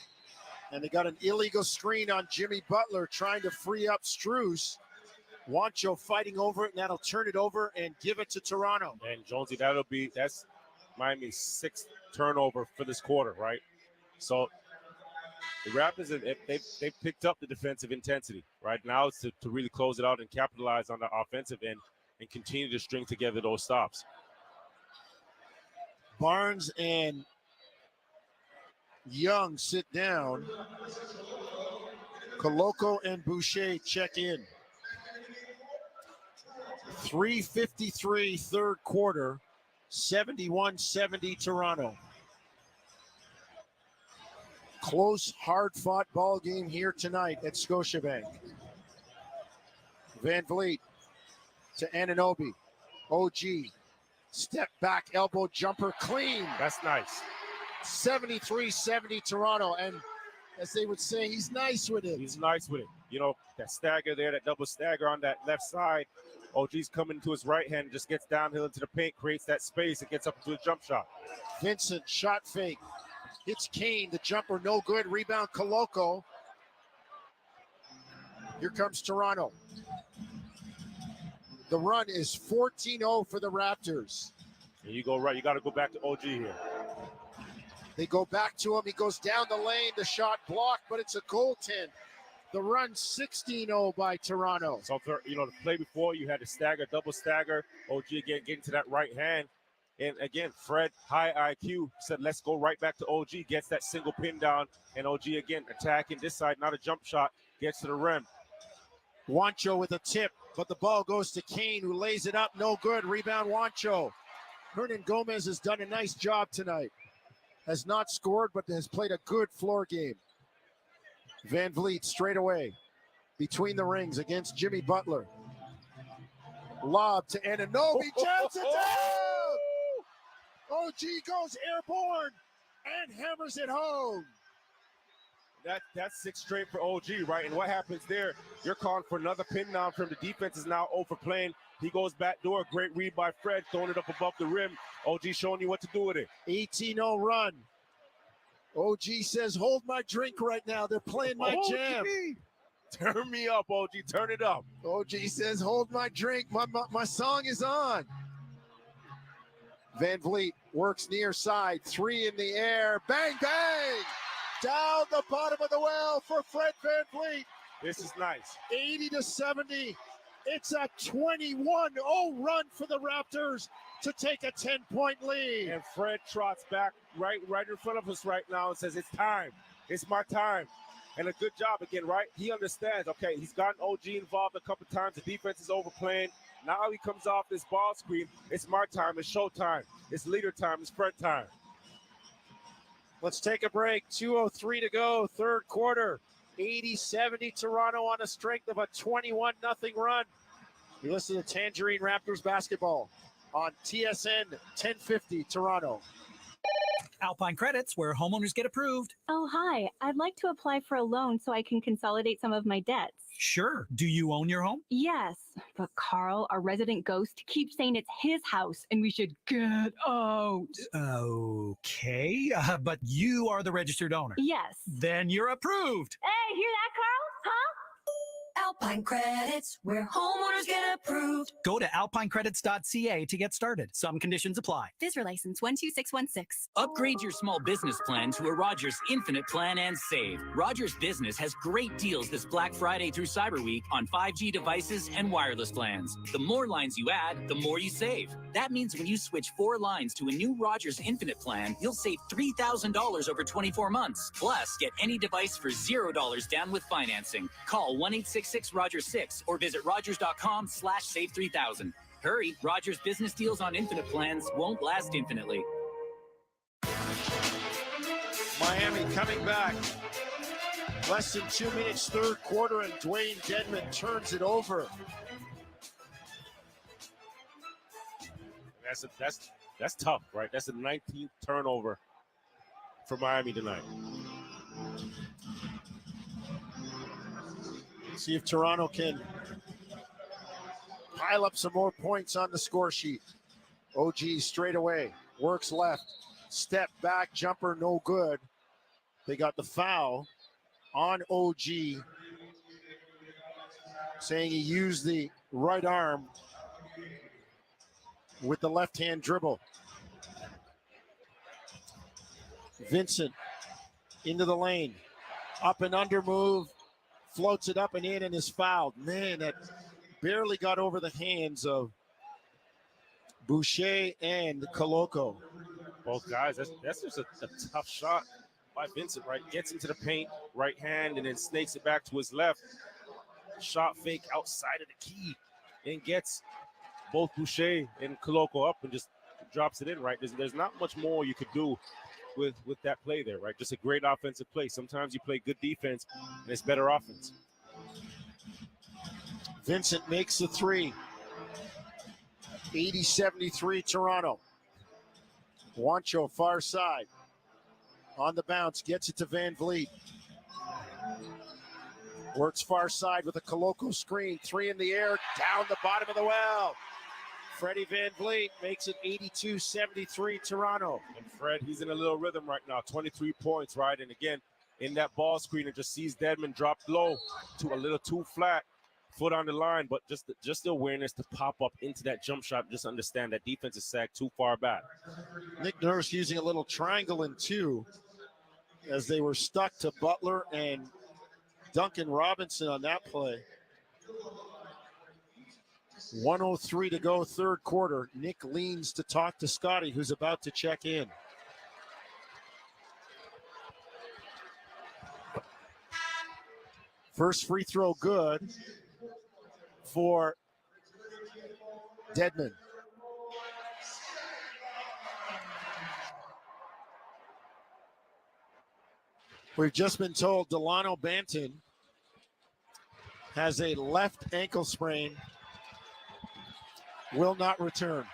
And they got an illegal screen on Jimmy Butler trying to free up Strus. Wancho fighting over it, and that'll turn it over and give it to Toronto. And Jonesy, that's Miami's 6th turnover for this quarter, right? So the Raptors, they've picked up the defensive intensity. Right now it's to really close it out and capitalize on the offensive end and continue to string together those stops. Barnes and Young sit down. Koloko and Boucher check in. 3:53 third quarter, 71-70 Toronto. Close, hard-fought ball game here tonight at Scotiabank. Van Vliet to Anunoby. OG, step back, elbow jumper, clean. That's nice. 73-70 Toronto, and as they would say, he's nice with it. He's nice with it. You know, that stagger there, that double stagger on that left side. OG's coming to his right hand, just gets downhill into the paint, creates that space, and gets up to a jump shot. Vincent, shot fake. Hits Kane, the jumper, no good. Rebound, Koloko. Here comes Toronto. The run is 14-0 for the Raptors. And you go right, you got to go back to OG here. They go back to him. He goes down the lane. The shot blocked, but it's a goaltend. The run 16-0 by Toronto. So, for, you know, the play before, you had a stagger, double stagger. OG again getting to that right hand. And again, Fred, high IQ, said, let's go right back to OG. Gets that single pin down. And OG again attacking this side, not a jump shot. Gets to the rim. Wancho with a tip, but the ball goes to Kane, who lays it up. No good. Rebound, Wancho. Hernan Gomez has done a nice job tonight. Has not scored, but has played a good floor game. Van Vliet straight away between the rings against Jimmy Butler. Lob to Anunoby. Jams it down! OG goes airborne and hammers it home. That's 6 straight for OG, right? And what happens there? You're calling for another pin down from the defense is now overplaying. He goes back door. Great read by Fred, throwing it up above the rim. OG showing you what to do with it. 18-0 run. OG says, hold my drink right now. They're playing my jam. Turn me up, OG. Turn it up. OG says, hold my drink. My song is on. Van Vliet works near side. 3 in the air. Bang, bang. Down the bottom of the well for Fred Van Vliet. This is nice. 80-70. It's a 21-0 run for the Raptors to take a 10-point lead. And Fred trots back right in front of us right now and says, it's time. It's my time. And a good job again, right? He understands, okay, he's gotten OG involved a couple times. The defense is overplaying. Now he comes off this ball screen. It's my time. It's show time. It's leader time. It's Fred time. Let's take a break. 2:03 to go, third quarter. 80-70 Toronto on the strength of a 21-0 run. You listen to Tangerine Raptors basketball on TSN 1050 Toronto. Alpine Credits, where homeowners get approved. Oh, hi. I'd like to apply for a loan so I can consolidate some of my debts. Sure. Do you own your home? Yes, but Carl, our resident ghost, keeps saying it's his house and we should get out. Okay, but you are the registered owner. Yes. Then you're approved. Hey, hear that, Carl? Huh? Alpine Credits, where homeowners get approved. Go to alpinecredits.ca to get started. Some conditions apply. FSR license 12616. Upgrade your small business plan to a Rogers Infinite plan and save. Rogers Business has great deals this Black Friday through Cyber Week on 5G devices and wireless plans. The more lines you add, the more you save. That means when you switch 4 lines to a new Rogers Infinite plan, you'll save $3,000 over 24 months. Plus, get any device for $0 down with financing. Call 1-866-ROGERS-6 or visit rogers.com/save3000. Hurry, Rogers Business deals on Infinite plans won't last infinitely. Miami coming back. Less than 2 minutes, third quarter, and Dwayne Dedmon turns it over. That's tough, right? That's the 19th turnover for Miami tonight. See if Toronto can pile up some more points on the score sheet. OG straight away, works left, step back, jumper, no good. They got the foul on OG, saying he used the right arm with the left-hand dribble. Vincent into the lane, up and under move, floats it up and in and is fouled. Man, that barely got over the hands of Boucher and Coloco. Both guys, that's just a tough shot by Vincent, right? Gets into the paint, right hand, and then snakes it back to his left. Shot fake outside of the key and gets both Boucher and Coloco up and just drops it in, right? There's not much more you could do with that play there, right? Just a great offensive play. Sometimes you play good defense and it's better offense. Vincent makes the three. 80-73 Toronto. Juancho far side. On the bounce, gets it to Van Vliet. Works far side with a Coloco screen. Three in the air, down the bottom of the well. Freddie Van Vliet makes it 82-73 Toronto. And Fred, he's in a little rhythm right now. 23 points, right? And again, in that ball screen, it just sees Dedmon drop low to a little too flat. Foot on the line, but just the awareness to pop up into that jump shot. Just understand that defense is sagged too far back. Nick Nurse using a little triangle in two as they were stuck to Butler and Duncan Robinson on that play. 1:03 to go, third quarter. Nick leans to talk to Scotty, who's about to check in. First free throw good for Dedmon. We've just been told Delano Banton has a left ankle sprain, will not return.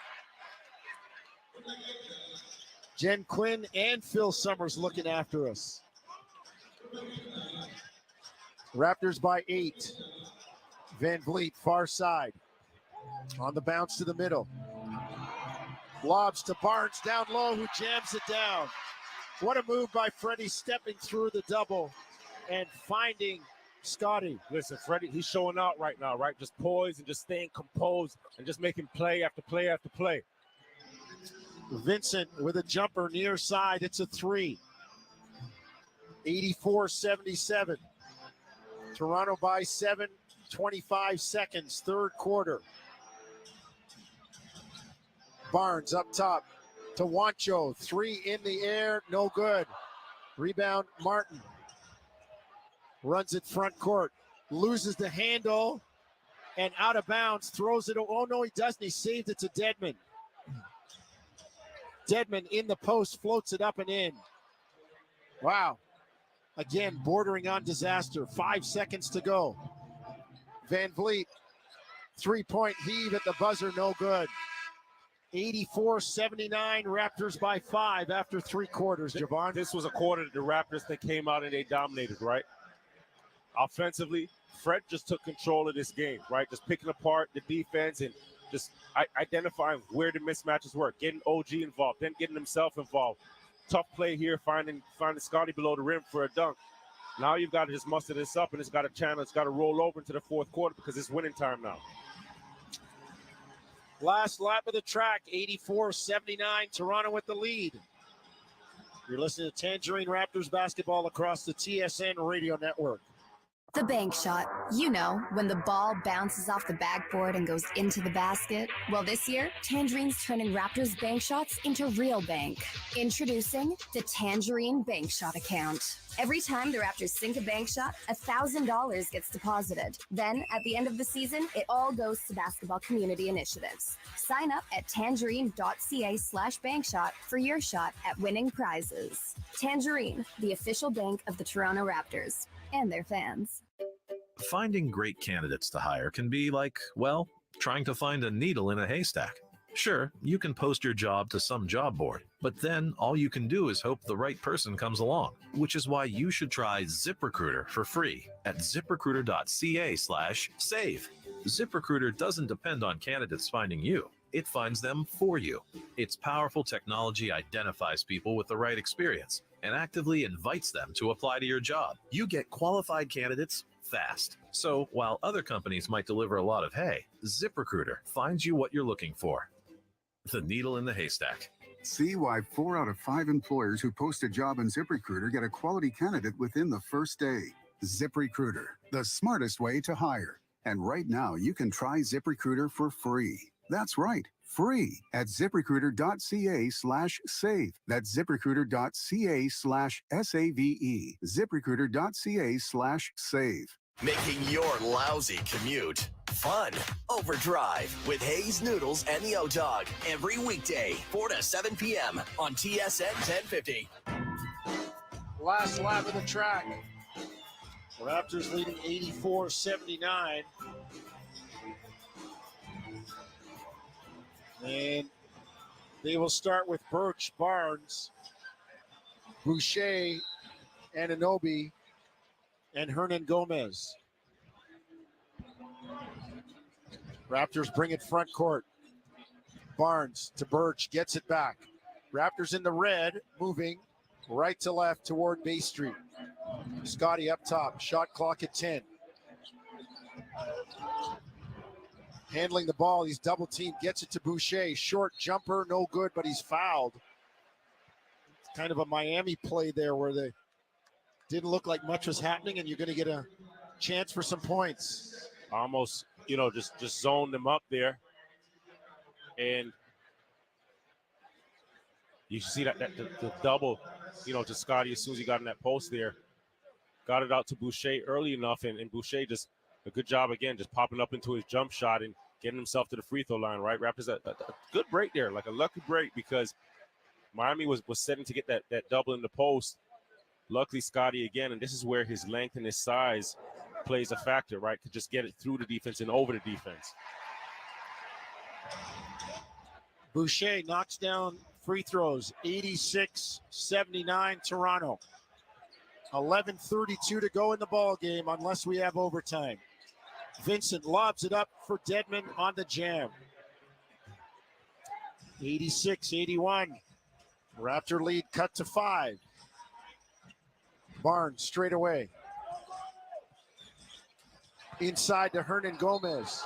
Jen Quinn and Phil Summers looking after us. Raptors by 8. Van Vliet, far side. On the bounce to the middle. Lobs to Barnes down low, who jams it down. What a move by Freddie, stepping through the double and finding Scotty. Listen, Freddie, he's showing out right now, right? Just poised and just staying composed and just making play after play after play. Vincent with a jumper near side. It's a three. 84-77. Toronto by 7, 25 seconds, third quarter. Barnes up top to Juancho. Three in the air, no good. Rebound, Martin. Runs it front court. Loses the handle and out of bounds. Throws it. Oh, no, he doesn't. He saved it to Dedmon. Dedmon in the post, floats it up and in. Wow. Again, bordering on disaster. 5 seconds to go. Van Vliet, three-point heave at the buzzer, no good. 84-79, Raptors by 5 after 3 quarters, Javon. This was a quarter that the Raptors that came out and they dominated, right? Offensively, Fred just took control of this game, right? Just picking apart the defense and just identifying where the mismatches were, getting OG involved, then getting himself involved. Tough play here, finding Scotty below the rim for a dunk. Now you've got to just muster this up, and it's got to channel, it's got to roll over into the fourth quarter because it's winning time now. Last lap of the track, 84-79, Toronto with the lead. You're listening to Tangerine Raptors basketball across the TSN radio network. The bank shot. You know, when the ball bounces off the backboard and goes into the basket. Well, this year, Tangerine's turning Raptors bank shots into real bank. Introducing the Tangerine Bank Shot account. Every time the Raptors sink a bank shot, $1,000 gets deposited. Then, at the end of the season, it all goes to basketball community initiatives. Sign up at tangerine.ca/bankshot for your shot at winning prizes. Tangerine, the official bank of the Toronto Raptors and their fans. Finding great candidates to hire can be like, well, trying to find a needle in a haystack. Sure, you can post your job to some job board, but then all you can do is hope the right person comes along, which is why you should try ZipRecruiter for free at ziprecruiter.ca/save. ZipRecruiter doesn't depend on candidates finding you. it finds them for you. Its powerful technology identifies people with the right experience and actively invites them to apply to your job. You get qualified candidates fast. So while other companies might deliver a lot of hay, ZipRecruiter finds you what you're looking for. The needle in the haystack. See why 4 out of 5 employers who post a job on ZipRecruiter get a quality candidate within the first day. ZipRecruiter, the smartest way to hire. And right now, you can try ZipRecruiter for free. That's right, free at ZipRecruiter.ca/save. That's ZipRecruiter.ca/SAVE. ZipRecruiter.ca/save. Making your lousy commute fun. Overdrive with Hayes Noodles and the O-Dog every weekday, 4 to 7 p.m. on TSN 1050. Last lap of the track. Raptors leading 84-79. And they will start with Birch, Barnes, Boucher, Anunoby, and Hernan Gomez. Raptors bring it front court. Barnes to Birch, gets it back. Raptors in the red, moving right to left toward Bay Street. Scotty up top, shot clock at 10. Handling the ball, he's double teamed, gets it to Boucher. Short jumper, no good, but he's fouled. It's kind of a Miami play there where they didn't look like much was happening, and you're going to get a chance for some points. Almost, just zoned them up there. And you see that the double, to Scotty as soon as he got in that post there. Got it out to Boucher early enough, and Boucher just a good job again, just popping up into his jump shot and getting himself to the free throw line, right? Raptors a good break there, like a lucky break, because Miami was setting to get that double in the post. Luckily, Scotty again, and this is where his length and his size plays a factor, right? Could just get it through the defense and over the defense. Boucher knocks down free throws, 86-79 Toronto. 11:32 to go in the ball game unless we have overtime. Vincent lobs it up for Dedmon on the jam. 86-81. Raptor lead cut to 5. Barnes straight away. Inside to Hernan Gomez.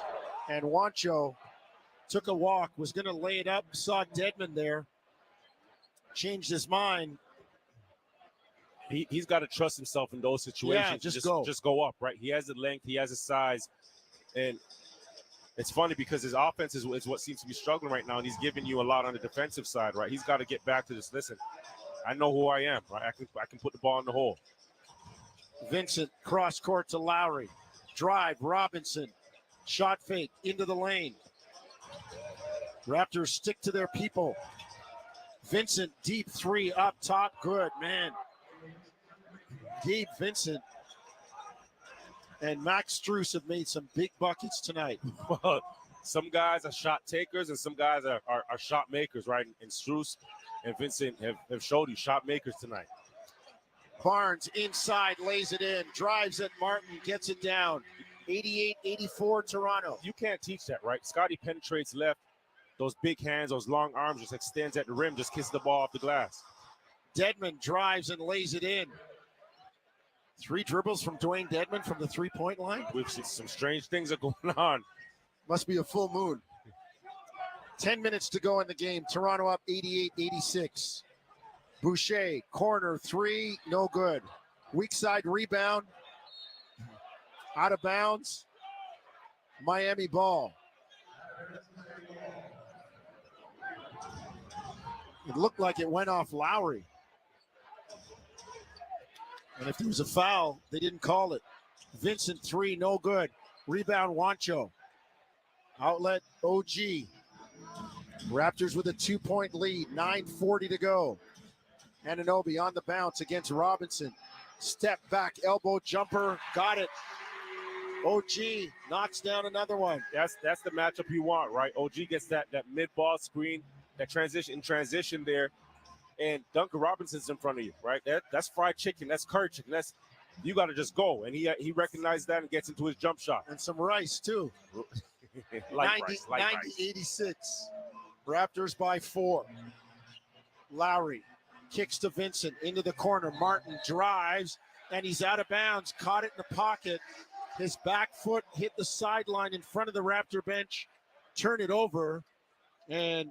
And Juancho took a walk, was going to lay it up, saw Dedmon there. Changed his mind. He's got to trust himself in those situations. Yeah, just go up, right? He has the length, he has the size, and it's funny because his offense is what seems to be struggling right now, and he's giving you a lot on the defensive side, right? He's got to get back to this. Listen, I know who I am, right? I can put the ball in the hole. Vincent cross court to Lowry, drive Robinson, shot fake into the lane. Raptors stick to their people. Vincent deep 3 up top, good man. Gabe Vincent and Max Strus have made some big buckets tonight. Well, some guys are shot takers and some guys are shot makers, right? And Strus and Vincent have showed you shot makers tonight. Barnes inside, lays it in, drives at Martin, gets it down. 88-84 Toronto. You can't teach that, right? Scotty penetrates left. Those big hands, those long arms, just extends at the rim, just kisses the ball off the glass. Dedmon drives and lays it in. 3 dribbles from Dwayne Dedmon from the three-point line. We've seen some strange things are going on. Must be a full moon. 10 minutes to go in the game. Toronto up 88-86. Boucher, corner 3, no good. Weak side rebound. Out of bounds. Miami ball. It looked like it went off Lowry. And if there was a foul, they didn't call it. Vincent 3, no good. Rebound Juancho. Outlet OG. Raptors with a 2-point lead. 9:40 to go. Anunoby on the bounce against Robinson. Step back, elbow jumper. Got it. OG knocks down another one. That's the matchup you want, right? OG gets that mid-ball screen, that transition there. And Duncan Robinson's in front of you, right? That's fried chicken. That's curry chicken. You got to just go. And he recognized that and gets into his jump shot. And some rice, too. 90-86. Raptors by 4. Lowry kicks to Vincent into the corner. Martin drives, and he's out of bounds. Caught it in the pocket. His back foot hit the sideline in front of the Raptor bench. Turn it over, and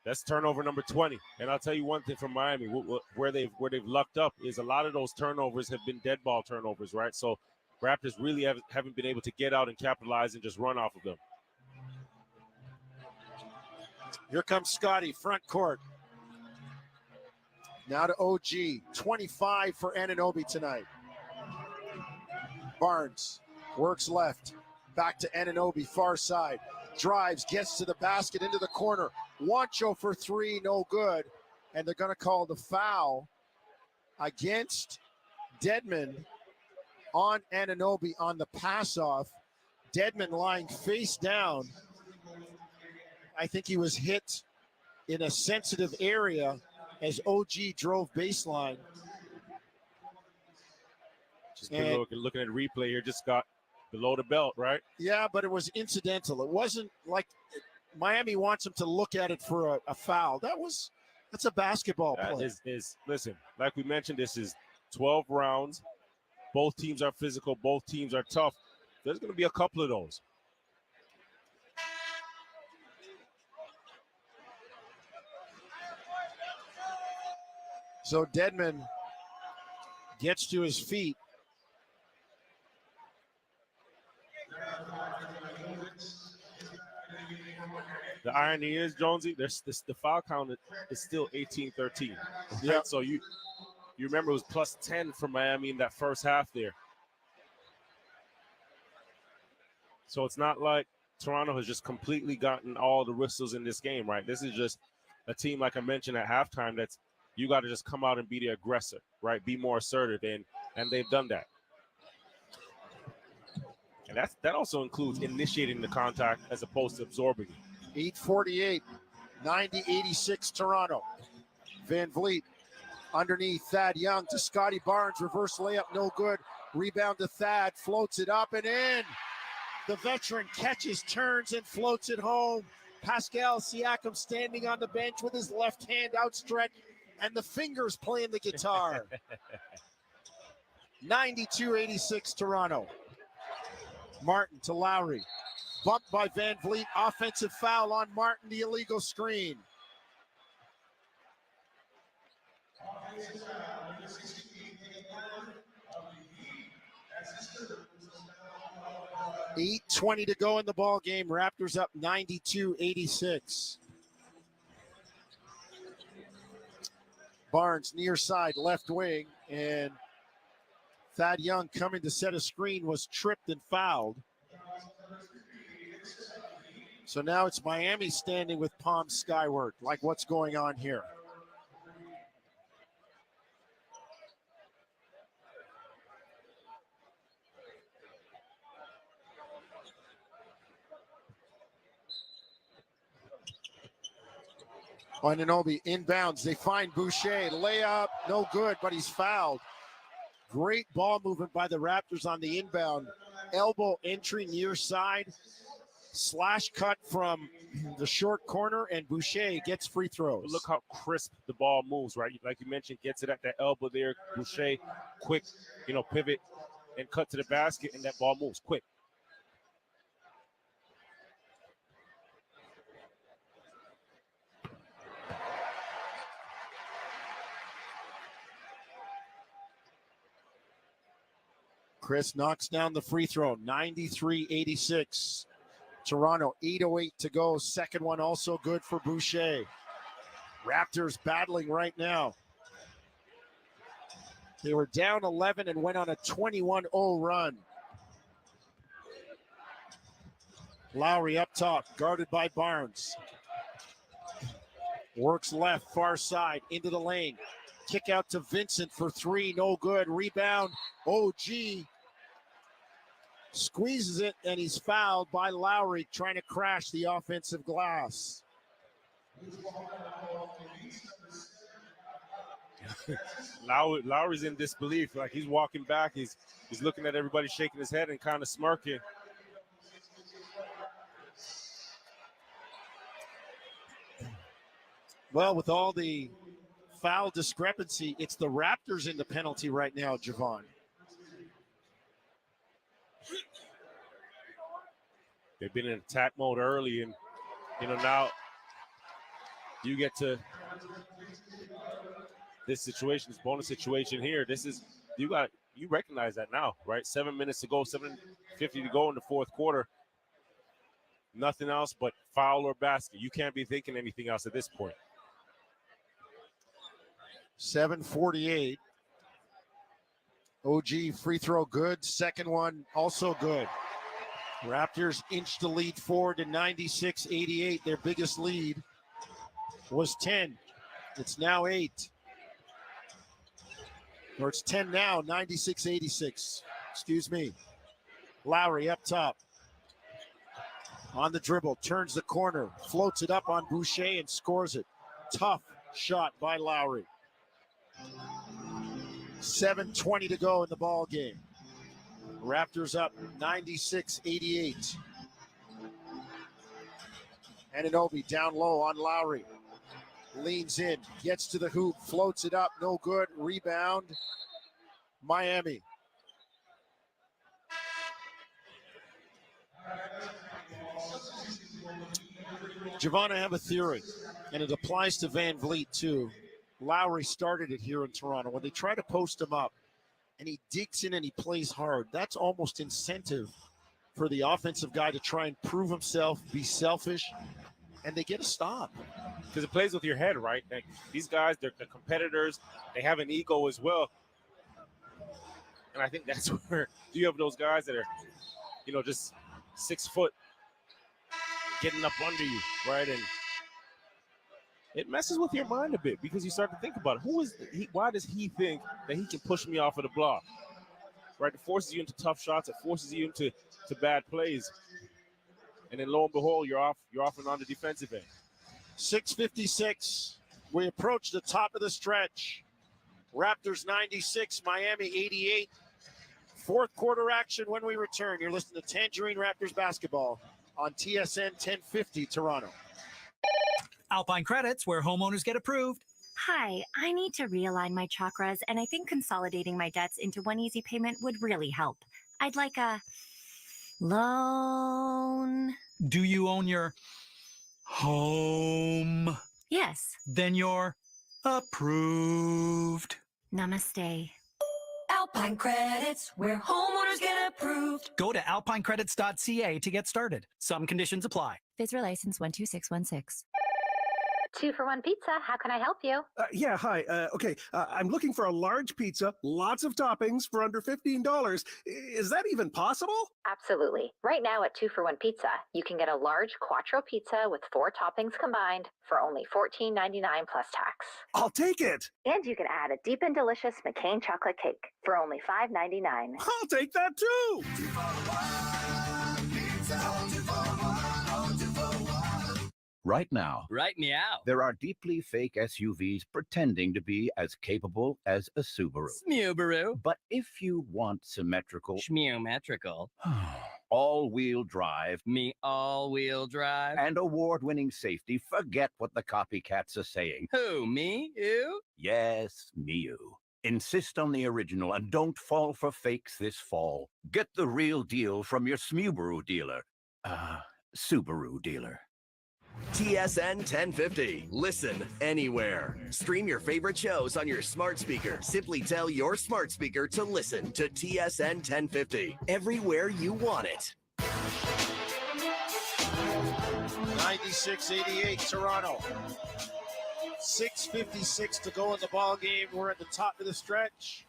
that's turnover number 20. And I'll tell you one thing from Miami, where they've lucked up is a lot of those turnovers have been dead ball turnovers, right? So Raptors really haven't been able to get out and capitalize and just run off of them. Here comes Scotty, front court. Now to OG, 25 for Anunoby tonight. Barnes works left, back to Anunoby, far side. Drives, gets to the basket, into the corner. Wancho for 3, no good. And they're going to call the foul against Dedmon on Anunoby on the pass-off. Dedmon lying face down. I think he was hit in a sensitive area as OG drove baseline. Just looking at the replay here, just got below the belt, right? Yeah, but it was incidental. It wasn't like Miami wants him to look at it for a foul. That's a basketball play. Listen, like we mentioned, this is 12 rounds. Both teams are physical. Both teams are tough. There's going to be a couple of those. So Dedmon gets to his feet. The irony is, Jonesy, the foul count is still 18-13. Yeah. So you remember it was plus 10 for Miami in that first half there. So it's not like Toronto has just completely gotten all the whistles in this game, right? This is just a team, like I mentioned at halftime, that's you got to just come out and be the aggressor, right? Be more assertive, and they've done that. And that also includes initiating the contact as opposed to absorbing it. 8:48, 90-86 Toronto. Van Vliet underneath Thad Young to Scotty Barnes. Reverse layup, no good. Rebound to Thad, floats it up and in. The veteran catches, turns, and floats it home. Pascal Siakam standing on the bench with his left hand outstretched and the fingers playing the guitar. 92-86 Toronto. Martin to Lowry. Bumped by Van Vliet. Offensive foul on Martin, the illegal screen. $8:20 to go in the ball game. Raptors up 92-86. Barnes near side, left wing, and Thad Young coming to set a screen was tripped and fouled. So now it's Miami standing with palms skyward. Like, what's going on here? Anunoby inbounds. They find Boucher. Layup, no good, but he's fouled. Great ball movement by the Raptors on the inbound. Elbow entry near side. Slash cut from the short corner, and Boucher gets free throws. Look how crisp the ball moves, right? Like you mentioned, gets it at that elbow there. Boucher, quick, pivot and cut to the basket, and that ball moves quick. Chris knocks down the free throw, 93-86. Toronto, 8:08 to go. Second one also good for Boucher. Raptors battling right now. They were down 11 and went on a 21-0 run. Lowry up top, guarded by Barnes. Works left, far side, into the lane. Kick out to Vincent for 3, no good. Rebound, OG. Squeezes it, and he's fouled by Lowry, trying to crash the offensive glass. Lowry's in disbelief. Like, he's walking back. He's looking at everybody, shaking his head and kind of smirking. Well, with all the foul discrepancy, it's the Raptors in the penalty right now, Javon. They've been in attack mode early, and now you get to this situation, this bonus situation here. This is you recognize that now, right? 7 minutes to go, 7:50 to go in the fourth quarter. Nothing else but foul or basket. You can't be thinking anything else at this point. 7:48. OG free throw good. Second one also good. Raptors inch the lead forward to 96-88. Their biggest lead was 10. It's now 8. Or it's 10 now, 96-86. Excuse me. Lowry up top. On the dribble, turns the corner, floats it up on Boucher and scores it. Tough shot by Lowry. 7:20 to go in the ball game. Raptors up 96-88. Anunoby down low on Lowry. Leans in, gets to the hoop, floats it up, no good. Rebound, Miami. Javon, I have a theory, and it applies to Van Vliet too. Lowry started it here in Toronto. When they try to post him up and he digs in and he plays hard, that's almost incentive for the offensive guy to try and prove himself, be selfish, and they get a stop. Because it plays with your head, right? Like, these guys, they're competitors. They have an ego as well. And I think that's where you have those guys that are, just 6 foot getting up under you, right? And it messes with your mind a bit because you start to think about it. Why does he think that he can push me off of the block? Right? It forces you into tough shots. It forces you into bad plays. And then lo and behold, you're off and on the defensive end. 6:56. We approach the top of the stretch. Raptors 96, Miami 88. Fourth quarter action when we return. You're listening to Tangerine Raptors basketball on TSN 1050 Toronto. Alpine Credits, where homeowners get approved. Hi, I need to realign my chakras, and I think consolidating my debts into one easy payment would really help. I'd like a loan. Do you own your home? Yes. Then you're approved. Namaste. Alpine Credits, where homeowners get approved. Go to alpinecredits.ca to get started. Some conditions apply. FSRA license 12616. 2-for-1 pizza. How can I help you? Yeah, hi. I'm looking for a large pizza, lots of toppings for under $15. Is that even possible? Absolutely. Right now at 2-for-1 Pizza, you can get a large quattro pizza with 4 toppings combined for only $14.99 plus tax. I'll take it. And you can add a deep and delicious McCain chocolate cake for only $5.99. I'll take that too. Right now, Right meow. there are deeply fake SUVs pretending to be as capable as a Subaru. Smubaru. But if you want symmetrical, Schmeometrical. all-wheel drive, Me all-wheel drive. and award-winning safety, forget what the copycats are saying. Who, me? You? Yes, Miu. Insist on the original and don't fall for fakes this fall. Get the real deal from your Smubaru dealer. Subaru dealer. TSN 1050. Listen anywhere. Stream your favorite shows on your smart speaker. Simply tell your smart speaker to listen to TSN 1050 everywhere you want it. 96-88 Toronto. 6:56 to go in the ball game. We're at the top of the stretch.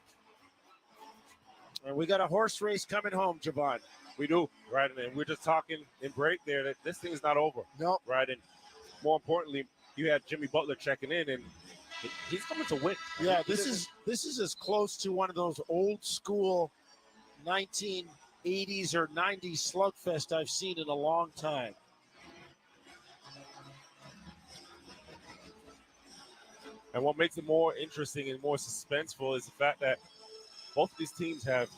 And we got a horse race coming home, Javon. We do, right? And we're just talking in break there that this thing is not over. Nope. Right? And more importantly, you had Jimmy Butler checking in, and he's coming to win. Yeah, this is as close to one of those old school 1980s or 90s slugfest I've seen in a long time. And what makes it more interesting and more suspenseful is the fact that both of these teams have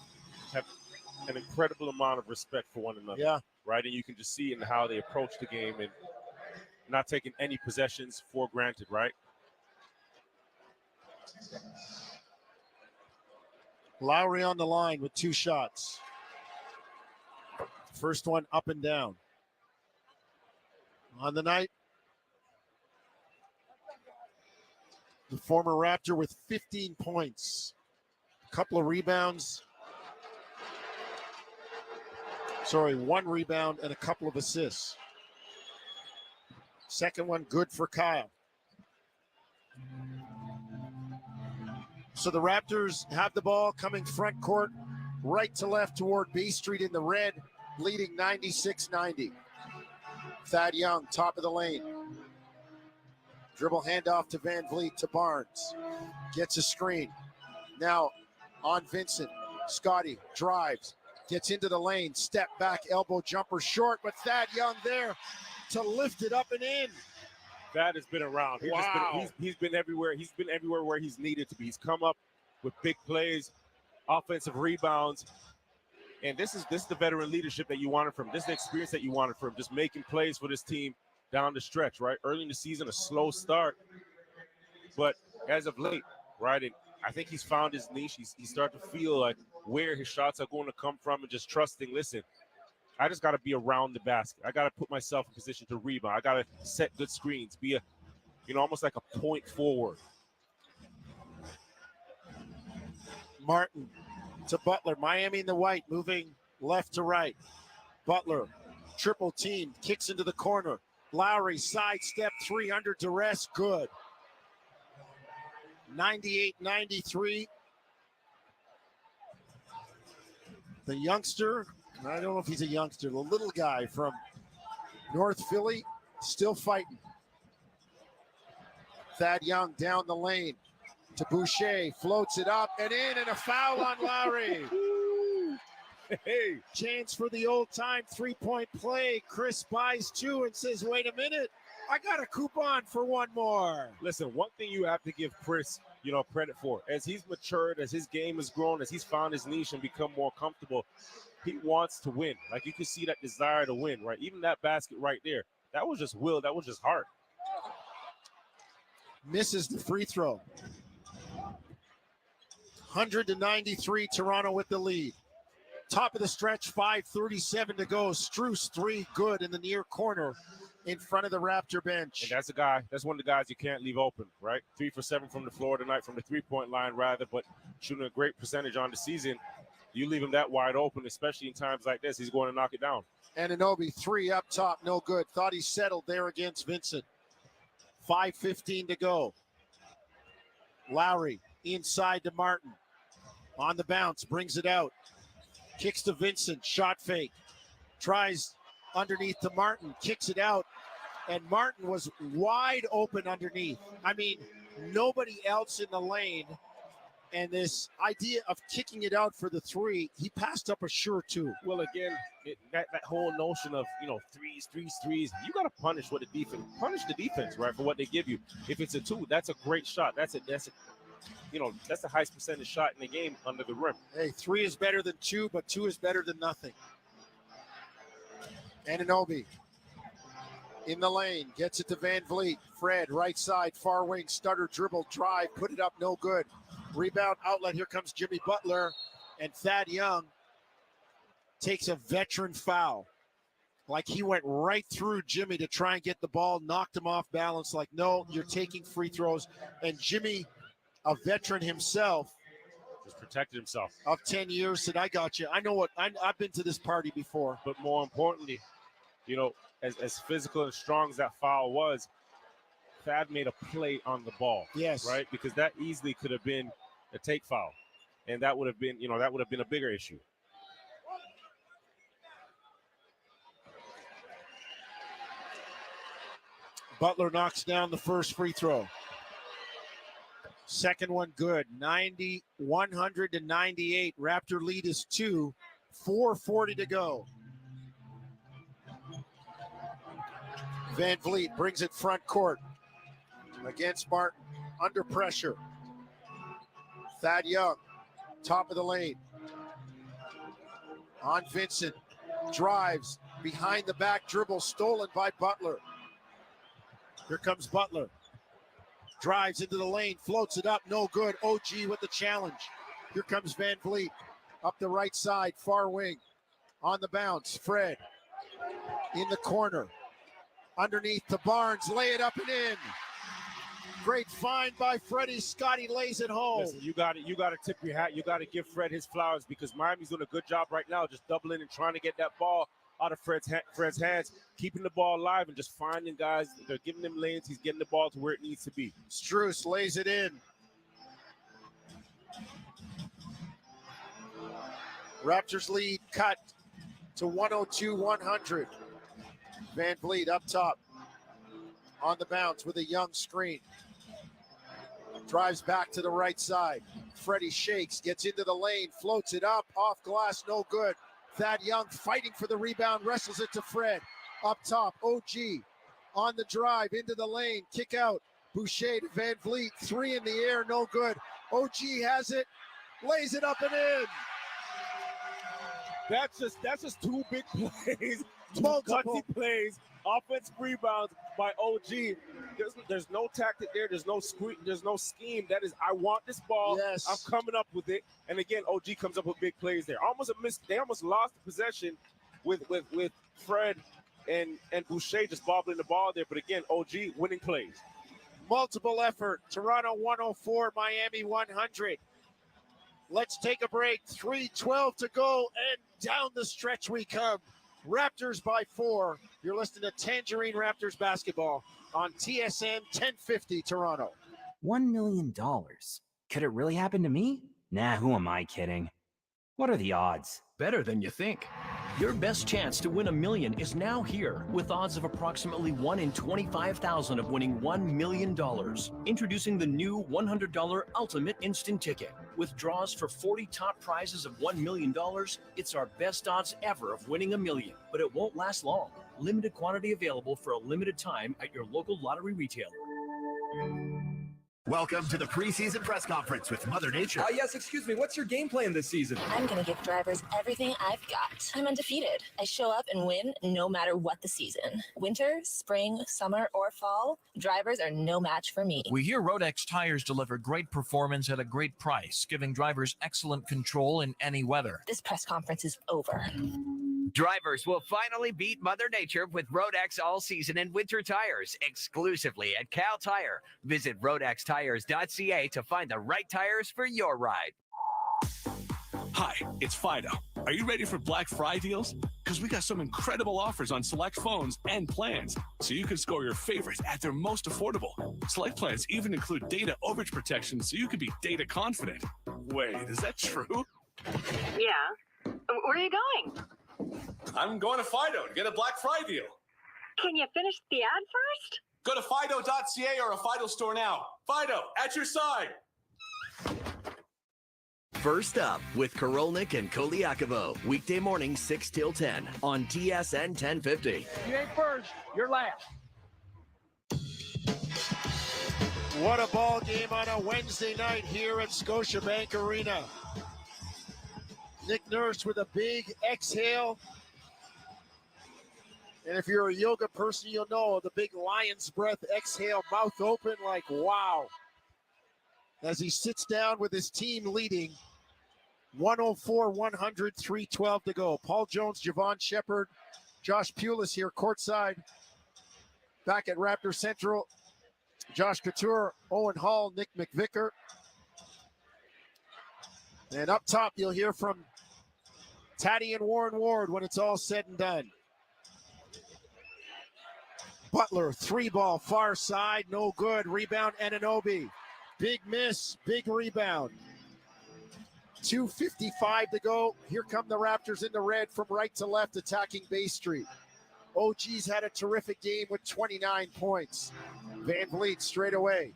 an incredible amount of respect for one another. Yeah. Right? And you can just see in how they approach the game. And not taking any possessions for granted, right? Lowry on the line with 2 shots. First one up and down. On the night, the former Raptor with 15 points, a couple of rebounds. 1 rebound and a couple of assists. Second one good for Kyle. So the Raptors have the ball coming front court, right to left toward B Street in the red, leading 96-90. Thad Young, top of the lane. Dribble handoff to Van Vliet to Barnes. Gets a screen. Now on Vincent. Scotty drives. Gets into the lane. Step back, elbow jumper short, but Thad Young there to lift it up and in. Thad has been around. He's been everywhere. He's been everywhere where he's needed to be. He's come up with big plays, offensive rebounds. And this is the veteran leadership that you wanted from him. This is the experience that you wanted from him. Just making plays for this team down the stretch, right? Early in the season, a slow start. But as of late, right, and I think he's found his niche. He's starting to feel like where his shots are going to come from and just trusting, listen, I just got to be around the basket. I got to put myself in position to rebound. I got to set good screens, be almost like a point forward. Martin to Butler. Miami in the white, moving left to right. Butler, triple team, kicks into the corner. Lowry, sidestep, 300 to rest, good. 98-93. The youngster, I don't know if he's a youngster, the little guy from North Philly, still fighting. Thad Young down the lane to Boucher, floats it up and in, and a foul on Lowry. Hey, chance for the old-time three-point play. Chris buys 2 and says, wait a minute, I got a coupon for 1 more. Listen, one thing you have to give Chris, credit for, as he's matured, as his game has grown, as he's found his niche and become more comfortable, he wants to win. Like, you can see that desire to win, right? Even that basket right there, that was just will, that was just heart. Misses the free throw. 100-93, Toronto with the lead. Top of the stretch, 5:37 to go. Strus 3, good in the near corner in front of the Raptor bench. And that's one of the guys you can't leave open, right? 3 for 7 from the floor tonight, from the three-point line rather, but shooting a great percentage on the season. You leave him that wide open, especially in times like this, he's going to knock it down. Anunoby, 3 up top, no good. Thought he settled there against Vincent. 5:15 to go. Lowry inside to Martin. On the bounce, brings it out. Kicks to Vincent, shot fake. Tries underneath to Martin, kicks it out. And Martin was wide open underneath. I mean, nobody else in the lane. And this idea of kicking it out for the 3, he passed up a sure 2. Well, again, that whole notion of, threes, you got to punish what the defense, right, for what they give you. If it's a 2, that's a great shot. That's the highest percentage shot in the game under the rim. Hey, 3 is better than 2, but 2 is better than nothing. Anunoby in the lane, gets it to Van Vliet. Fred, right side, far wing, stutter, dribble, drive, put it up, no good. Rebound, outlet, here comes Jimmy Butler, and Thad Young takes a veteran foul. Like he went right through Jimmy to try and get the ball, knocked him off balance, like, no, you're taking free throws. And Jimmy, a veteran himself, just protected himself. Of 10 years, said, I got you. I know what, I've been to this party before. But more importantly, as physical and strong as that foul was, Thad made a play on the ball. Yes. Right? Because that easily could have been a take foul. And that would have been, a bigger issue. Butler knocks down the first free throw. Second one good. 100-98. Raptor lead is 2. 4:40 to go. Van Vliet brings it front court against Martin. Under pressure. Thad Young, top of the lane. On Vincent. Drives. Behind the back dribble. Stolen by Butler. Here comes Butler. Drives into the lane, floats it up, no good. OG with the challenge. Here comes Van Vliet. Up the right side, far wing. On the bounce, Fred. In the corner. Underneath to Barnes, lay it up and in. Great find by Freddie. Scotty lays it home. Listen, you got to tip your hat. You got to give Fred his flowers because Miami's doing a good job right now, just doubling and trying to get that ball out of Fred's hands, keeping the ball alive and just finding guys. They're giving them lanes. He's getting the ball to where it needs to be. Strus lays it in. Raptors lead cut to 102-100. Van Vliet up top on the bounce with a Young screen. Drives back to the right side. Freddie shakes, gets into the lane, floats it up, off glass, no good. Thad Young fighting for the rebound, wrestles it to Fred. Up top, OG on the drive, into the lane, kick out. Boucher to Van Vliet, three in the air, no good. OG has it, lays it up and in. That's just two big plays, Multiple plays, offensive rebounds by OG. There's no tactic there. There's no scheme. That is, I want this ball. Yes. I'm coming up with it. And again, OG comes up with big plays there. They almost lost the possession with Fred and Boucher just bobbling the ball there. But again, OG winning plays. Multiple effort. Toronto 104, Miami 100. Let's take a break. 3:12 to go, and down the stretch we come. Raptors by 4. You're listening to Tangerine Raptors basketball on TSN 1050 Toronto. $1 million. Could it really happen to me? Nah, who am I kidding? What are the odds? Better than you think. Your best chance to win $1 million is now here with odds of approximately 1 in 25,000 of winning $1 million. Introducing the new $100 Ultimate Instant Ticket. With draws for 40 top prizes of $1 million, it's our best odds ever of winning $1 million. But it won't last long. Limited quantity available for a limited time at your local lottery retailer. Welcome to the preseason press conference with Mother Nature. Yes, excuse me. What's your game plan this season? I'm going to give drivers everything I've got. I'm undefeated. I show up and win no matter what the season. Winter, spring, summer, or fall, drivers are no match for me. We hear Rodex tires deliver great performance at a great price, giving drivers excellent control in any weather. This press conference is over. Drivers will finally beat Mother Nature with Rodex all-season and winter tires exclusively at Cal Tire. Visit rodextires.ca to find the right tires for your ride. Hi, it's Fido. Are you ready for Black Friday deals? Because we got some incredible offers on select phones and plans, so you can score your favorites at their most affordable. Select plans even include data overage protection, so you can be data confident. Wait, is that true? Yeah. Where are you going? I'm going to Fido to get a Black Friday deal. Can you finish the ad first? Go to Fido.ca or a Fido store now. Fido, at your side. First up with Korolnik and Koliakovo. Weekday morning 6 till 10 on TSN 1050. You ain't first, you're last. What a ball game on a Wednesday night here at Scotiabank Arena. Nick Nurse with a big exhale. And if you're a yoga person, you'll know the big lion's breath exhale, mouth open like wow. As he sits down with his team leading 104-100, 3:12 to go. Paul Jones, Javon Shepard, Josh Pulis here courtside. Back at Raptor Central, Josh Couture, Owen Hall, Nick McVicker. And up top, you'll hear from Taddy and Warren Ward when it's all said and done. Butler, 3-ball, far side, no good. Rebound, Anunoby. Big miss, big rebound. 2:55 to go. Here come the Raptors in the red from right to left, attacking Bay Street. OG's had a terrific game with 29 points. Van Vliet straight away.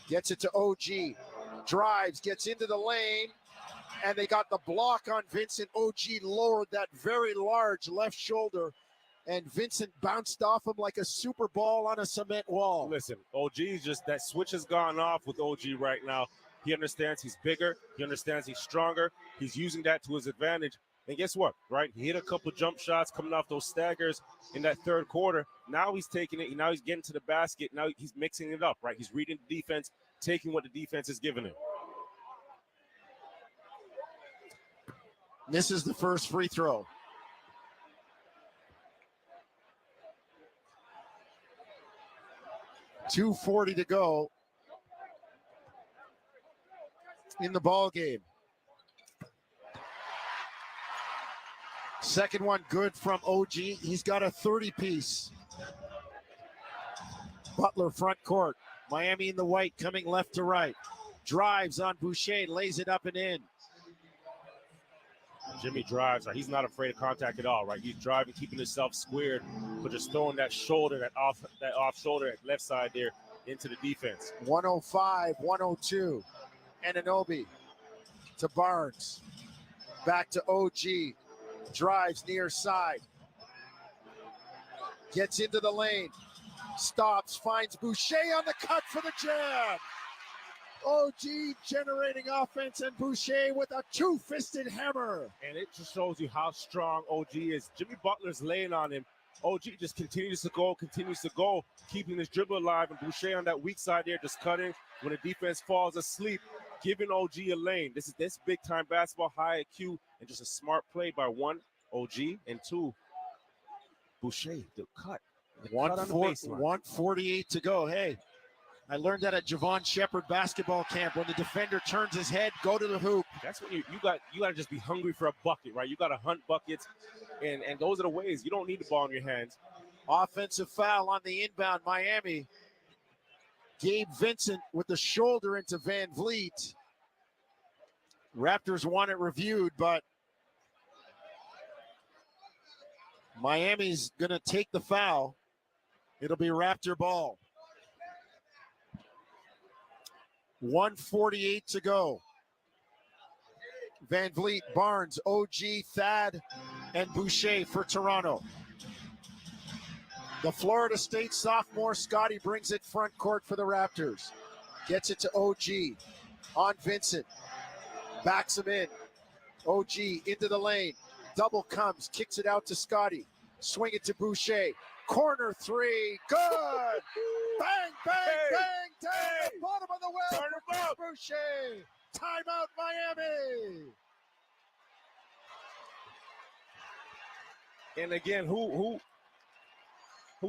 Gets it to OG. Drives, gets into the lane. And they got the block on Vincent. OG lowered that very large left shoulder. And Vincent bounced off him like a super ball on a cement wall. Listen, OG's just, that switch has gone off with OG right now. He understands he's bigger. He understands he's stronger. He's using that to his advantage. And guess what, right? He hit a couple jump shots coming off those staggers in that third quarter. Now he's taking it. Now he's getting to the basket. Now he's mixing it up, right? He's reading the defense, taking what the defense is giving him. Misses the first free throw. .240 to go in the ball game. Second one good from OG. He's got a 30-piece. Butler front court. Miami in the white coming left to right. Drives on Boucher, lays it up and in. Jimmy drives. He's not afraid of contact at all, right? He's driving, keeping himself squared, but just throwing that shoulder, that off shoulder at left side there into the defense. 105, 102. Anunoby to Barnes. Back to OG. Drives near side. Gets into the lane. Stops, finds Boucher on the cut for the jam. OG generating offense and Boucher with a two-fisted hammer. And it just shows you how strong OG is. Jimmy Butler's laying on him. OG just continues to go, keeping his dribble alive. And Boucher on that weak side there, just cutting when the defense falls asleep, giving OG a lane. This big-time basketball, high IQ, and just a smart play by one, OG, and two, Boucher, the cut. 148 to go. Hey, I learned that at Javon Shepherd basketball camp. When the defender turns his head, go to the hoop. That's when you got to just be hungry for a bucket, right? You got to hunt buckets, and those are the ways. You don't need the ball in your hands. Offensive foul on the inbound, Miami. Gabe Vincent with the shoulder into Van Vliet. Raptors want it reviewed, but Miami's going to take the foul. It'll be Raptor ball. 148 to go. Van Vliet, Barnes, OG, Thad, and Boucher for Toronto. The Florida State sophomore, Scotty, brings it front court for the Raptors. Gets it to OG. On Vincent. Backs him in. OG into the lane. Double comes, kicks it out to Scotty. Swing it to Boucher. Corner three, good! Bang, bang, bang, down the bottom of the well. Boucher, timeout Miami. And again, who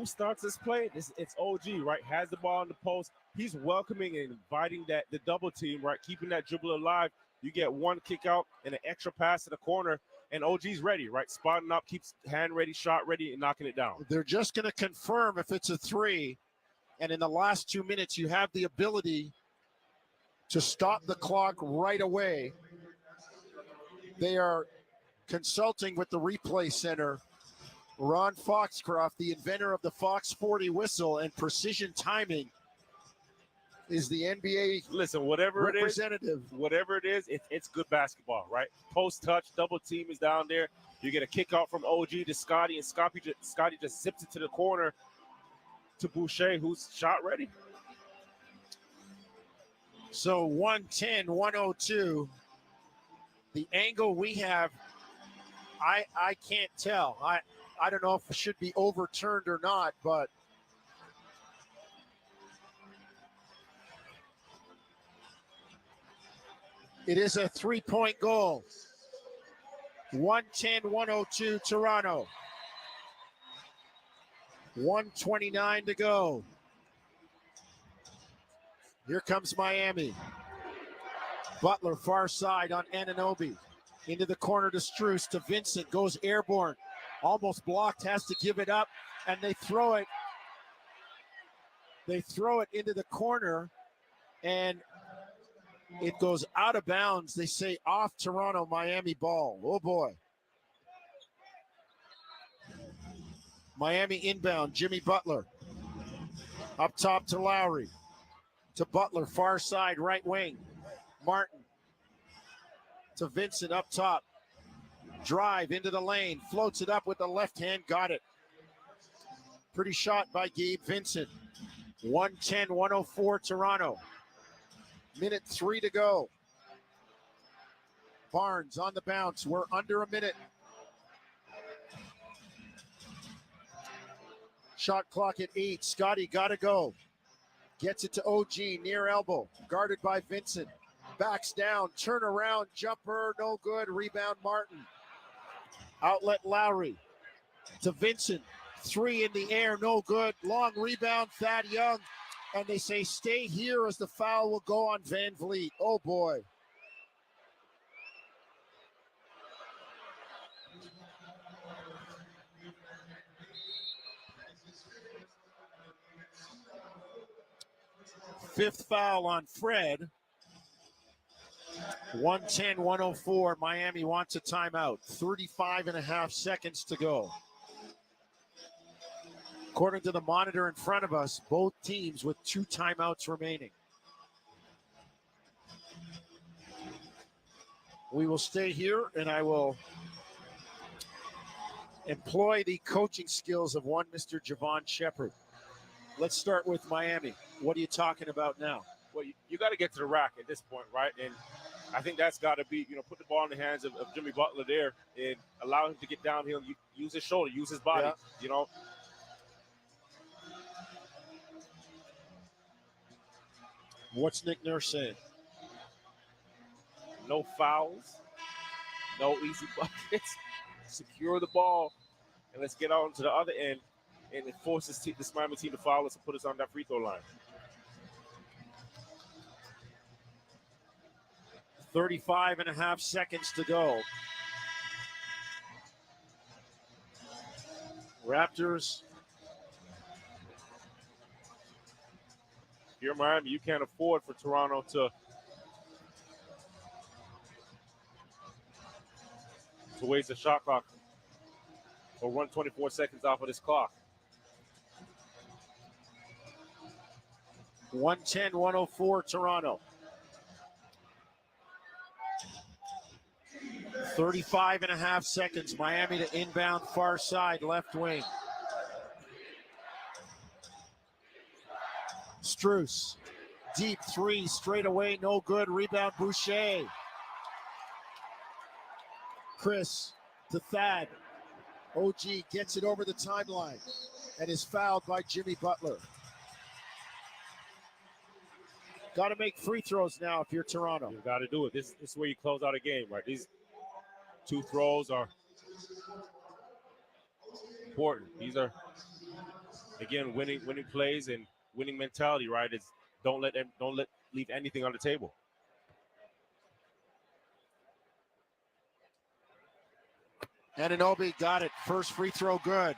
starts this play? It's OG, right? Has the ball in the post. He's welcoming and inviting the double team, right? Keeping that dribble alive. You get one kick out and an extra pass to the corner. And OG's ready, right? Spotting up, keeps hand ready, shot ready, and knocking it down. They're just going to confirm if it's a three. And in the last 2 minutes, you have the ability to stop the clock right away. They are consulting with the replay center. Ron Foxcroft, the inventor of the Fox 40 whistle and precision timing, is the NBA whatever representative. It is, it's good basketball, right? Post touch, double team is down there. You get a kick out from OG to Scotty, and Scotty just zips it to the corner to Boucher, who's shot ready. So 110, 102. The angle we have, I can't tell. I don't know if it should be overturned or not, but it is a three-point goal. 110-102 Toronto. 1:29 to go. Here comes Miami. Butler far side on Anunoby. Into the corner to Strus, to Vincent, goes airborne. Almost blocked, has to give it up, and they throw it. They throw it into the corner, and it goes out of bounds. They say off Toronto, Miami ball. Oh boy. Miami inbound, Jimmy Butler. Up top to Lowry. To Butler, far side, right wing. Martin. To Vincent up top. Drive into the lane. Floats it up with the left hand. Got it. Pretty shot by Gabe Vincent. 110-104 Toronto. Minute 3 to go. Barnes on the bounce. We're under a minute. Shot clock at 8. Scotty got to go. Gets it to OG near elbow. Guarded by Vincent. Backs down. Turn around. Jumper. No good. Rebound Martin. Outlet Lowry to Vincent. 3 in the air. No good. Long rebound. Thad Young. And they say stay here as the foul will go on Van Vliet. Oh boy. Fifth foul on Fred. 110-104. Miami wants a timeout. 35 and a half seconds to go. According to the monitor in front of us, both teams with 2 timeouts remaining. We will stay here, and I will employ the coaching skills of one Mr. Javon Shepard. Let's start with Miami. What are you talking about now? Well, you got to get to the rack at this point, right? And I think that's got to be, put the ball in the hands of Jimmy Butler there and allow him to get downhill, use his shoulder, use his body, What's Nick Nurse saying? No fouls, no easy buckets. Secure the ball, and let's get on to the other end. And it forces this Miami team to foul us and put us on that free throw line. 35 and a half seconds to go. Raptors. If you're Miami, you can't afford for Toronto to waste a shot clock or run 24 seconds off of this clock. 110-104 Toronto. 35 and a half seconds. Miami to inbound far side, left wing. Strus. Deep 3, straight away, no good. Rebound Boucher. Chris to Thad. OG gets it over the timeline and is fouled by Jimmy Butler. Got to make free throws now if you're Toronto. You got to do it. This is where you close out a game, right? These 2 throws are important. These are, again, winning plays and winning mentality, right? It's don't leave anything on the table. Anunoby got it. First free throw good.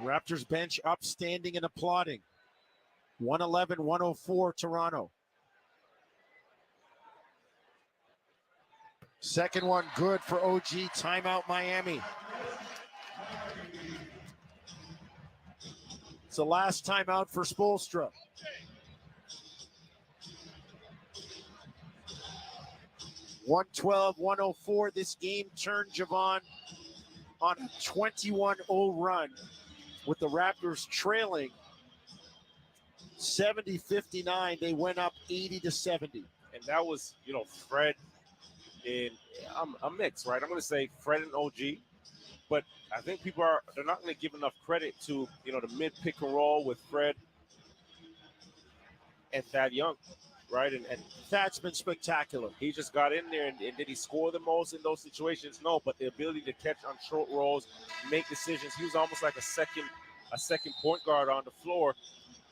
Raptors bench up, standing and applauding. 111-104 Toronto. Second one good for OG. Timeout Miami. It's the last timeout for Spoelstra. (112-104). This game turned Javon on a 21-0 run with the Raptors trailing 70-59. They went up 80-70. And that was, Fred in a mix, right? I'm going to say Fred and OG, but I think they're not going to give enough credit to, the mid pick and roll with Fred and Thad Young, right? And Thad's been spectacular. He just got in there, and did he score the most in those situations? No, but the ability to catch on short rolls, make decisions. He was almost like a second point guard on the floor.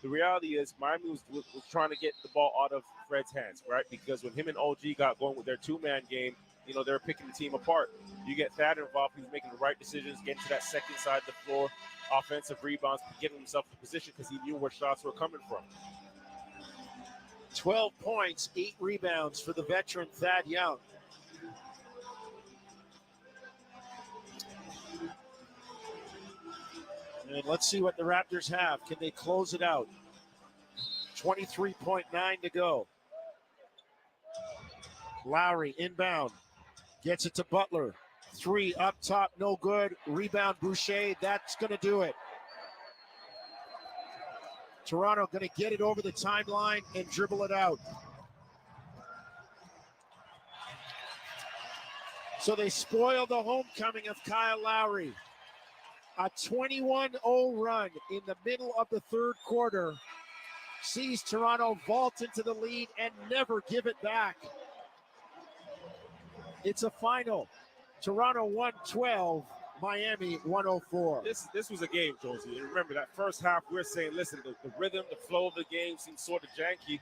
The reality is Miami was trying to get the ball out of Fred's hands, right? Because when him and OG got going with their 2-man game, they were picking the team apart. You get Thad involved, he's making the right decisions, getting to that second side of the floor, offensive rebounds, getting himself in position because he knew where shots were coming from. 12 points, 8 rebounds for the veteran Thad Young. And let's see what the Raptors have. Can they close it out? 23.9 to go. Lowry inbound. Gets it to Butler. 3 up top, no good. Rebound Boucher. That's going to do it. Toronto going to get it over the timeline and dribble it out. So they spoil the homecoming of Kyle Lowry. A 21-0 run in the middle of the third quarter sees Toronto vault into the lead and never give it back. It's a final. Toronto 112, Miami 104. This was a game, Josie. And remember that first half, we're saying, listen, the rhythm, the flow of the game seems sort of janky.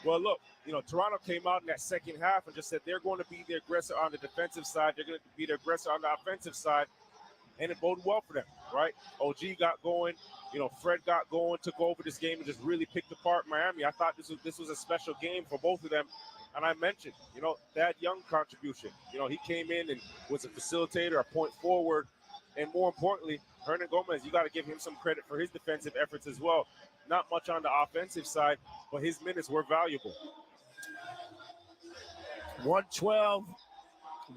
Well, look, Toronto came out in that second half and just said they're going to be the aggressor on the defensive side. They're going to be the aggressor on the offensive side. And it boded well for them, right? OG got going. Fred got going, took over this game and just really picked apart Miami. I thought this was a special game for both of them. And I mentioned, that Young contribution. He came in and was a facilitator, a point forward. And more importantly, Hernan Gomez, you got to give him some credit for his defensive efforts as well. Not much on the offensive side, but his minutes were valuable. 112,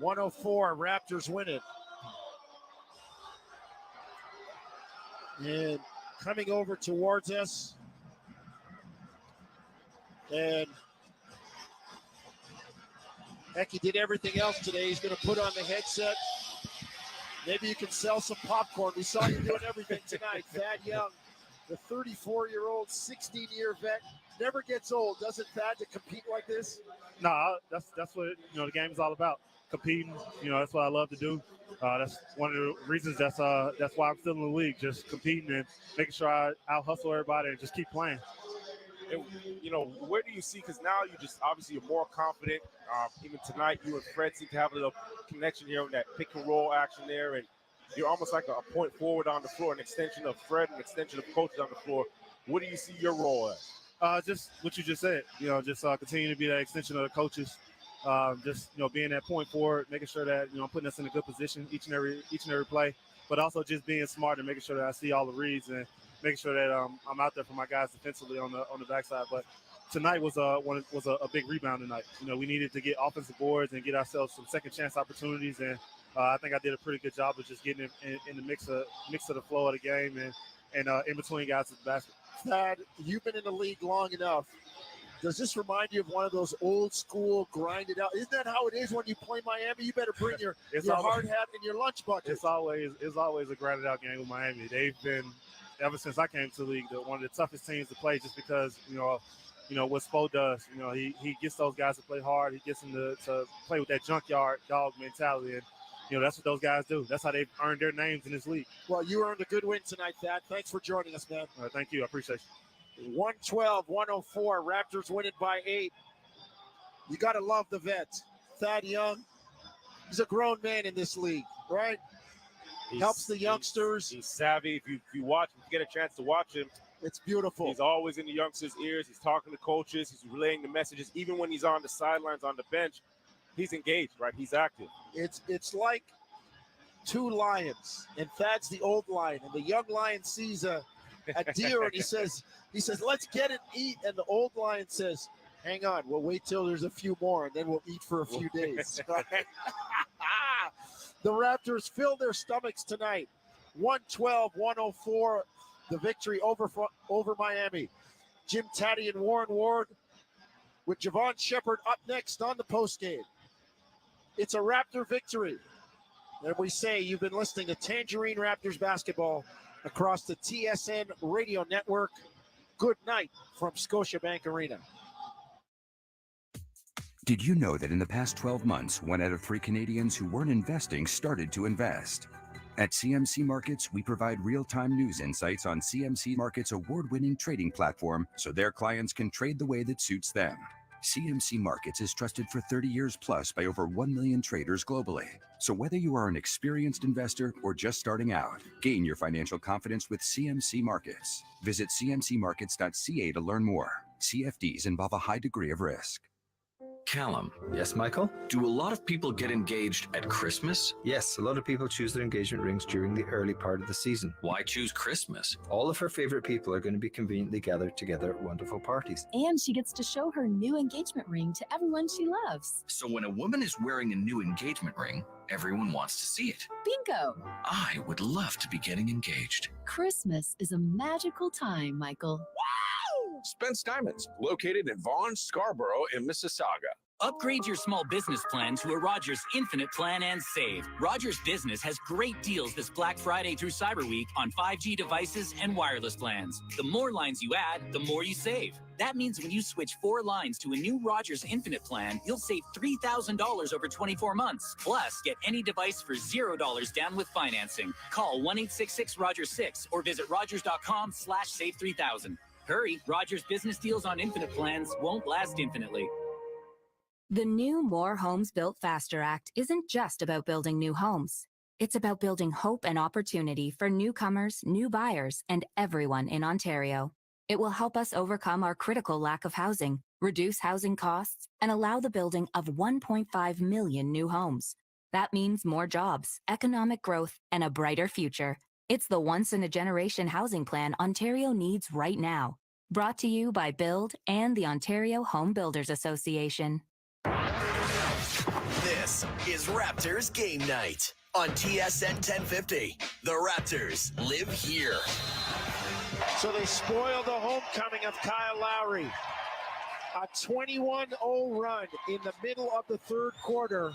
104, Raptors win it. And coming over towards us, and Hecky did everything else today. He's going to put on the headset. Maybe you can sell some popcorn. We saw you doing everything tonight. Thad Young, the 34-year-old, 16-year vet, never gets old, doesn't Thad, to compete like this? No, that's what the game is all about. Competing, that's what I love to do. That's one of the reasons that's why I'm still in the league, just competing and making sure I out-hustle everybody and just keep playing. And, where do you see, because now you're more confident. Even tonight, you and Fred seem to have a little connection here on that pick and roll action there, and you're almost like a point forward on the floor, an extension of Fred, an extension of coaches on the floor. What do you see your role as? Just what you just said, just continue to be that extension of the coaches. Being that point forward, making sure that I'm putting us in a good position each and every play, but also just being smart and making sure that I see all the reads and making sure that I'm out there for my guys defensively on the backside. But tonight was a big rebound tonight. We needed to get offensive boards and get ourselves some second chance opportunities, and I think I did a pretty good job of just getting in the mix of the flow of the game and in between guys at the basket. Thad, you've been in the league long enough. Does this remind you of one of those old school grinded out? Isn't that how it is when you play Miami? You better bring your hard hat and your lunch bucket. It's always a grinded out game with Miami. They've been, ever since I came to the league, one of the toughest teams to play, just because what Spo does. He gets those guys to play hard. He gets them to play with that junkyard dog mentality, and that's what those guys do. That's how they've earned their names in this league. Well, you earned a good win tonight, Thad. Thanks for joining us, man. Thank you. I appreciate you. 112-104. Raptors win it by 8. You got to love the vet. Thad Young, he's a grown man in this league, right? Helps the youngsters. He's savvy. If you watch him, if you get a chance to watch him, it's beautiful. He's always in the youngsters' ears. He's talking to coaches. He's relaying the messages. Even when he's on the sidelines, on the bench, he's engaged, right? He's active. It's like two lions, and Thad's the old lion, and the young lion sees a deer, and he says, let's get it and eat. And the old lion says, hang on, we'll wait till there's a few more, and then we'll eat for a few days. The Raptors fill their stomachs tonight. 112-104, the victory over Miami. Jim Taddy and Warren Ward with Javon Shepard up next on the postgame. It's a Raptor victory. And we say you've been listening to Tangerine Raptors basketball across the TSN radio network. Good night from Scotiabank Arena. Did you know that in the past 12 months, 1 out of 3 Canadians who weren't investing started to invest? At CMC Markets, we provide real-time news insights on CMC Markets' award-winning trading platform so their clients can trade the way that suits them. CMC Markets is trusted for 30 years plus by over 1 million traders globally. So whether you are an experienced investor or just starting out, gain your financial confidence with CMC Markets. Visit cmcmarkets.ca to learn more. CFDs involve a high degree of risk. Callum. Yes, Michael? Do a lot of people get engaged at Christmas? Yes, a lot of people choose their engagement rings during the early part of the season. Why choose Christmas? All of her favorite people are going to be conveniently gathered together at wonderful parties. And she gets to show her new engagement ring to everyone she loves. So when a woman is wearing a new engagement ring, everyone wants to see it. Bingo! I would love to be getting engaged. Christmas is a magical time, Michael. Wow! Spence Diamonds, located in Vaughan, Scarborough, and Mississauga. Upgrade your small business plan to a Rogers Infinite plan and save. Rogers Business has great deals this Black Friday through Cyber Week on 5G devices and wireless plans. The more lines you add, the more you save. That means when you switch 4 lines to a new Rogers Infinite plan, you'll save $3,000 over 24 months. Plus, get any device for $0 down with financing. Call 1-866-ROGERS-6 or visit rogers.com/save3000. Hurry, Rogers Business deals on Infinite plans won't last infinitely. The new More Homes Built Faster Act isn't just about building new homes. It's about building hope and opportunity for newcomers, new buyers, and everyone in Ontario. It will help us overcome our critical lack of housing, reduce housing costs, and allow the building of 1.5 million new homes. That means more jobs, economic growth, and a brighter future. It's the once-in-a-generation housing plan Ontario needs right now. Brought to you by Build and the Ontario Home Builders Association. This is Raptors Game Night on TSN 1050. The Raptors live here. So they spoil the homecoming of Kyle Lowry. A 21-0 run in the middle of the third quarter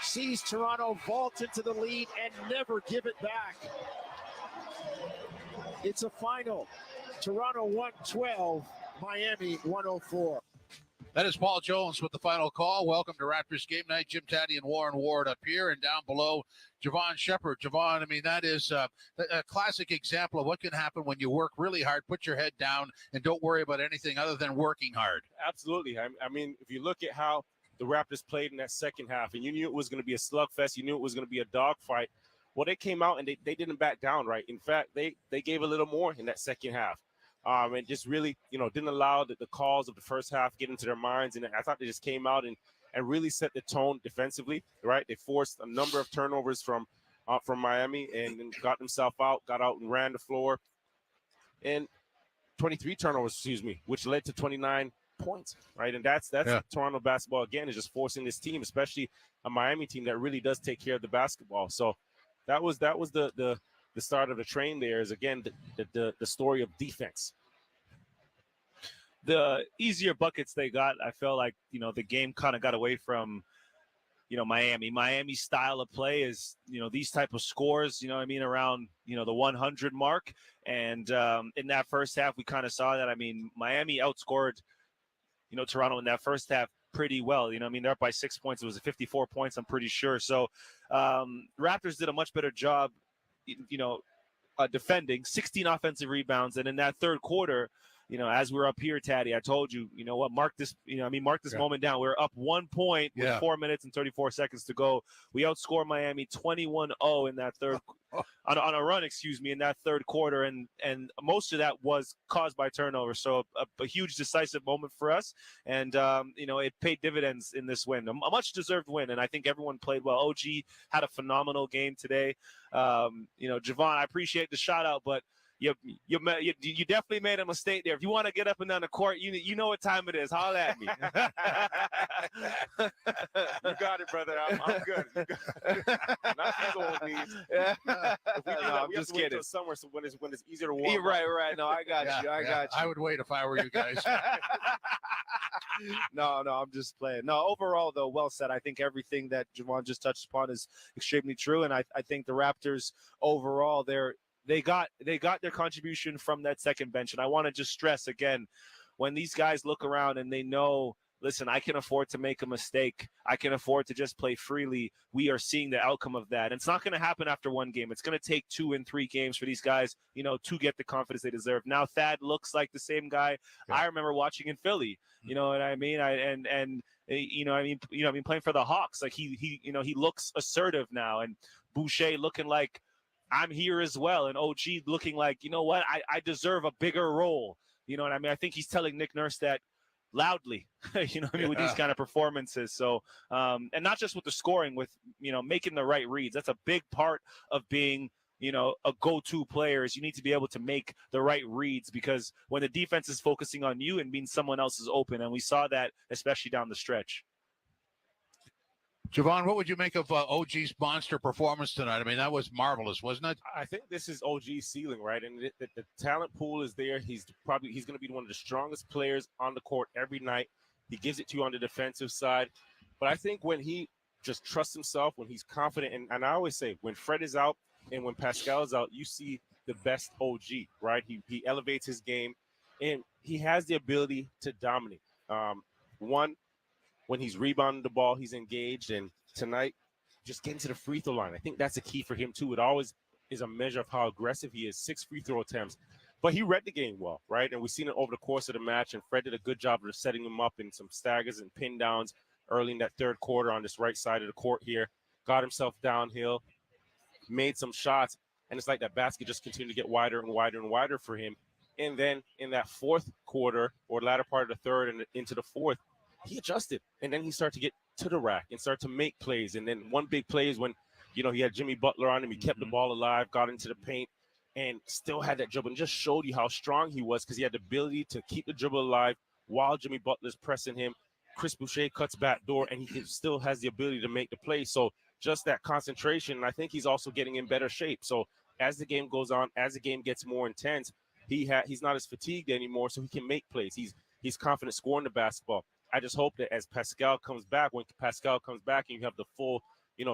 sees Toronto vault into the lead and never give it back. It's a final. Toronto 112, Miami 104. That is Paul Jones with the final call. Welcome to Raptors Game Night. Jim Taddy and Warren Ward up here, and down below, Javon Shepard. Javon, I mean, that is a classic example of what can happen when you work really hard, put your head down, and don't worry about anything other than working hard. Absolutely. I mean, if you look at how the Raptors played in that second half, and you knew it was going to be a slugfest, you knew it was going to be a dogfight. Well, they came out and they didn't back down, right? In fact, they gave a little more in that second half. And just really, didn't allow the calls of the first half get into their minds. And I thought they just came out and really set the tone defensively, right? They forced a number of turnovers from Miami and got themselves out, and ran the floor. And 23 turnovers, which led to 29 points, right? And that's Toronto basketball, again, is just forcing this team, especially a Miami team that really does take care of the basketball. So that was the start of the train there, is, again, the story of defense. The easier buckets they got, I felt like, the game kind of got away from, Miami. Miami's style of play is, these type of scores, around, the 100 mark. And in that first half, we kind of saw that. I mean, Miami outscored, Toronto in that first half pretty well. They're up by 6 points. It was 54 points, I'm pretty sure. So Raptors did a much better job, defending, 16 offensive rebounds. And in that third quarter, as we're up here, Taddy, I told you, mark this moment down. We're up 1 point with 4 minutes and 34 seconds to go. We outscored Miami 21-0 in that third on a run, in that third quarter. And most of that was caused by turnovers. So a huge decisive moment for us. And, it paid dividends in this win, a much deserved win. And I think everyone played well. OG had a phenomenal game today. Javon, I appreciate the shout out, but you definitely made a mistake there. If you want to get up and down the court, you know what time it is. Holler at me. You got it, brother. I'm good. Not these old knees. I'm just kidding. Somewhere so when it's easier to walk. Right. No, I got you. I got you. I would wait if I were you guys. No, I'm just playing. No, overall, though, well said. I think everything that Javon just touched upon is extremely true. And I think the Raptors overall, they got their contribution from that second bench. And I want to just stress again, when these guys look around and they know, listen, I can afford to make a mistake, I can afford to just play freely, we are seeing the outcome of that. And it's not going to happen after one game. It's going to take 2 and 3 games for these guys, to get the confidence they deserve. Now Thad looks like the same guy I remember watching in Philly. You know what I mean? Playing for the Hawks, like he looks assertive now, and Boucher looking like, I'm here as well. And OG looking like, I deserve a bigger role. You know what I mean? I think he's telling Nick Nurse that loudly, with these kind of performances. So, and not just with the scoring, with, making the right reads. That's a big part of being, a go-to player, is you need to be able to make the right reads, because when the defense is focusing on you, it means someone else is open. And we saw that, especially down the stretch. Javon, what would you make of OG's monster performance tonight? I mean, that was marvelous, wasn't it? I think this is OG's ceiling, right? And the talent pool is there. He's going to be one of the strongest players on the court every night. He gives it to you on the defensive side. But I think when he just trusts himself, when he's confident, and I always say when Fred is out and when Pascal is out, you see the best OG, right? He elevates his game, and he has the ability to dominate. One, when he's rebounding the ball, he's engaged, and tonight, just getting to the free throw line. I think that's a key for him too. It always is a measure of how aggressive he is. 6 free throw attempts. But he read the game well, right? And we've seen it over the course of the match, and Fred did a good job of setting him up in some staggers and pin downs early in that third quarter on this right side of the court here. Got himself downhill, made some shots, and it's like that basket just continued to get wider and wider and wider for him. And then in that fourth quarter, or latter part of the third and into the fourth, he adjusted. And then he started to get to the rack and start to make plays. And then one big play is when, he had Jimmy Butler on him. He kept the ball alive, got into the paint, and still had that dribble, and just showed you how strong he was because he had the ability to keep the dribble alive while Jimmy Butler's pressing him. Chris Boucher cuts back door, and he still has the ability to make the play. So just that concentration, and I think he's also getting in better shape. So as the game goes on, as the game gets more intense, he's not as fatigued anymore, so he can make plays. He's confident scoring the basketball. I just hope that as Pascal comes back, when Pascal comes back and you have the full,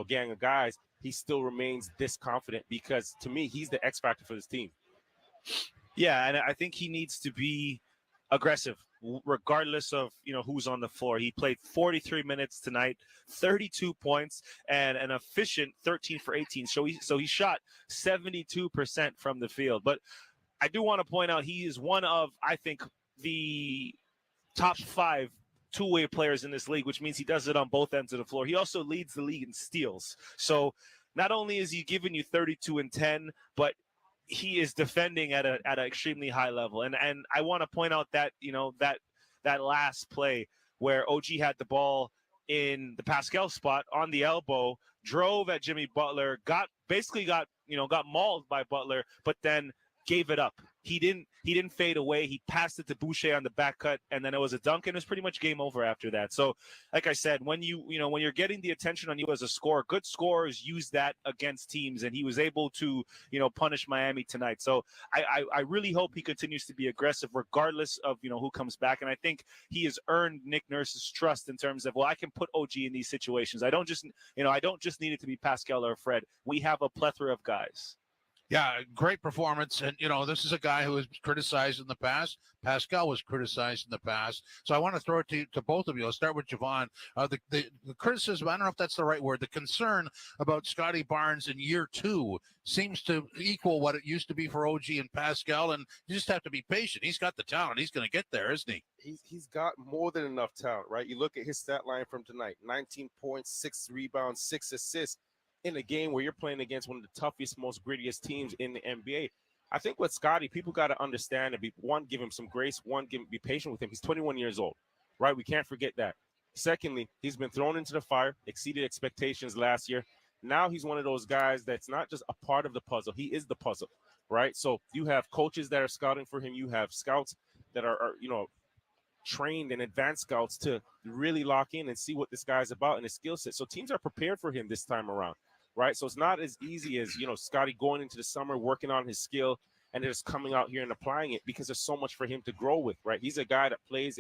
gang of guys, he still remains this confident, because to me, he's the X factor for this team. Yeah, and I think he needs to be aggressive regardless of, who's on the floor. He played 43 minutes tonight, 32 points, and an efficient 13 for 18. So he shot 72% from the field. But I do want to point out he is one of, I think, the top 5 two-way players in this league, which means he does it on both ends of the floor. He also leads the league in steals. So not only is he giving you 32 and 10, but he is defending at an extremely high level. And I want to point out that, that last play where OG had the ball in the Pascal spot on the elbow, drove at Jimmy Butler, got mauled by Butler, but then gave it up. He didn't fade away. He passed it to Boucher on the back cut, and then it was a dunk, and it was pretty much game over after that. So, like I said, when when you're getting the attention on you as a scorer, good scorers use that against teams, and he was able to, punish Miami tonight. So I really hope he continues to be aggressive regardless of, who comes back. And I think he has earned Nick Nurse's trust in terms of, well, I can put OG in these situations. I don't just need it to be Pascal or Fred. We have a plethora of guys. Yeah, great performance. And, this is a guy who was criticized in the past. Pascal was criticized in the past. So I want to throw it to both of you. I'll start with Javon. The criticism, I don't know if that's the right word, the concern about Scotty Barnes in year 2 seems to equal what it used to be for OG and Pascal. And you just have to be patient. He's got the talent. He's going to get there, isn't he? He's got more than enough talent, right? You look at his stat line from tonight, 19 points, 6 rebounds, 6 assists. In a game where you're playing against one of the toughest, most grittiest teams in the NBA. I think with Scotty, people got to understand and give him some grace. Be patient with him. He's 21 years old, right? We can't forget that. Secondly, he's been thrown into the fire, exceeded expectations last year. Now he's one of those guys that's not just a part of the puzzle. He is the puzzle, right? So you have coaches that are scouting for him. You have scouts that are trained and advanced scouts to really lock in and see what this guy's about and his skill set. So teams are prepared for him this time around. Right. So it's not as easy as, Scotty going into the summer, working on his skill and just coming out here and applying it, because there's so much for him to grow with. Right. He's a guy that plays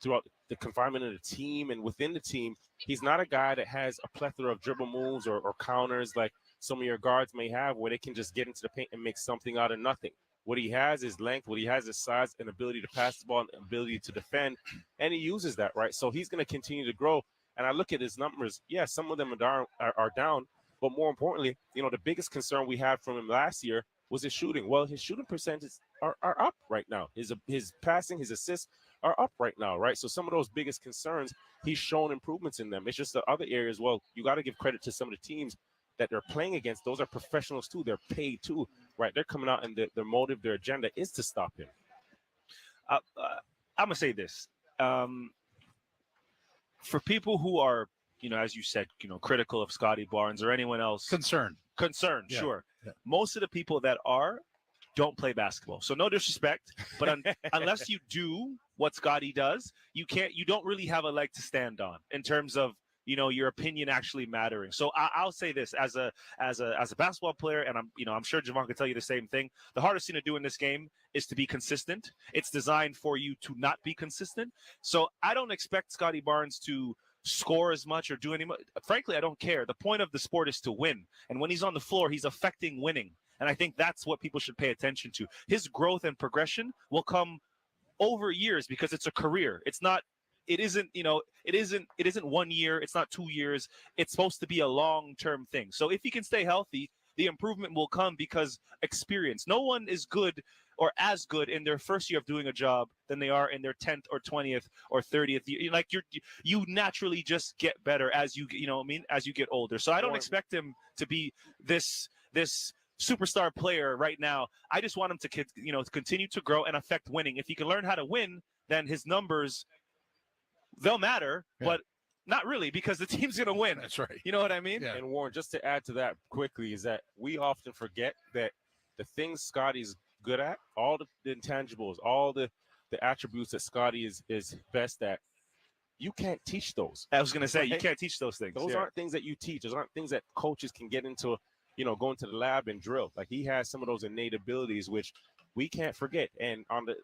throughout the confinement of the team and within the team. He's not a guy that has a plethora of dribble moves or counters like some of your guards may have, where they can just get into the paint and make something out of nothing. What he has is length. What he has is size and ability to pass the ball and ability to defend. And he uses that. Right. So he's going to continue to grow. And I look at his numbers. Yeah, some of them are down. But more importantly, the biggest concern we had from him last year was his shooting. Well, his shooting percentages are up right now. His passing, his assists are up right now, right? So some of those biggest concerns, he's shown improvements in them. It's just the other areas, well, you got to give credit to some of the teams that they're playing against. Those are professionals too. They're paid too, right? They're coming out and their motive, their agenda is to stop him. I'm going to say this. For people who are, as you said, critical of Scotty Barnes or anyone else. Concerned, yeah. Sure. Yeah. Most of the people that don't play basketball. So no disrespect, but unless you do what Scotty does, you don't really have a leg to stand on in terms of, your opinion actually mattering. So I'll say this as a basketball player, and I'm sure Javon can tell you the same thing. The hardest thing to do in this game is to be consistent. It's designed for you to not be consistent. So I don't expect Scotty Barnes to score as much or do any much. Frankly, I don't care. The point of the sport is to win. And when he's on the floor, he's affecting winning. And I think that's what people should pay attention to. His growth and progression will come over years because it's a career. It isn't 1 year. It's not 2 years. It's supposed to be a long-term thing. So if he can stay healthy, the improvement will come because experience. No one is good or as good in their first year of doing a job than they are in their 10th or 20th or 30th year. Like you naturally just get better as you as you get older. So I don't expect him to be this superstar player right now. I just want him to continue to grow and affect winning. If he can learn how to win, then his numbers, they'll matter, but not really, because the team's going to win. That's right. You know what I mean? And Warren, just to add to that quickly, is that we often forget that the things Scotty's good at, all the intangibles, all the attributes that Scotty is best at, you can't teach those. I was going to say, you can't teach those things. Those aren't things that you teach. Those aren't things that coaches can get into, go into the lab and drill. Like, he has some of those innate abilities, which we can't forget. And on the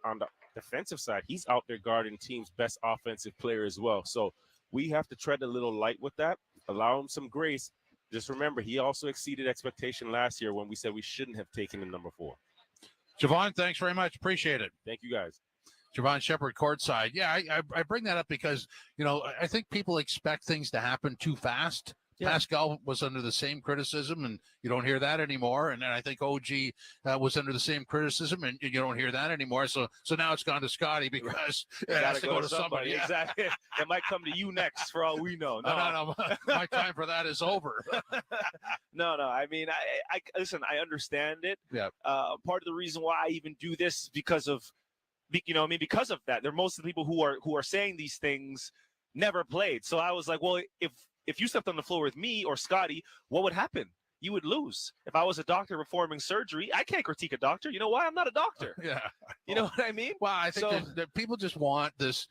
defensive side, he's out there guarding team's best offensive player as well. So we have to tread a little light with that, allow him some grace. Just remember, he also exceeded expectation last year when we said we shouldn't have taken him number 4. Javon, thanks very much. Appreciate it. Thank you, guys. Javon Shepherd, courtside. Yeah, I bring that up because, I think people expect things to happen too fast. Yeah. Pascal was under the same criticism, and you don't hear that anymore. And then I think OG was under the same criticism, and you don't hear that anymore. So now it's gone to Scotty because it has to go to somebody. Yeah. Exactly. It might come to you next, for all we know. No. My time for that is over. No. I mean, I listen. I understand it. Yeah. Part of the reason why I even do this is because of, because of that. They're most of the people who are saying these things never played. So I was like, well, if you stepped on the floor with me or Scotty, what would happen? You would lose. If I was a doctor performing surgery, I can't critique a doctor. You know why? I'm not a doctor. Yeah. You know what I mean? Well, I think that people just want this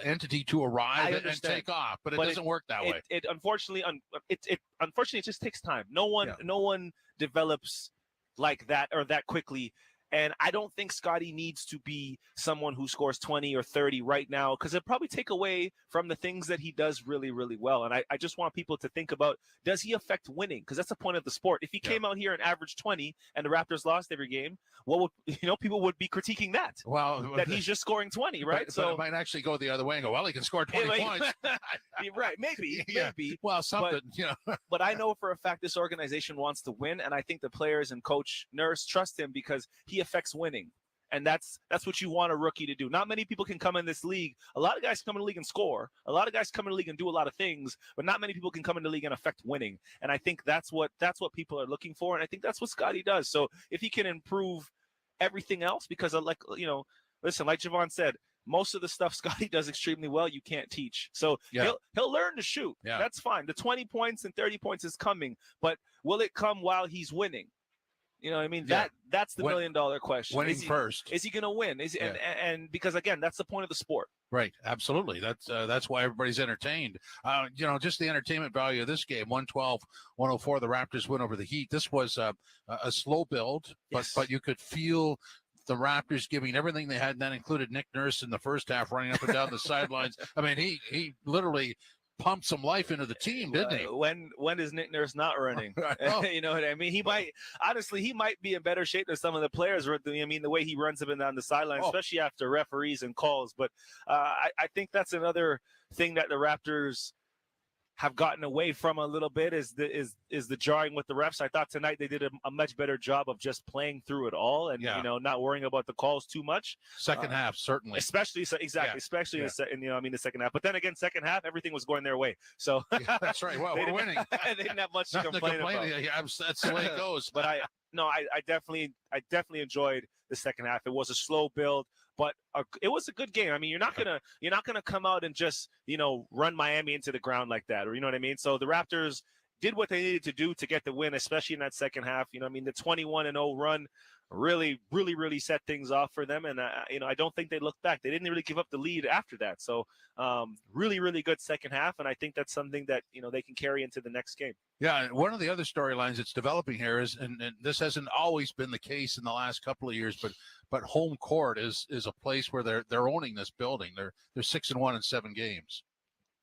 entity to arrive and take off, but it doesn't work that way. It unfortunately it just takes time. No one develops like that or that quickly. And I don't think Scotty needs to be someone who scores 20 or 30 right now, because it'll probably take away from the things that he does really, really well. And I just want people to think about, does he affect winning? Because that's the point of the sport. If he came out here and averaged 20 and the Raptors lost every game, what would people would be critiquing that? Well, that he's just scoring 20, right? But it might actually go the other way and go, well, he can score 20 points. Right, maybe. Well, something, But I know for a fact this organization wants to win, and I think the players and coach Nurse trust him because he affects winning. And that's what you want a rookie to do. Not many people can come in this league. A lot of guys come in the league and score. A lot of guys come in the league and do a lot of things, but not many people can come in the league and affect winning. And I think that's what people are looking for. And I think that's what Scotty does. So if he can improve everything else, because listen, like Javon said, most of the stuff Scotty does extremely well, you can't teach. So he'll learn to shoot. Yeah. That's fine. The 20 points and 30 points is coming, but will it come while he's winning? You know what I mean? Yeah. That's the $1 million question. Winning first. Is he going to win? And because, again, that's the point of the sport. Right. Absolutely. That's why everybody's entertained. Just the entertainment value of this game, 112-104, the Raptors win over the Heat. This was a slow build, but you could feel the Raptors giving everything they had, and that included Nick Nurse in the first half running up and down the sidelines. I mean, he literally pumped some life into the team, didn't he? When is Nick Nurse not running? You know what I mean? He might be in better shape than some of the players. I mean, the way he runs up and down the sideline, especially after referees and calls. But I think that's another thing that the Raptors have gotten away from a little bit is the jarring with the refs. I thought tonight they did a much better job of just playing through it all and not worrying about the calls too much. Second half, certainly, especially in the second half. But then again, second half everything was going their way. So that's right. Well, we're winning. They didn't have much to complain about. Yeah, that's the way it goes. But I definitely enjoyed the second half. It was a slow build, but it was a good game. I mean, you're not gonna come out and just run Miami into the ground like that, or you know what I mean. So the Raptors did what they needed to do to get the win, especially in that second half. You know, I mean, the 21-0 run really set things off for them. And, I don't think they looked back. They didn't really give up the lead after that. So really good second half. And I think that's something that, they can carry into the next game. Yeah, one of the other storylines that's developing here is, and this hasn't always been the case in the last couple of years, but home court is a place where they're owning this building. They're 6-1 in 7 games.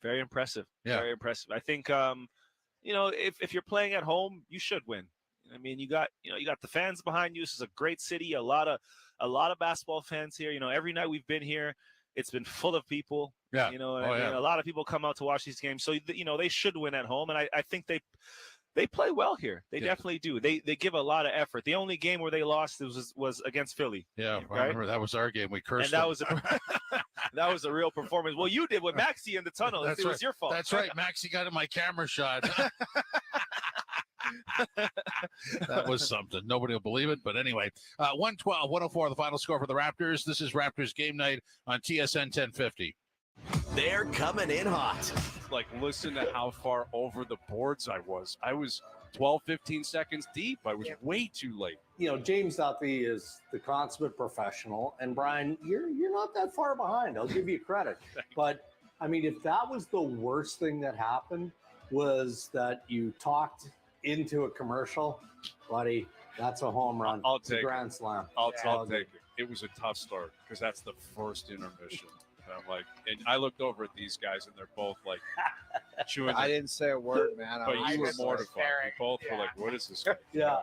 Very impressive. Yeah. Very impressive. I think, if you're playing at home, you should win. I mean, you got the fans behind you. This is a great city. A lot of basketball fans here. Every night we've been here, it's been full of people. Yeah. A lot of people come out to watch these games. So, they should win at home. And I think they play well here. They definitely do. They give a lot of effort. The only game where they lost was against Philly. Yeah, right? I remember that was our game. We cursed and them. That was a real performance. Well, you did with Maxey in the tunnel. It was your fault. That's right. Maxey got in my camera shot. That was something. Nobody will believe it. But anyway, 112-104, the final score for the Raptors. This is Raptors Game Night on TSN 1050. They're coming in hot. Listen to how far over the boards I was. I was 12, 15 seconds deep. I was way too late. James Duffy is the consummate professional. And Brian, you're not that far behind. I'll give you credit. But, I mean, if that was the worst thing that happened, was that you talked into a commercial, buddy, that's a home run. I'll take a grand slam. I'll take it. It was a tough start because that's the first intermission. And I'm and I looked over at these guys and they're both chewing. I didn't say a word, man. But you were mortified. You both were like, what is this? Yeah.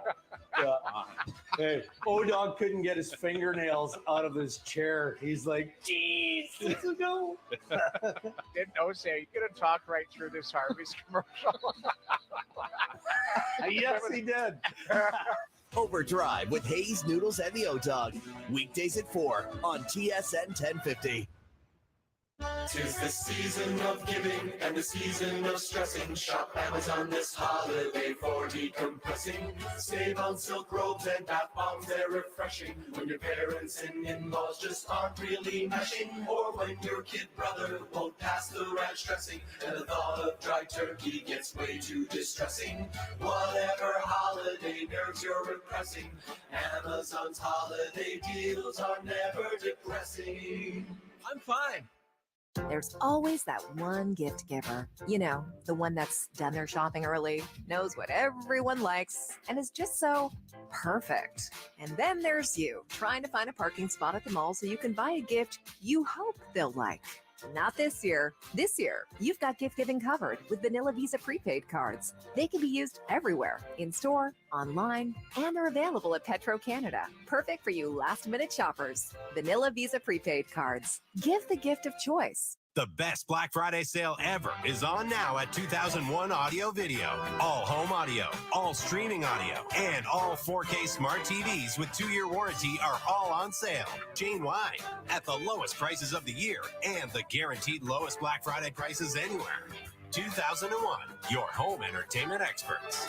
Hey, O-Dog couldn't get his fingernails out of his chair. He's like, geez, no. Didn't say you could have talked right through this Harvey's commercial. Yes, he did. Overdrive with Hayes, Noodles, and the O-Dog. Weekdays at 4 on TSN 1050. 'Tis the season of giving and the season of stressing. Shop Amazon this holiday for decompressing. Save on silk robes and bath bombs, they're refreshing. When your parents and in-laws just aren't really meshing, or when your kid brother won't pass the ranch dressing, and the thought of dry turkey gets way too distressing. Whatever holiday nerves you're repressing, Amazon's holiday deals are never depressing. I'm fine. There's always that one gift giver. The one that's done their shopping early, knows what everyone likes, and is just so perfect. And then there's you, trying to find a parking spot at the mall so you can buy a gift you hope they'll like. Not this year. This year, you've got gift giving covered with Vanilla Visa prepaid cards. They can be used everywhere, in-store, online, and they're available at Petro Canada. Perfect for you last-minute shoppers. Vanilla Visa prepaid cards. Give the gift of choice. The best Black Friday sale ever is on now at 2001 Audio Video. All home audio, all streaming audio, and all 4K smart TVs with 2-year warranty are all on sale. Jane Wine at the lowest prices of the year and the guaranteed lowest Black Friday prices anywhere. 2001, your home entertainment experts.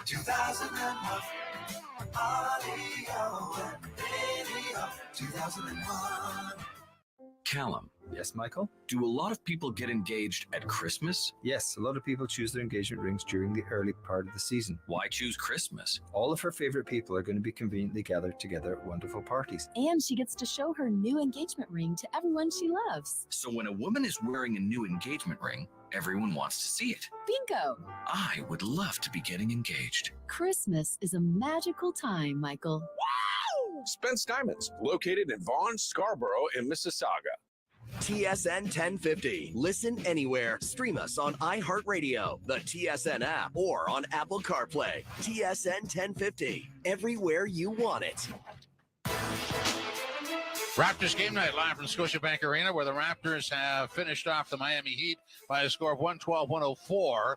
2001 Audio and Radio. 2001. Callum. Yes, Michael? Do a lot of people get engaged at Christmas? Yes, a lot of people choose their engagement rings during the early part of the season. Why choose Christmas? All of her favorite people are going to be conveniently gathered together at wonderful parties. And she gets to show her new engagement ring to everyone she loves. So when a woman is wearing a new engagement ring, everyone wants to see it. Bingo! I would love to be getting engaged. Christmas is a magical time, Michael. Wow! Spence Diamonds, located in Vaughan, Scarborough, and Mississauga. TSN 1050. Listen anywhere. Stream us on iHeartRadio, the TSN app, or on Apple CarPlay. TSN 1050. Everywhere you want it. Raptors Game Night live from Scotiabank Arena, where the Raptors have finished off the Miami Heat by a score of 112-104.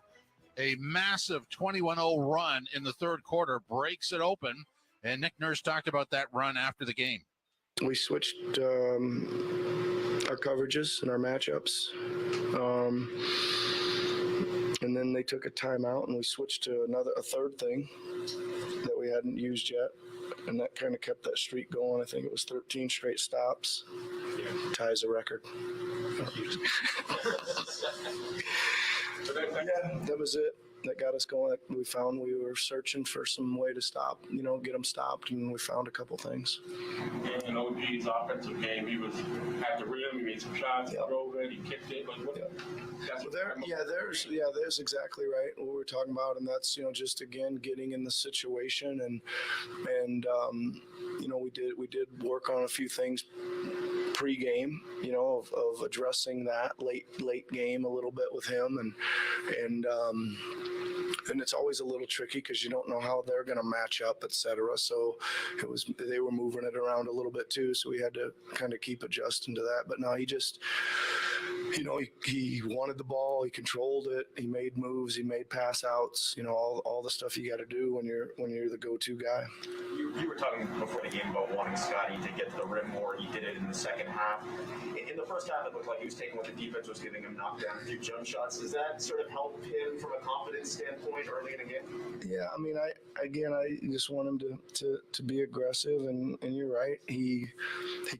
A massive 21-0 run in the third quarter breaks it open, and Nick Nurse talked about that run after the game. We switched our coverages and our matchups, and then they took a timeout, and we switched to a third thing that we hadn't used yet, and that kind of kept that streak going. I think it was 13 straight stops. Ties a record. Yeah, that was it. That got us going. We found we were searching for some way to stop, get them stopped, and we found a couple things. And OG's offensive game, he was at the rim, he made some shots, he drove it, he kicked it. Like what? That's what there's exactly right what we're talking about, and that's just again getting in the situation, and we did work on a few things pre-game, of addressing that late game a little bit with him, and it's always a little tricky because you don't know how they're going to match up, etc. So they were moving it around a little bit too, so we had to kind of keep adjusting to that. But no, he just, he wanted the ball, he controlled it, he made moves, he made pass outs, all the stuff you got to do when you're the go-to guy. You were talking before the game about wanting Scotty to get to the rim more. He did it in the second half. In the first half, it looked like he was taking what the defense was giving him, knocked down a few jump shots. Does that sort of help him from a confidence standpoint early in the game? Yeah, I mean, I just want him to be aggressive, and you're right. He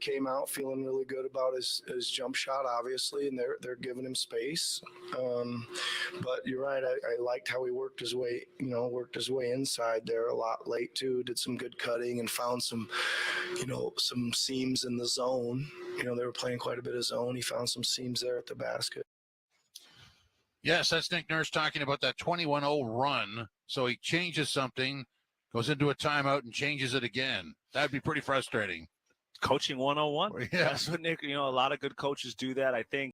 came out feeling really good about his jump shot, obviously, and they're giving him space. But you're right. I liked how he worked his way inside there a lot late too. Did some good cutting and found some seams in the zone. They were playing quite a bit of zone. He found some seams there at the basket. Yes, that's Nick Nurse talking about that 21-0 run. So he changes something, goes into a timeout, and changes it again. That'd be pretty frustrating. Coaching 101. Yeah. That's what Nick, a lot of good coaches do that. I think